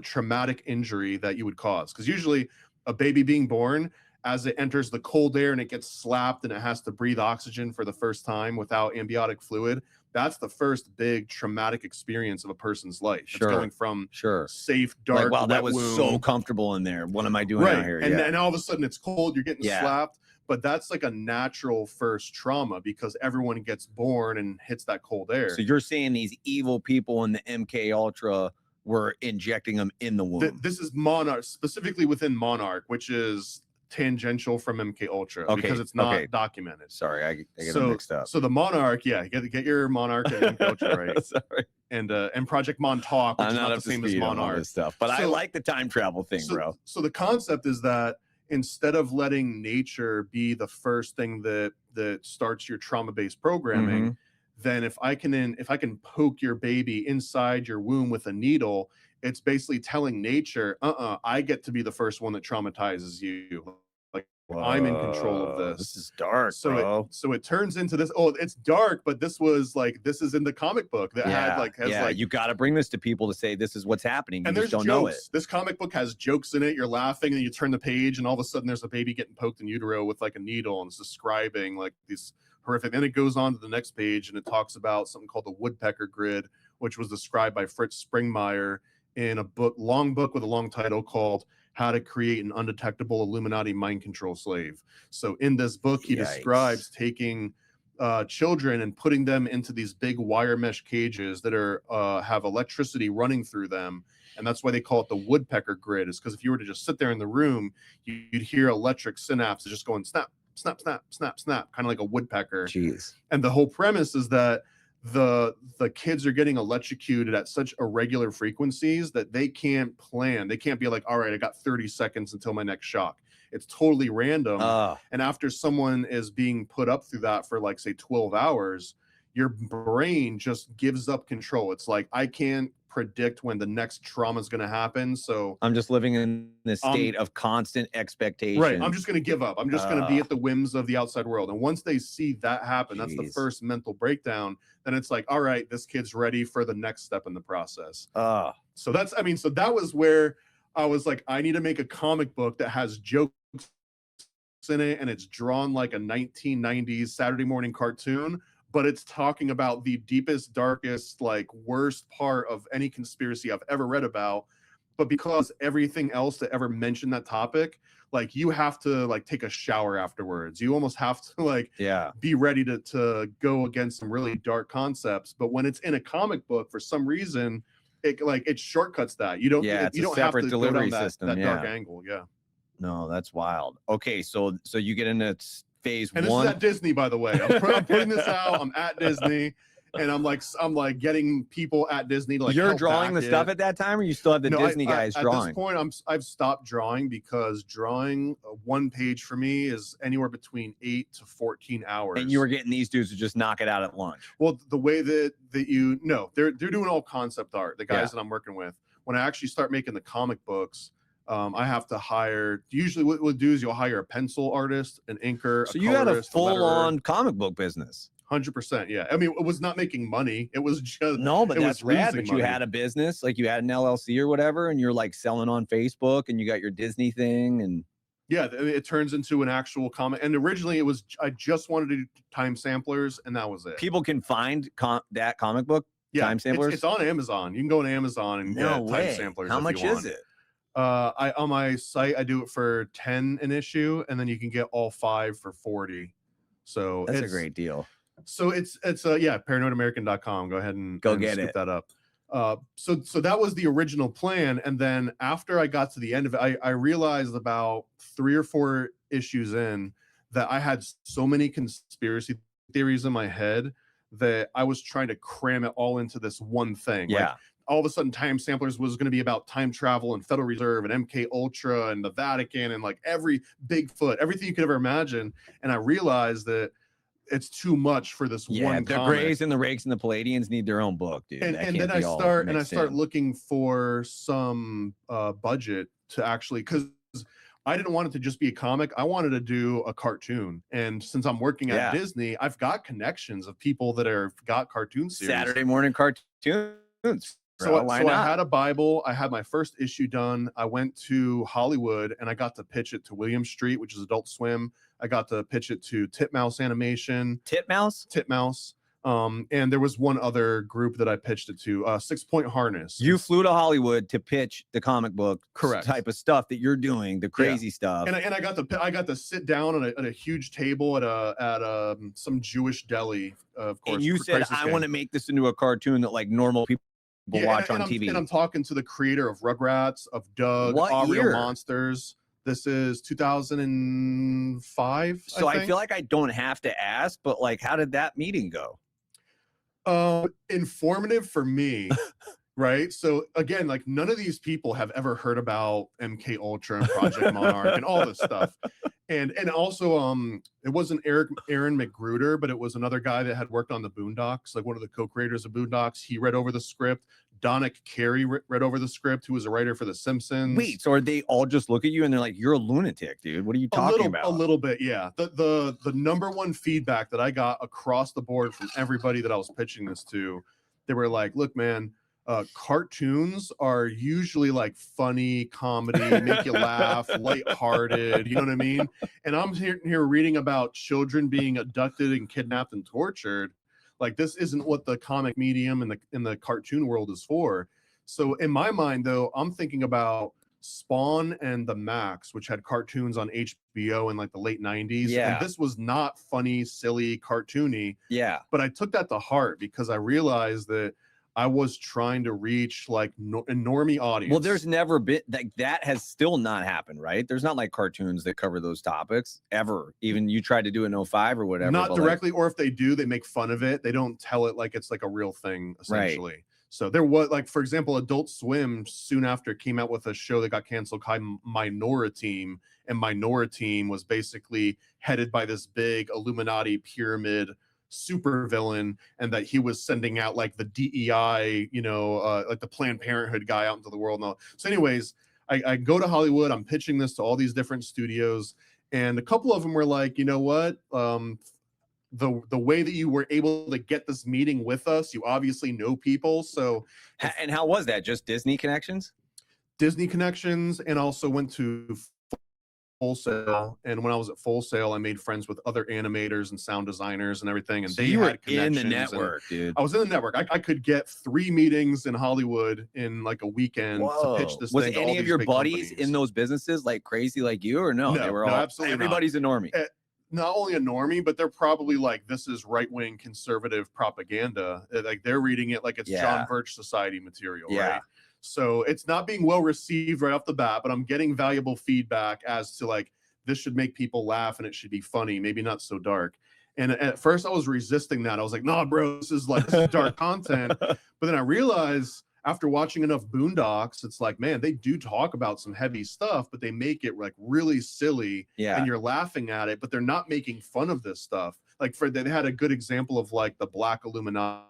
traumatic injury that you would cause. Because usually a baby being born, as it enters the cold air and it gets slapped and it has to breathe oxygen for the first time without amniotic fluid, that's the first big traumatic experience of a person's life. Sure. It's going from safe, like, dark, wow, that wet was womb. so comfortable in there. What am I doing out here? And then all of a sudden it's cold, you're getting slapped. But that's like a natural first trauma because everyone gets born and hits that cold air. So you're saying these evil people in the MK Ultra were injecting them in the womb. This is Monarch, specifically within Monarch, which is tangential from MK Ultra because it's not documented. Sorry, I get it mixed up. So the Monarch, get your Monarch and MK Ultra right. Sorry. And Project Montauk, which I'm is not not up the to same as speed on all Monarch this stuff, but I like the time travel thing, bro. So the concept is that instead of letting nature be the first thing that starts your trauma-based programming, then if I can poke your baby inside your womb with a needle, it's basically telling nature, I get to be the first one that traumatizes you. Like, I'm in control of this. This is dark, bro. So it turns into this. Oh, it's dark, but this is in the comic book that has you got to bring this to people to say this is what's happening. And you there's just don't jokes. know it. This comic book has jokes in it. You're laughing, and you turn the page, and all of a sudden there's a baby getting poked in utero with like a needle, and it's describing like these horrific. Then it goes on to the next page, and it talks about something called the Woodpecker Grid, which was described by Fritz Springmeier in a long book with a long title called How to Create an Undetectable Illuminati Mind Control Slave. So in this book, he describes taking children and putting them into these big wire mesh cages that have electricity running through them. And that's why they call it the Woodpecker Grid, is because if you were to just sit there in the room, you'd hear electric synapses just going snap, snap, snap, snap, snap, kind of like a woodpecker. Jeez. And the whole premise is that the kids are getting electrocuted at such irregular frequencies that they can't plan. They can't be like, all right, I got 30 seconds until my next shock. It's totally random. And after someone is being put up through that for like, say, 12 hours, your brain just gives up control. It's like, I can't predict when the next trauma is going to happen. So I'm just living in this state of constant expectation. Right. I'm just going to give up. I'm just going to be at the whims of the outside world. And once they see that happen, that's the first mental breakdown. Then it's like, all right, this kid's ready for the next step in the process. So that's, I mean, so that was where I was like, I need to make a comic book that has jokes in it and it's drawn like a 1990s Saturday morning cartoon, but it's talking about the deepest, darkest, like worst part of any conspiracy I've ever read about. But because everything else that ever mentioned that topic, like you have to like take a shower afterwards. You almost have to like be ready to go against some really dark concepts. But when it's in a comic book, for some reason, it shortcuts that. You don't you don't have to go down that dark angle. Yeah. No, that's wild. Okay, so you get into phase and one. This is at Disney, by the way. I'm putting this out. I'm at Disney, and I'm like getting people at Disney to like. You're drawing the stuff at that time, or you still have the Disney guys drawing? At this point, I've stopped drawing because drawing one page for me is anywhere between 8 to 14 hours. And you were getting these dudes to just knock it out at lunch. Well, the way that they're doing all concept art. The guys that I'm working with. When I actually start making the comic books. I have to hire. Usually, what we'll do is you'll hire a pencil artist, an inker. So you had a full-on comic book business. 100%. Yeah. I mean, it was not making money. It was just but that's rad. But you had a business, like you had an LLC or whatever, and you're like selling on Facebook, and you got your Disney thing, and yeah, it turns into an actual comic. And originally, it was I just wanted to do time samplers, and that was it. People can find that comic book. Time samplers. It's on Amazon. You can go on Amazon and get time samplers. How much is it? On my site I do it for 10 an issue, and then you can get all 5 for 40. So that's a great deal. So it's paranoidamerican.com. Go ahead and get scoop that up. So that was the original plan, and then after I got to the end of it, I realized about 3 or 4 issues in that I had so many conspiracy theories in my head that I was trying to cram it all into this one thing. Yeah. Like, all of a sudden time samplers was going to be about time travel and Federal Reserve and MK Ultra and the Vatican and like every Bigfoot, everything you could ever imagine. And I realized that it's too much for this one the Greys and the Rakes and the Palladians need their own book, dude. And then I start looking for some budget to actually, because I didn't want it to just be a comic. I wanted to do a cartoon. And since I'm working at Disney, I've got connections of people that have got cartoon series. Saturday morning cartoons. So I had a Bible. I had my first issue done. I went to Hollywood and I got to pitch it to William Street, which is Adult Swim. I got to pitch it to Titmouse Animation. Titmouse. And there was one other group that I pitched it to, 6 Point Harness. You flew to Hollywood to pitch the comic book correct type of stuff that you're doing, the crazy stuff. And I got to sit down at a huge table at some Jewish deli, of course. And you said, I want to make this into a cartoon that like normal people watch on TV. And I'm talking to the creator of Rugrats, of Doug, What Real year? Monsters. This is 2005. So I feel like I don't have to ask, but like, how did that meeting go? Informative for me. Right. So again, like none of these people have ever heard about MK Ultra and Project Monarch and all this stuff. And also it wasn't Aaron McGruder, but it was another guy that had worked on the Boondocks, like one of the co-creators of Boondocks. He read over the script. Donick Carey read over the script, who was a writer for The Simpsons. Wait, so are they all just look at you and they're like, you're a lunatic, dude? What are you talking about? A little bit, yeah. The number one feedback that I got across the board from everybody that I was pitching this to, they were like, look, man, cartoons are usually like funny comedy, make you laugh, lighthearted, you know what I mean? And I'm here reading about children being abducted and kidnapped and tortured. Like this isn't what the comic medium in the cartoon world is for. So in my mind, though, I'm thinking about Spawn and the Max, which had cartoons on HBO in like the late 90s. Yeah. And this was not funny, silly, cartoony. Yeah. But I took that to heart because I realized that I was trying to reach like a normie audience. Well, there's never been like that has still not happened, right? There's not like cartoons that cover those topics ever. Even you tried to do an 05 or whatever. Not directly, or if they do, they make fun of it. They don't tell it like it's like a real thing, essentially. Right. So there was like, for example, Adult Swim soon after came out with a show that got canceled called Minoriteam, and Minoriteam was basically headed by this big Illuminati pyramid super villain, and that he was sending out like the DEI, like the Planned Parenthood guy out into the world. And all. So anyways, I go to Hollywood. I'm pitching this to all these different studios, and a couple of them were like, you know what? The way that you were able to get this meeting with us, you obviously know people. So, And how was that? Just Disney connections? Disney connections, and also went to Full Sail. And when I was at Full Sail, I made friends with other animators and sound designers and everything. And So they you had were in the connections, network, dude. I was in the network. I could get 3 meetings in Hollywood in like a weekend to pitch this Was thing. to all any of these your big buddies companies. in those businesses like crazy like you, or no? No, They were no, all absolutely not. everybody's a normie. Not only a normie, but they're probably like, this is right-wing conservative propaganda. Like they're reading it like it's John Birch Society material, right? So it's not being well received right off the bat, but I'm getting valuable feedback as to like, this should make people laugh and it should be funny, maybe not so dark. And at first I was resisting that. I was like, nah, bro, this is dark content. But then I realized after watching enough Boondocks, it's like, man, they do talk about some heavy stuff, but they make it like really silly. And you're laughing at it, but they're not making fun of this stuff. Like they had a good example of like the Black Illuminati,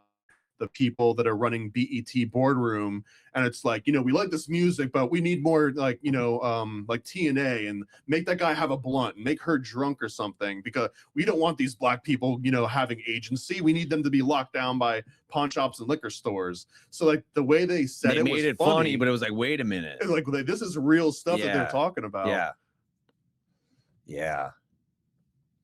the people that are running BET boardroom, and it's like, we like this music, but we need more like, like TNA, and make that guy have a blunt and make her drunk or something, because we don't want these black people, having agency. We need them to be locked down by pawn shops and liquor stores. So like the way they said They made it funny, but it was like, wait a minute. It's like, this is real stuff that they're talking about. Yeah.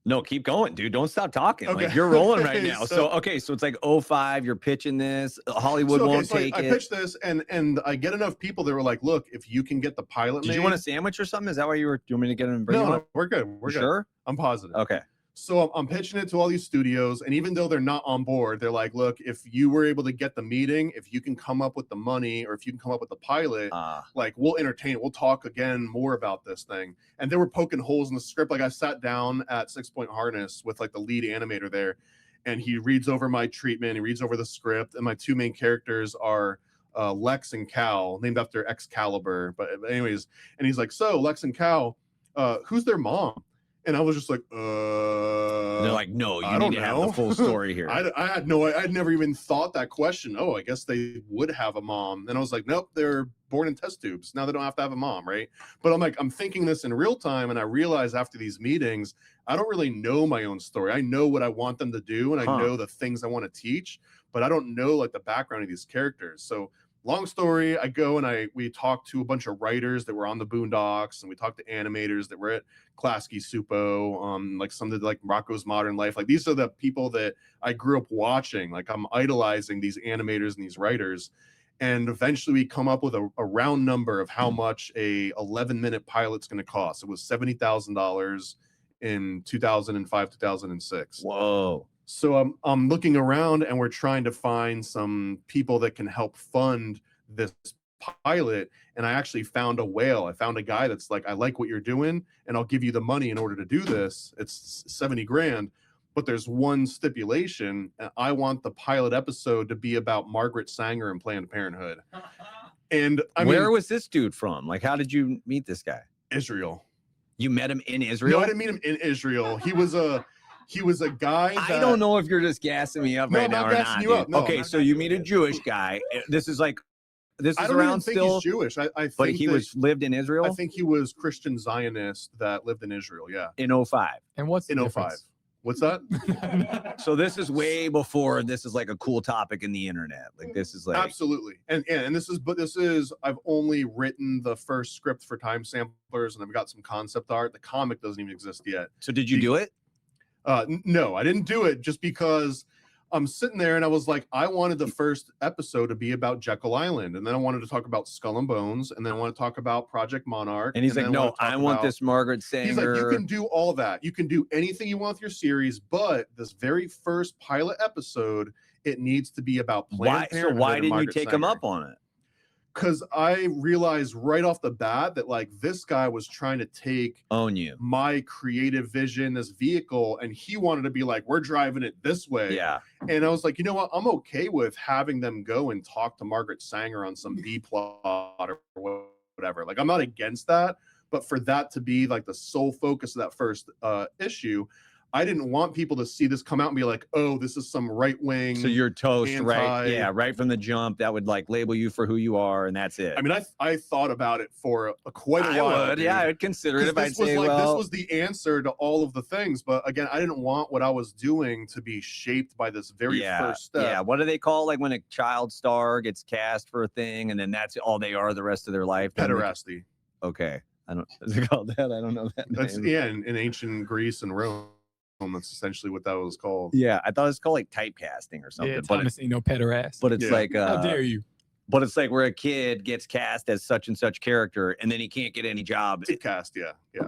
No, keep going, dude. Don't stop talking. Okay. Like you're rolling right now. so it's like 05, you're pitching this. Hollywood won't take it. I pitched this, and I get enough people that were like, look, if you can get the pilot Did made, you want a sandwich or something? Is that why you want me to get him? No, we're good. We're good. Sure? I'm positive. Okay. So I'm pitching it to all these studios, and even though they're not on board, they're like, look, if you were able to get the meeting, if you can come up with the money, or if you can come up with the pilot, like we'll entertain it. We'll talk again more about this thing. And they were poking holes in the script. Like I sat down at 6 Point Harness with like the lead animator there, and he reads over my treatment, he reads over the script, and my 2 main characters are Lex and Cal, named after Excalibur. But anyways, and he's like, so Lex and Cal, who's their mom? And I was just like, they're like, no, you need to have the full story here. I'd never even thought that question. Oh, I guess they would have a mom. And I was like, nope, they're born in test tubes. Now they don't have to have a mom, right? But I'm like, I'm thinking this in real time, and I realize after these meetings, I don't really know my own story. I know what I want them to do, and I know the things I want to teach, but I don't know like the background of these characters. So long story, I go and we talked to a bunch of writers that were on the Boondocks, and we talked to animators that were at Klasky Supo, like some of like Rocco's Modern Life. Like these are the people that I grew up watching. Like I'm idolizing these animators and these writers. And eventually we come up with a round number of how much a 11-minute pilot's going to cost. It was $70,000 in 2005, 2006. Whoa. So I'm looking around, and we're trying to find some people that can help fund this pilot. And I actually found a whale. I found a guy that's like, I like what you're doing, and I'll give you the money in order to do this. It's 70 grand, but there's one stipulation. I want the pilot episode to be about Margaret Sanger and Planned Parenthood. And where was this dude from? Like, how did you meet this guy? Israel. You met him in Israel? No, I didn't meet him in Israel. He was a guy that, I don't know if you're just gassing me up right now or not. You up. No, okay, so you meet a Jewish guy. This is around still. He's Jewish. I think but he lived in Israel. I think he was Christian Zionist that lived in Israel. Yeah, in 05. And what's in 05? What's that? So this is way before this is like a cool topic in the internet. Like this is like absolutely. And this is I've only written the first script for Time Samplers, and I've got some concept art. The comic doesn't even exist yet. So did you do it? No, I didn't do it, just because I'm sitting there and I was like, I wanted the first episode to be about Jekyll Island, and then I wanted to talk about Skull and Bones, and then I want to talk about Project Monarch. And he's like, no, I want this Margaret Sanger. He's like, you can do all that. You can do anything you want with your series, but this very first pilot episode, it needs to be about Planned Parenthood. So why didn't Margaret you take Sanger. him up on it? Because I realized right off the bat that like this guy was trying to take my creative vision, this vehicle, and he wanted to be like, we're driving it this way. Yeah. And I was like, you know what? I'm okay with having them go and talk to Margaret Sanger on some B plot or whatever. Like, I'm not against that, but for that to be like the sole focus of that first issue, I didn't want people to see this come out and be like, oh, this is some right wing. So you're toast, right? anti- Yeah, right from the jump. That would like label you for who you are, and that's it. I mean, I thought about it for quite a while. Would, yeah, I would consider it if I'd say, this well, was the answer to all of the things. But again, I didn't want what I was doing to be shaped by this very first step. Yeah, what do they call like when a child star gets cast for a thing and then that's all they are the rest of their life? Pederasty. Okay, I don't. Is it called that? I don't know that. That's name. in ancient Greece and Rome. That's essentially what that was called. Yeah, I thought it was called like typecasting or something. Yeah, but Thomas ain't no pederast. but it's Yeah. like How dare you? but it's like where a kid gets cast as such and such character and then he can't get any job. Typecast, yeah.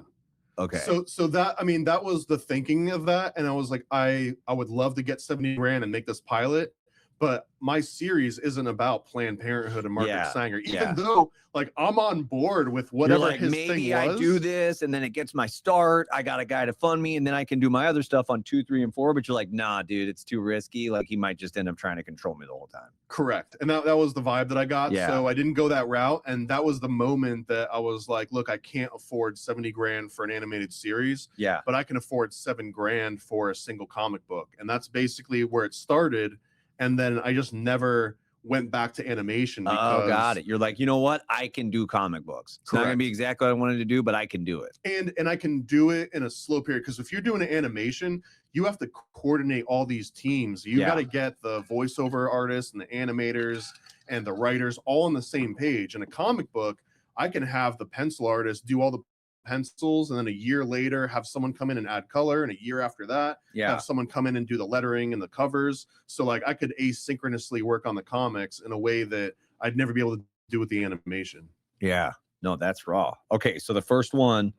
Okay. So that, I mean, that was the thinking of that, and I was like, I would love to get 70 grand and make this pilot, but my series isn't about Planned Parenthood and Margaret Sanger, even though like I'm on board with whatever You're like, his maybe thing was. I do this and then it gets my start. I got a guy to fund me and then I can do my other stuff on 2, 3, and 4. But you're like, nah, dude, it's too risky. Like he might just end up trying to control me the whole time. Correct. And that was the vibe that I got. Yeah. So I didn't go that route. And that was the moment that I was like, look, I can't afford 70 grand for an animated series, Yeah. but I can afford $7 grand for a single comic book. And that's basically where it started. And then I just never went back to animation. Because, Oh, got it. You're like, you know what? I can do comic books. It's not going to be exactly what I wanted to do, but I can do it. And I can do it in a slow period. Because if you're doing an animation, you have to coordinate all these teams. You got to get the voiceover artists and the animators and the writers all on the same page. In a comic book, I can have the pencil artist do all the pencils, and then a year later have someone come in and add color, and a year after that have someone come in and do the lettering and the covers. So like I could asynchronously work on the comics in a way that I'd never be able to do with the animation. Yeah. No, that's raw. Okay. So the first one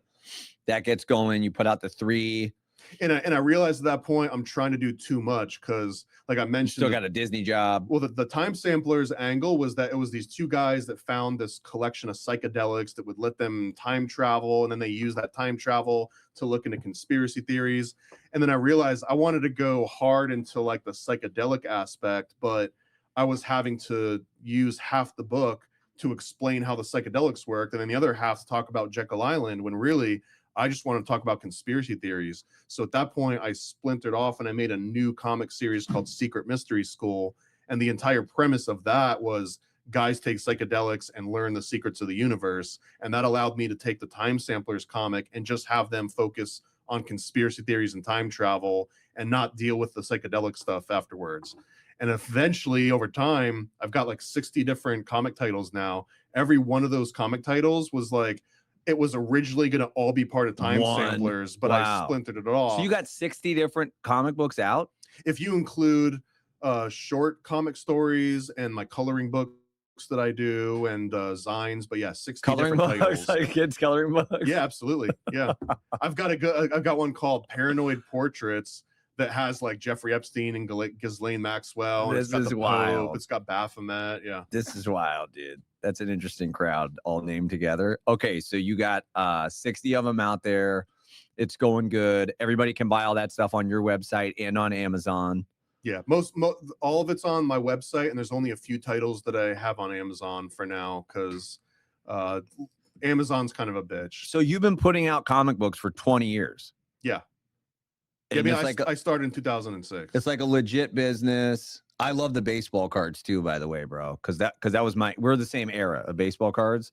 that gets going, you put out the 3. And I realized at that point I'm trying to do too much because, like I mentioned, Still got a Disney job. Well, the time samplers angle was that it was these 2 guys that found this collection of psychedelics that would let them time travel, and then they use that time travel to look into conspiracy theories. And then I realized I wanted to go hard into like the psychedelic aspect, but I was having to use half the book to explain how the psychedelics worked, and then the other half to talk about Jekyll Island, when really I just want to talk about conspiracy theories. So at that point, I splintered off and I made a new comic series called Secret Mystery School. And the entire premise of that was guys take psychedelics and learn the secrets of the universe. And that allowed me to take the Time Samplers comic and just have them focus on conspiracy theories and time travel and not deal with the psychedelic stuff afterwards. And eventually, over time, I've got like 60 different comic titles now. Every one of those comic titles was like, it was originally going to all be part of Time Samplers, but I splintered it off. So you got 60 different comic books out? If you include short comic stories and my coloring books that I do and zines, but yeah, 60 coloring different books, titles. like kids coloring books. Yeah, absolutely. Yeah. I've got one called Paranoid Portraits that has like Jeffrey Epstein and Ghislaine Maxwell. And This is wild. It's got Baphomet. Yeah. This is wild, dude. That's an interesting crowd all named together. Okay, so you got 60 of them out there. It's going good. Everybody can buy all that stuff on your website and on Amazon. Yeah, all of it's on my website, and there's only a few titles that I have on Amazon for now because Amazon's kind of a bitch. So you've been putting out comic books for 20 years. Yeah. And I mean, I started in 2006. It's like a legit business. I love the baseball cards too, by the way, bro. Because that was we're the same era of baseball cards.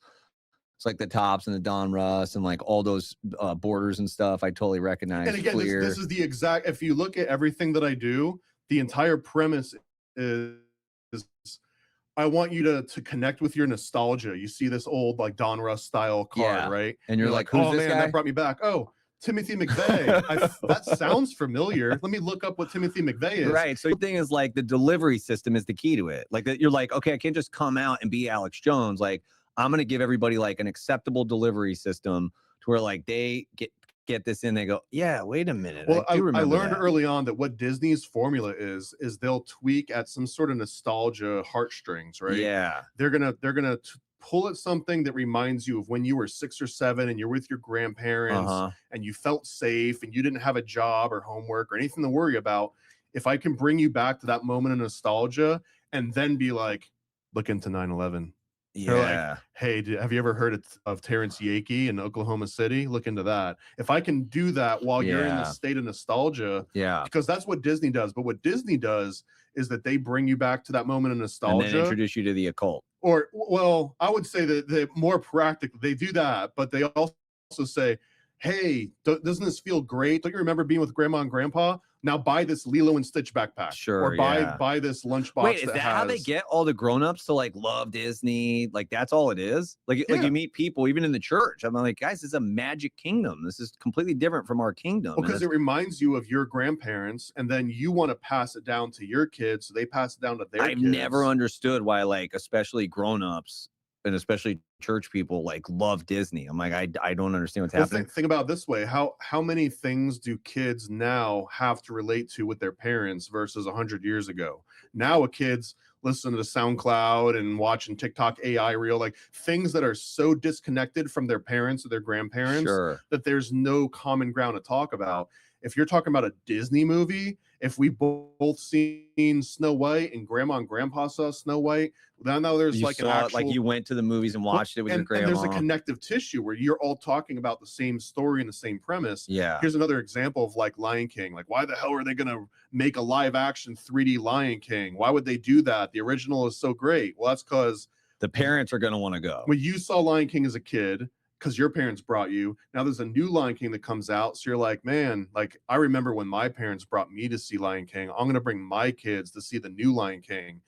It's like the Tops and the Don Russ and like all those borders and stuff. I totally recognize. And again, this is the exact. If you look at everything that I do, the entire premise is I want you to connect with your nostalgia. You see this old like Don Russ style card, right? And you're like, who's oh this man, guy? that brought me back. Oh, Timothy McVeigh. That sounds familiar. Let me look up what Timothy McVeigh is. Right. So the thing is like the delivery system is the key to it. Like that you're like, okay, I can't just come out and be Alex Jones. Like I'm going to give everybody like an acceptable delivery system to where like they get this in. They go, yeah, wait a minute. Well, I learned that. early on that what Disney's formula is they'll tweak at some sort of nostalgia heartstrings, right? Yeah. They're going to pull at something that reminds you of when you were 6 or 7 and you're with your grandparents and you felt safe and you didn't have a job or homework or anything to worry about. If I can bring you back to that moment of nostalgia and then be like, look into 9/11. They're like, Yeah. hey, have you ever heard of Terrence Yakey in Oklahoma City? Look into that. If I can do that while you're in the Yeah. state of nostalgia, Yeah. because that's what Disney does. But what Disney does is that they bring you back to that moment of And nostalgia. then introduce you to the occult. Or, well, I would say that they more practical. They do that, but they also say, hey, doesn't this feel great? Don't you remember being with grandma and grandpa? Now buy this Lilo and Stitch backpack. Sure, or buy yeah. buy this lunchbox. Wait, is that how they get all the grown-ups to like love Disney? Like that's all it is? Like Yeah. you meet people even in the church. I'm like, guys, this is a magic kingdom. This is completely different from our kingdom. Because it reminds you of your grandparents, and then you want to pass it down to your kids, so they pass it down to their I've kids. never understood why, like, especially grown-ups and especially church people like love Disney. I'm like, I don't understand what's happening. Think about it this way: how many things do kids now have to relate to with their parents versus 100 years ago? Now, a kid's listening to SoundCloud and watching TikTok AI reel, like things that are so disconnected from their parents or their grandparents Sure. that there's no common ground to talk about. If you're talking about a Disney movie, if we both seen Snow White and grandma and grandpa saw Snow White, then now there's You like an saw it, actual, like you went to the movies and watched it with your and grandma. there's a connective tissue where you're all talking about the same story and the same premise. Yeah. Here's another example of like Lion King. Like, why the hell are they going to make a live action 3D Lion King? Why would they do that? The original is so great. Well, that's because the parents are going to want to go. when you saw Lion King as a kid, because your parents brought you, now there's a new Lion King that comes out. So you're like, man, like I remember when my parents brought me to see Lion King. I'm going to bring my kids to see the new Lion King.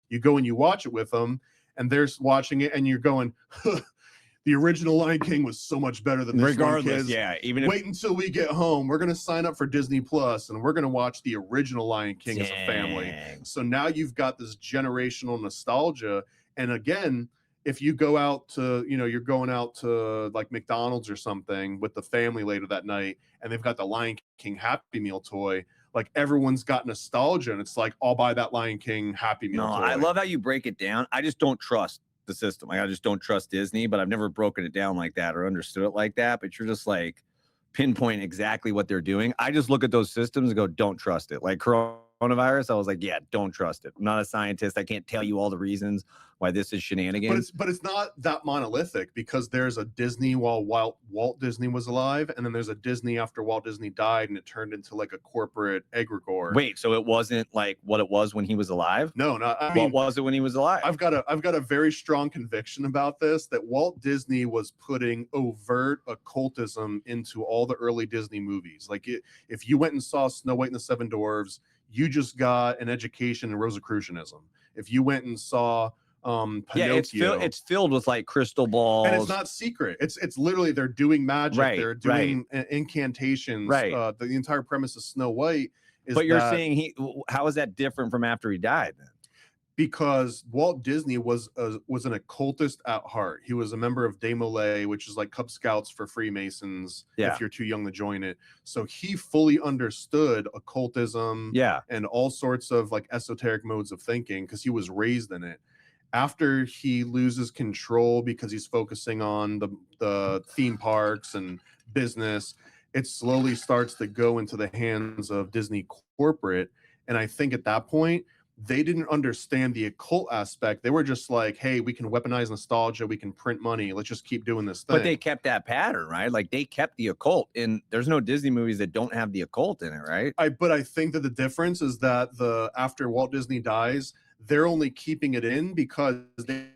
You go and you watch it with them, and they're watching it, and you're going, the original Lion King was so much better than this. Regardless, one, yeah. Even if, wait until we get home. We're going to sign up for Disney Plus, and we're going to watch the original Lion King as a family. Dang. So now you've got this generational nostalgia. And again, if you go out to, you're going out to like McDonald's or something with the family later that night, and they've got the Lion King Happy Meal toy, like everyone's got nostalgia, and it's like, I'll buy that Lion King Happy Meal toy. I love how you break it down. I just don't trust the system. Like, I just don't trust Disney, but I've never broken it down like that or understood it like that. But you're just like pinpoint exactly what they're doing. I just look at those systems and go, don't trust it. Like coronavirus, I was like, yeah, don't trust it. I'm not a scientist. I can't tell you all the reasons why this is shenanigans. But it's not that monolithic, because there's a Disney while Walt Disney was alive, and then there's a Disney after Walt Disney died, and it turned into like a corporate egregore. Wait, so it wasn't like what it was when he was alive? No, I mean, what was it when he was alive? I've got a very strong conviction about this, that Walt Disney was putting overt occultism into all the early Disney movies. Like if you went and saw Snow White and the Seven Dwarfs, you just got an education in Rosicrucianism. If you went and saw Pinocchio, it's filled with like crystal balls, and it's not secret. It's literally they're doing magic, Right, they're doing incantations. Right. The entire premise of Snow White is. But you're saying how is that different from after he died then? Because Walt Disney was an occultist at heart. He was a member of De Molay, which is like Cub Scouts for Freemasons. Yeah. If you're too young to join it, so he fully understood occultism. Yeah. And all sorts of like esoteric modes of thinking, because he was raised in it. After he loses control because he's focusing on the theme parks and business, it slowly starts to go into the hands of Disney corporate. And I think at that point, they didn't understand the occult aspect. They were just like, hey, we can weaponize nostalgia, we can print money, let's just keep doing this thing. But they kept that pattern, right? Like they kept the occult, and there's no Disney movies that don't have the occult in it, right? But I think that the difference is that after Walt Disney dies, they're only keeping it in because they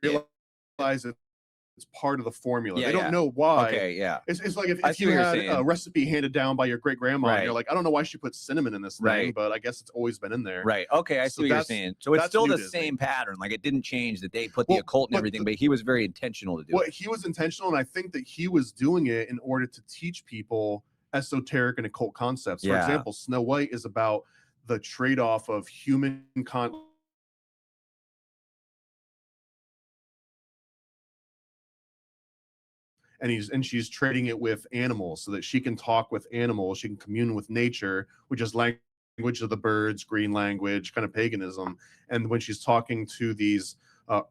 realize it's part of the formula. Yeah, they don't know why. Okay, yeah. It's like if see you what you're had saying. a recipe handed down by your great grandma, and you're Right. like, I don't know why she put cinnamon in this thing, Right. but I guess it's always been in there. Right. Okay, I see So what you're that's- saying. So it's that's still new the Disney. same pattern. Like it didn't change that they put the Well, occult and but everything, but he was very intentional to do Well, it. he was intentional, and I think that he was doing it in order to teach people esoteric and occult concepts. For Yeah. example, Snow White is about the trade-off of human and she's trading it with animals so that she can talk with animals, she can commune with nature, which is language of the birds, green language, kind of paganism. And when she's talking to these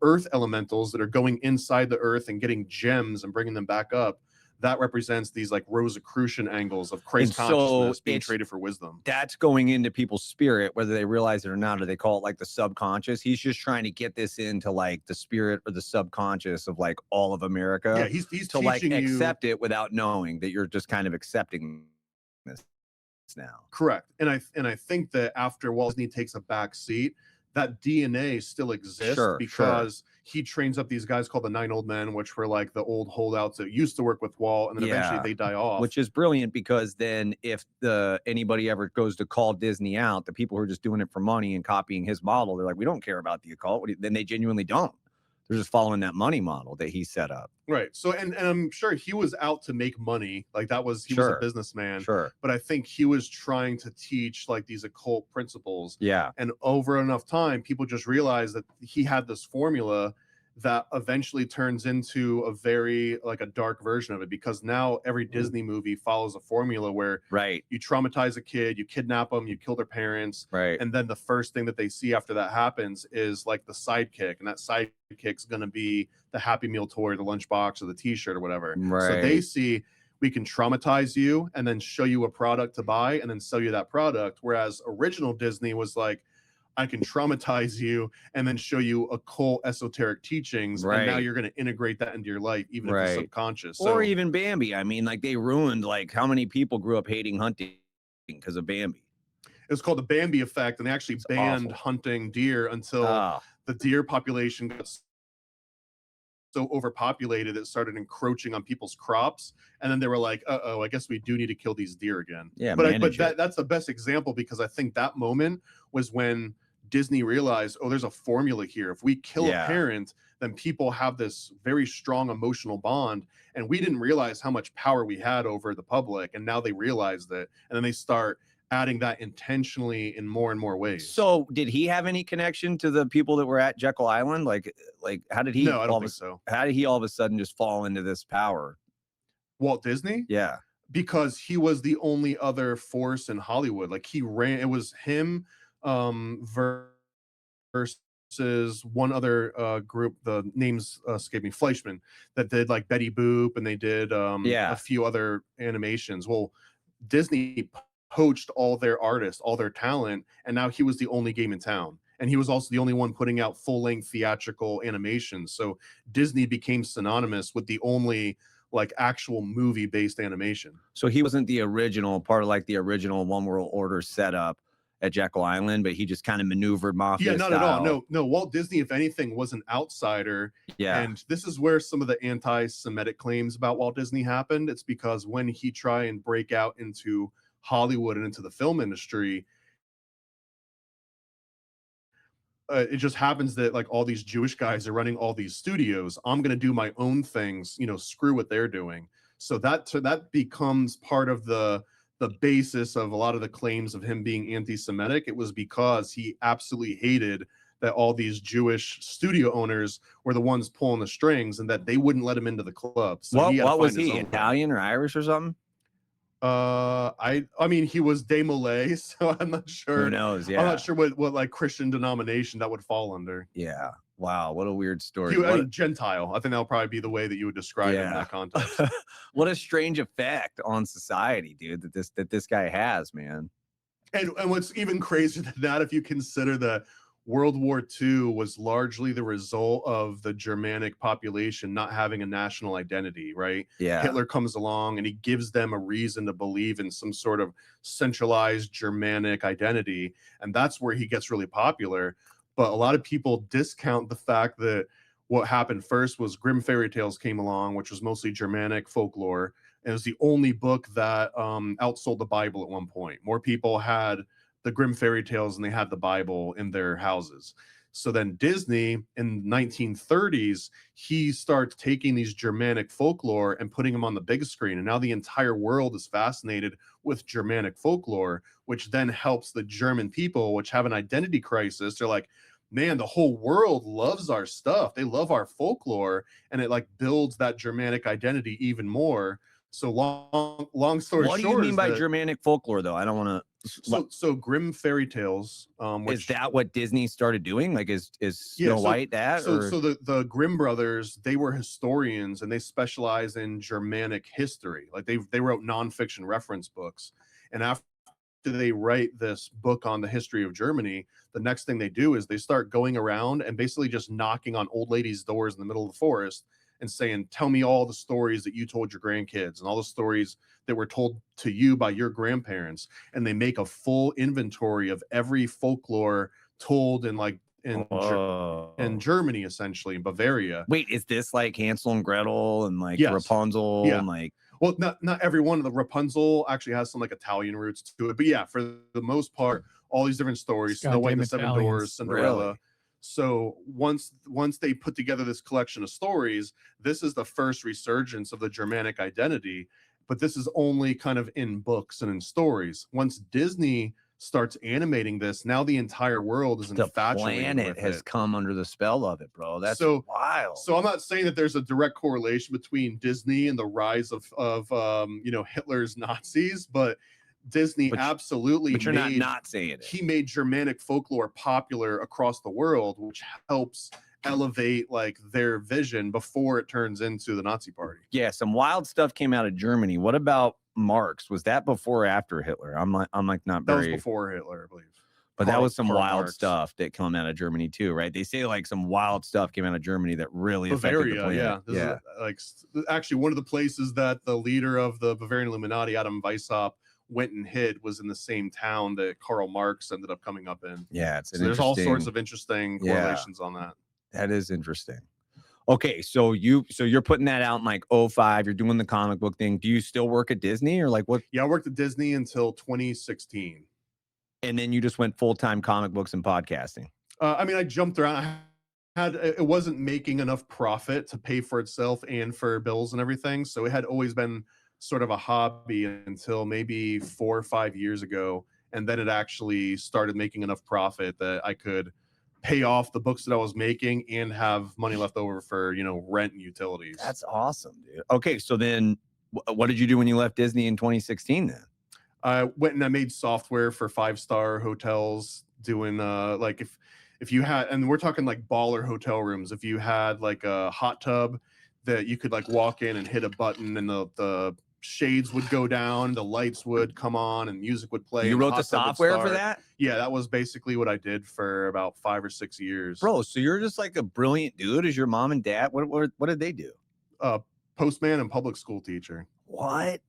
earth elementals that are going inside the earth and getting gems and bringing them back up, that represents these like Rosicrucian angles of Christ And so consciousness being it's- traded for wisdom. That's going into people's spirit, whether they realize it or not, or they call it like the subconscious. He's just trying to get this into like the spirit or the subconscious of like all of America. Yeah, he's to like teaching you. accept it without knowing that you're just kind of accepting this now. Correct. And I think that after Walt Disney takes a back seat, that DNA still exists Sure, because he trains up these guys called the 9 Old Men, which were like the old holdouts that used to work with Walt, and then eventually Yeah. they die off. Which is brilliant, because then if anybody ever goes to call Disney out, the people who are just doing it for money and copying his model, they're like, we don't care about the occult. Then they genuinely don't. They're just following that money model that he set up. Right. So and I'm sure he was out to make money. Like he was a businessman. Sure. But I think he was trying to teach like these occult principles. Yeah. And over enough time, people just realized that he had this formula that eventually turns into a very like a dark version of it, because now every Disney movie follows a formula where Right. you traumatize a kid, you kidnap them, you kill their parents, Right. and then the first thing that they see after that happens is like the sidekick, and that sidekick's going to be the Happy Meal toy, the lunchbox, or the T-shirt or whatever. So they Right. see we can traumatize you and then show you a product to buy and then sell you that product, whereas original Disney was like, I can traumatize you and then show you occult esoteric teachings, and now Right. you're going to integrate that into your life, even if Right. it's subconscious. Or even Bambi. I mean, like they ruined like how many people grew up hating hunting because of Bambi. it was called the Bambi Effect, and they actually banned awful. hunting deer until Ah, the deer population got so overpopulated it started encroaching on people's crops, and then they were like, I guess we do need to kill these deer again. yeah, But manage it. that's the best example, because I think that moment was when Disney realized, oh, there's a formula here. If we kill Yeah. a parent, then people have this very strong emotional bond, and we didn't realize how much power we had over the public, and now they realized it, and then they start adding that intentionally in more and more ways. So did he have any connection to the people that were at Jekyll Island? Like how did he no, I don't all think of so. how did he all of a sudden just fall into this power? Walt Disney? Yeah. Because he was the only other force in Hollywood. Like he ran, it was him versus one other group, the names escape me, Fleischman, that did like Betty Boop, and they did Yeah. a few other animations. Well, Disney poached all their artists, all their talent, and now he was the only game in town. And he was also the only one putting out full-length theatrical animations. So Disney became synonymous with the only like actual movie-based animation. So he wasn't the original part of like the original One World Order setup at Jekyll Island, but he just kind of maneuvered mafia Yeah, not at all. style. No. Walt Disney, if anything, was an outsider. Yeah. And this is where some of the anti-Semitic claims about Walt Disney happened. It's because when he tried and break out into Hollywood and into the film industry, it just happens that like all these Jewish guys are running all these studios. I'm going to do my own things, screw what they're doing. So that becomes part of the basis of a lot of the claims of him being anti-Semitic. It was because he absolutely hated that all these Jewish studio owners were the ones pulling the strings, and that they wouldn't let him into the club. So What was he? Italian or Irish or something? I mean, he was Demolay, so I'm not sure. Who knows? Yeah. I'm not sure what like Christian denomination that would fall under. Yeah. Wow. What a weird story. I mean, Gentile. I think that'll probably be the way that you would describe it in that context. What a strange effect on society, dude, that this guy has, man. And what's even crazier than that, if you consider that World War II was largely the result of the Germanic population not having a national identity, right? Yeah. Hitler comes along and he gives them a reason to believe in some sort of centralized Germanic identity. And that's where he gets really popular. But a lot of people discount the fact that what happened first was Grimm fairy tales came along, which was mostly Germanic folklore. And it was the only book that outsold the Bible at one point. More people had the Grimm fairy tales and they had the Bible in their houses. So then Disney in 1930s, he starts taking these Germanic folklore and putting them on the big screen. And now the entire world is fascinated with Germanic folklore, which then helps the German people, which have an identity crisis. They're like, man, the whole world loves our stuff. They love our folklore. And it like builds that Germanic identity even more. So long story What do short, you mean is by that, Germanic folklore, though? I don't want to. so Grimm fairy tales, Is which, that what Disney started doing? Like, is yeah, Snow White that? so Or the Grimm brothers, they were historians and they specialize in Germanic history. Like they wrote nonfiction reference books, and after they write this book on the history of Germany, the next thing they do is they start going around and basically just knocking on old ladies' doors in the middle of the forest and saying, tell me all the stories that you told your grandkids and all the stories that were told to you by your grandparents. And they make a full inventory of every folklore told in Germany, essentially in Bavaria. Wait, is this like Hansel and Gretel and like Yes. Rapunzel? Yeah. And like, well, not every one of the Rapunzel actually has some like Italian roots to it, but yeah, for the most part, all these different stories, Snow White and the Seven Dwarfs, Cinderella. Really? So once they put together this collection of stories, this is the first resurgence of the Germanic identity, but this is only kind of in books and in stories. Once Disney starts animating this, now the entire world is the infatuated planet with has it. come under the spell of it, bro. That's So wild. So I'm not saying that there's a direct correlation between Disney and the rise of Hitler's Nazis, but Disney absolutely. But you're not saying it. He made Germanic folklore popular across the world, which helps elevate like their vision before it turns into the Nazi party. Yeah, some wild stuff came out of Germany. What about Marx? Was that before or after Hitler? I'm not That very. was before Hitler, I believe. But that was some Karl wild Marx stuff that came out of Germany too, right? They say like some wild stuff came out of Germany that really affected the planet. Yeah. This is like actually one of the places that the leader of the Bavarian Illuminati, Adam Weishaupt, went and hid was in the same town that Karl Marx ended up coming up in. Yeah, there's all sorts of interesting correlations on that. That is interesting. Okay, so you're putting that out in like 2005. You're doing the comic book thing. Do you still work at Disney or like what? Yeah, I worked at Disney until 2016. And then you just went full-time comic books and podcasting. I mean, I jumped around. It wasn't making enough profit to pay for itself and for bills and everything. So it had always been sort of a hobby until maybe 4 or 5 years ago. And then it actually started making enough profit that I could pay off the books that I was making and have money left over for, rent and utilities. That's awesome, dude. Okay, so then what did you do when you left Disney in 2016 then? I went and I made software for 5-star hotels doing like if you had, and we're talking like baller hotel rooms, if you had like a hot tub that you could like walk in and hit a button and the shades would go down, the lights would come on and music would play. You wrote the software for that? Yeah, that was basically what I did for about 5 or 6 years. Bro, so you're just like a brilliant dude. Is your mom and dad? What did they do? Postman and public school teacher. What?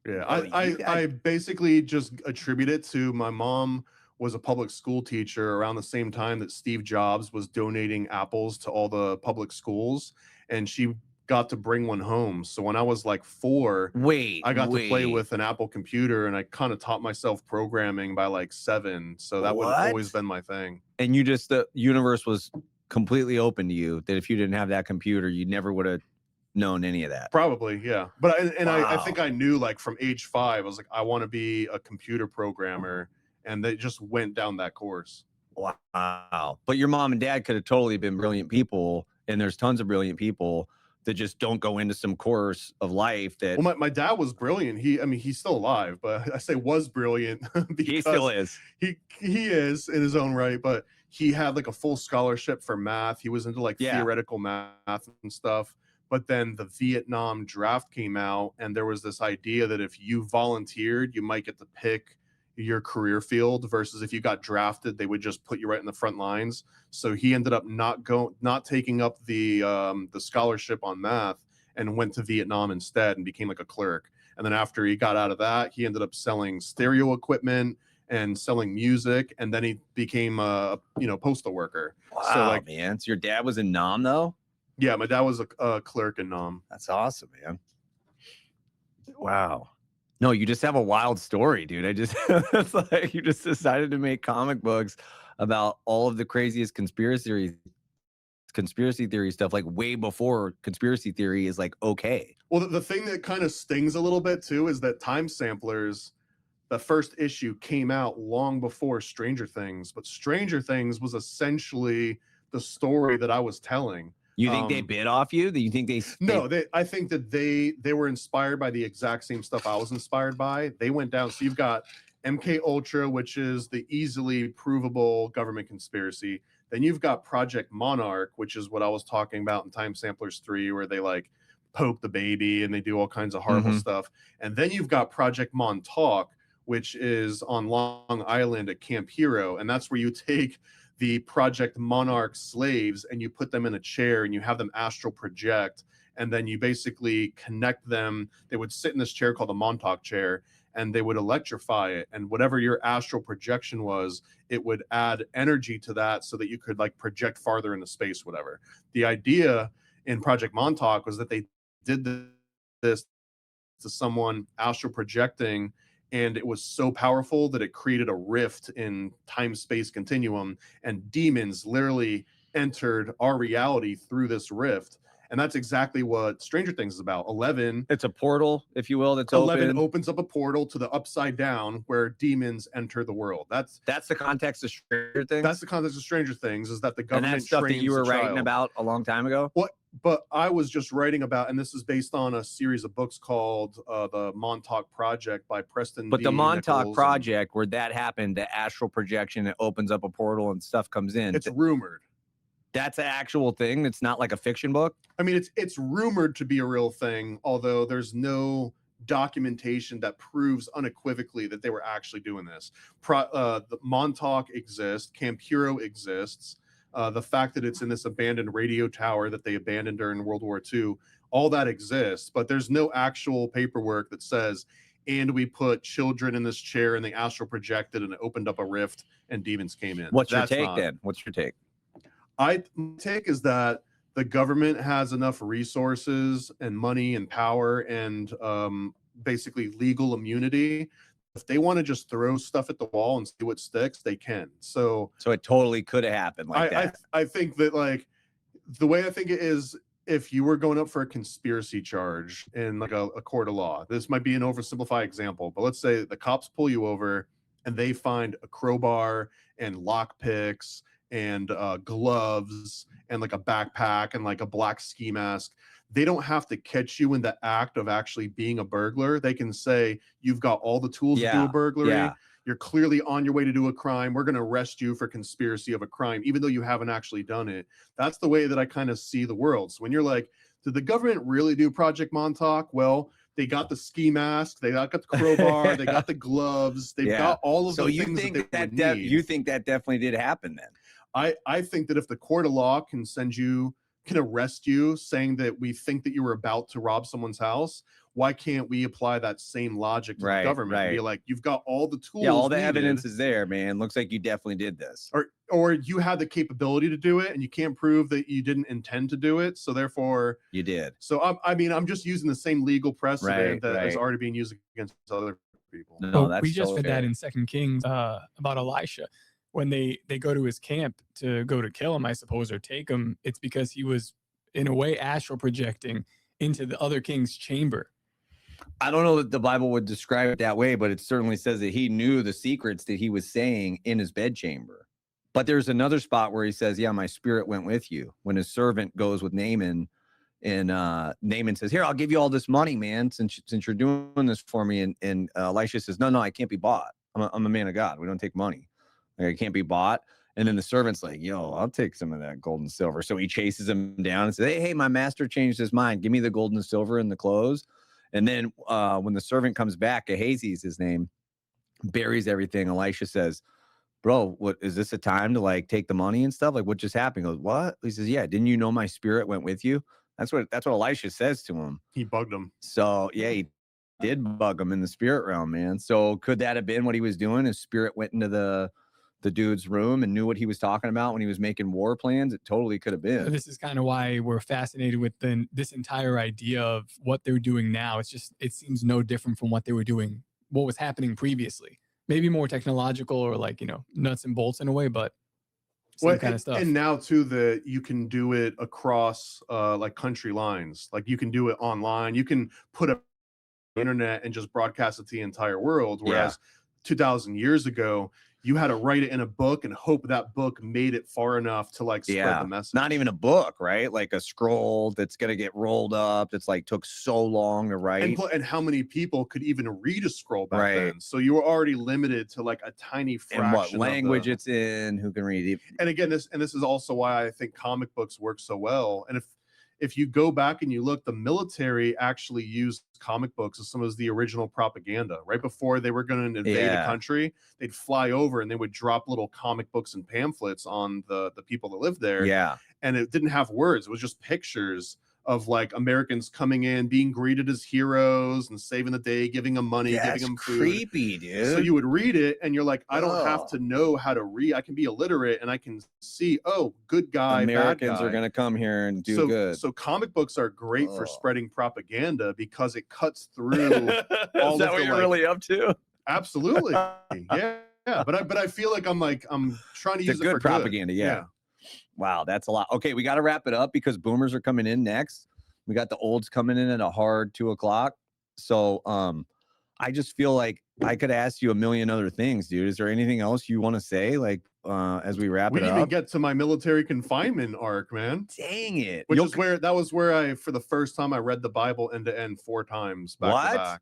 Yeah, I basically just attribute it to my mom was a public school teacher around the same time that Steve Jobs was donating apples to all the public schools, and she got to bring one home. So when I was like 4, I got to play with an Apple computer, and I kind of taught myself programming by like 7. So that would have always been my thing. And the universe was completely open to you that if you didn't have that computer, you never would have known any of that. Probably, yeah. But I think I knew like from age 5, I was like, I want to be a computer programmer, and they just went down that course. Wow. But your mom and dad could have totally been brilliant people, and there's tons of brilliant people that just don't go into some course of life that. Well, my dad was brilliant. He's still alive, but I say was brilliant because he still is. He is in his own right, but he had like a full scholarship for math. He was into like theoretical math and stuff. But then the Vietnam draft came out, and there was this idea that if you volunteered, you might get to pick your career field, versus if you got drafted, they would just put you right in the front lines. So he ended up not taking up the scholarship on math and went to Vietnam instead and became like a clerk. And then after he got out of that, he ended up selling stereo equipment and selling music, and then he became a postal worker. Wow, so like, man. So your dad was in Nam though? Yeah, my dad was a clerk in Nam. That's awesome, man. Wow. No, you just have a wild story, dude. It's like you just decided to make comic books about all of the craziest conspiracy theory stuff, like way before conspiracy theory is like okay. Well, the thing that kind of stings a little bit too is that Time Samplers, the first issue, came out long before Stranger Things, but Stranger Things was essentially the story that I was telling. You think they bid off you? Do you think they? No, I think that they were inspired by the exact same stuff I was inspired by. They went down. So you've got MK Ultra, which is the easily provable government conspiracy. Then you've got Project Monarch, which is what I was talking about in Time Samplers 3, where they like poke the baby and they do all kinds of horrible stuff. And then you've got Project Montauk, which is on Long Island at Camp Hero, and that's where you take the Project Monarch slaves and you put them in a chair and you have them astral project, and then you basically connect them. They would sit in this chair called the Montauk chair, and they would electrify it, and whatever your astral projection was, it would add energy to that so that you could like project farther into space, whatever. The idea in Project Montauk was that they did this to someone astral projecting, and it was so powerful that it created a rift in time-space continuum, and demons literally entered our reality through this rift. And that's exactly what Stranger Things is about. 11, it's a portal, if you will, that's 11 open. opens up a portal to the upside down where demons enter the world. That's the context of Stranger Things. That's the context of Stranger Things, is that the and government that's stuff that trains you were the writing child. about a long time ago. But I was just writing about, and this is based on a series of books called the Montauk Project by Preston. But D. the Montauk Nichols Project, where that happened, the astral projection, it opens up a portal and stuff comes in. It's rumored. That's an actual thing. It's not like a fiction book. I mean, it's rumored to be a real thing, although there's no documentation that proves unequivocally that they were actually doing this. The Montauk exists, Camp Hero exists. The fact that it's in this abandoned radio tower that they abandoned during World War II, all that exists, but there's no actual paperwork that says, and we put children in this chair and they astral projected and it opened up a rift and demons came in. What's your take then? What's your take? My take is that the government has enough resources and money and power and basically legal immunity. If they want to just throw stuff at the wall and see what sticks, they can. So it totally could have happened like that. I think that, like, the way I think it is, if you were going up for a conspiracy charge in like a court of law, this might be an oversimplified example, but let's say the cops pull you over and they find a crowbar and lockpicks and gloves and like a backpack and like a black ski mask. They don't have to catch you in the act of actually being a burglar. They can say, you've got all the tools to do a burglary. You're clearly on your way to do a crime. We're going to arrest you for conspiracy of a crime, even though you haven't actually done it. That's the way that I kind of see the world. So when you're like, did the government really do Project Montauk? Well, they got the ski mask, they got the crowbar, they got the gloves, they've got all of the things that they would need. You think that definitely did happen then? I think that if the court of law can arrest you saying that we think that you were about to rob someone's house, why can't we apply that same logic to the government and be like, you've got all the tools. Yeah, all the evidence is there, man. Looks like you definitely did this. Or you had the capability to do it and you can't prove that you didn't intend to do it. So therefore you did. So I mean, I'm just using the same legal precedent that is already being used against other people. No, we just read that in 2 Kings about Elisha. When they go to his camp to go to kill him, I suppose, or take him, it's because he was in a way astral projecting into the other king's chamber. I don't know that the Bible would describe it that way, but it certainly says that he knew the secrets that he was saying in his bedchamber. But there's another spot where he says, yeah, my spirit went with you. When his servant goes with Naaman, and Naaman says, here, I'll give you all this money, man, since you're doing this for me. And Elisha says, no, I can't be bought. I'm a man of God. We don't take money. Like, I can't be bought. And then the servant's like, yo, I'll take some of that gold and silver. So he chases him down and says, hey, my master changed his mind. Give me the gold and silver and the clothes. And then when the servant comes back, Gehazi is his name, buries everything. Elisha says, bro, what is this a time to like take the money and stuff? Like, what just happened? He goes, what? He says, yeah, didn't you know my spirit went with you? That's what Elisha says to him. He bugged him. So yeah, he did bug him in the spirit realm, man. So could that have been what he was doing? His spirit went into the dude's room and knew what he was talking about when he was making war plans. It totally could have been. This is kind of why we're fascinated with this entire idea of what they're doing now. It's just, it seems no different from what they were doing, what was happening previously. Maybe more technological or like, nuts and bolts in a way, but same kind of stuff. And now too, that you can do it across like country lines. Like you can do it online. You can put up internet and just broadcast it to the entire world. Whereas 2000 years ago, you had to write it in a book and hope that book made it far enough to like spread the message. Not even a book, right? Like a scroll that's gonna get rolled up. That's like took so long to write. And how many people could even read a scroll back then? So you were already limited to like a tiny fraction. And what language it's in? Who can read it? And again, this is also why I think comic books work so well. And if you go back and you look, the military actually used comic books as some of the original propaganda. Right before they were going to invade a country, they'd fly over and they would drop little comic books and pamphlets on the people that lived there. Yeah. And it didn't have words. It was just pictures of like Americans coming in, being greeted as heroes and saving the day, giving them money, giving them food. Creepy, dude. So you would read it and you're like, I don't have to know how to read. I can be illiterate and I can see, oh, good guy, Americans bad guy. are going to come here and do good. So comic books are great for spreading propaganda because it cuts through all Is that what you're really up to? Absolutely. Yeah. But I feel like I'm trying to use it for propaganda. Yeah. Wow, that's a lot. Okay, we got to wrap it up because boomers are coming in next. We got the olds coming in at a hard 2 o'clock. So I just feel like I could ask you a million other things, dude. Is there anything else you want to say, like as we wrap it up? We didn't even get to my military confinement arc, man. Dang it! That was where I, for the first time, I read the Bible end to end 4 times back to back.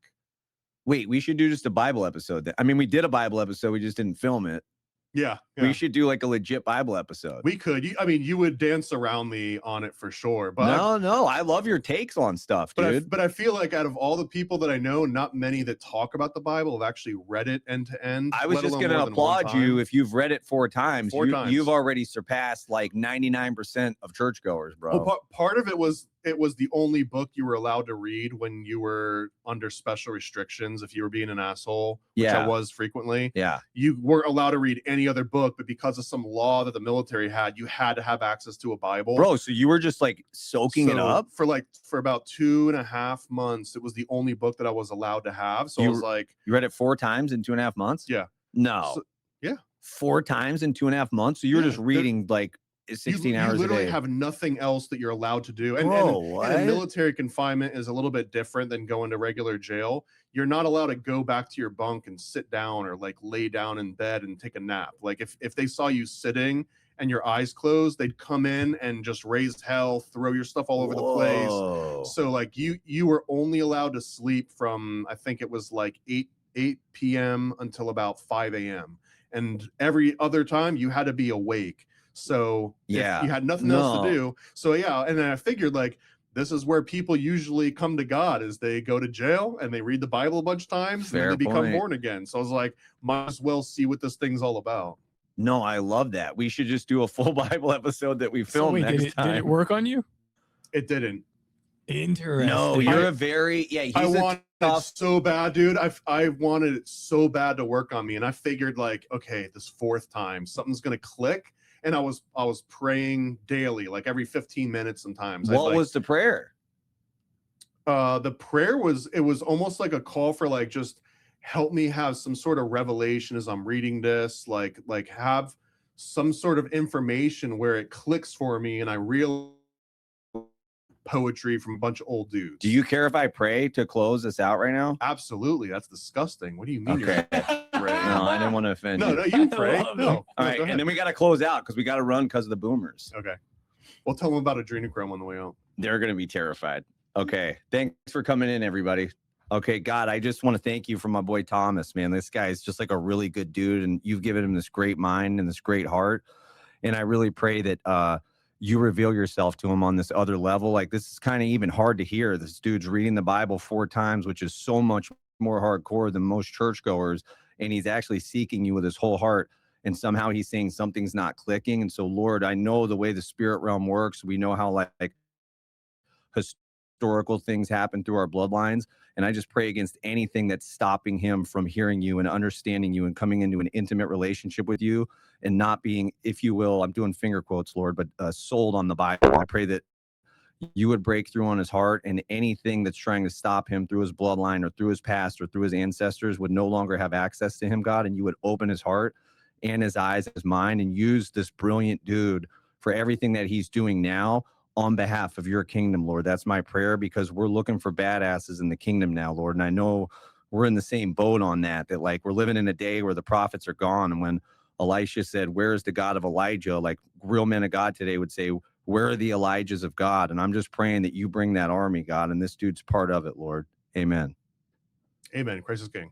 Wait, we should do just a Bible episode. I mean, we did a Bible episode. We just didn't film it. Yeah. We should do like a legit Bible episode. We could. You would dance around me on it for sure. But no, I love your takes on stuff, dude. But I feel like out of all the people that I know, not many that talk about the Bible have actually read it end to end. I was just going to applaud you if you've read it 4 times. You've already surpassed like 99% of churchgoers, bro. Well, part of it was the only book you were allowed to read when you were under special restrictions. If you were being an asshole, which I was frequently, you weren't allowed to read any other book. But because of some law that the military had, you had to have access to a Bible, bro. So you were just like soaking it up for about 2.5 months. It was the only book that I was allowed to have. So I was like, you read it 4 times in 2.5 months? Yeah. No. So, yeah. 4 times in 2.5 months. So you were just reading like 16 hours a day. You literally have nothing else that you're allowed to do. And military confinement is a little bit different than going to regular jail. You're not allowed to go back to your bunk and sit down or like lay down in bed and take a nap. Like if they saw you sitting and your eyes closed, they'd come in and just raise hell, throw your stuff all over the place. So like you were only allowed to sleep from, I think it was like 8 p.m. until about 5 a.m. And every other time you had to be awake. So you had nothing else to do. So and then I figured like this is where people usually come to God, is they go to jail and they read the Bible a bunch of times and then they become born again. So I was like, might as well see what this thing's all about. No, I love that. We should just do a full Bible episode that we filmed next time. Did it work on you? It didn't. Interesting. No, you're a very I wanted it so bad, dude. I wanted it so bad to work on me, and I figured like, okay, this 4th time something's gonna click. And I was praying daily, like every 15 minutes sometimes. What was the prayer? The prayer was almost like a call for like, just help me have some sort of revelation as I'm reading this, like have some sort of information where it clicks for me and I realize poetry from a bunch of old dudes. Do you care if I pray to close this out right now? Absolutely. That's disgusting. What do you mean? Okay. No, I didn't want to offend you. No, you can pray. No. All right, and then we got to close out because we got to run because of the boomers. Okay. We'll tell them about Adrenochrome on the way out. They're going to be terrified. Okay. Thanks for coming in, everybody. Okay, God, I just want to thank you for my boy Thomas, man. This guy is just like a really good dude, and you've given him this great mind and this great heart. And I really pray that you reveal yourself to him on this other level. Like, this is kind of even hard to hear. This dude's reading the Bible 4 times, which is so much more hardcore than most churchgoers. And he's actually seeking you with his whole heart. And somehow he's saying something's not clicking. And so, Lord, I know the way the spirit realm works. We know how like historical things happen through our bloodlines. And I just pray against anything that's stopping him from hearing you and understanding you and coming into an intimate relationship with you and not being, if you will, I'm doing finger quotes, Lord, but sold on the Bible. I pray that you would break through on his heart, and anything that's trying to stop him through his bloodline or through his past or through his ancestors would no longer have access to him, God, and you would open his heart and his eyes, his mind, and use this brilliant dude for everything that he's doing now on behalf of your kingdom, Lord. That's my prayer, because we're looking for badasses in the kingdom now, Lord. And I know we're in the same boat on that like we're living in a day where the prophets are gone. And when Elisha said, where is the God of Elijah? Like real men of God today would say, where are the Elijahs of God? And I'm just praying that you bring that army, God, and this dude's part of it, Lord. Amen. Amen. Christ is King.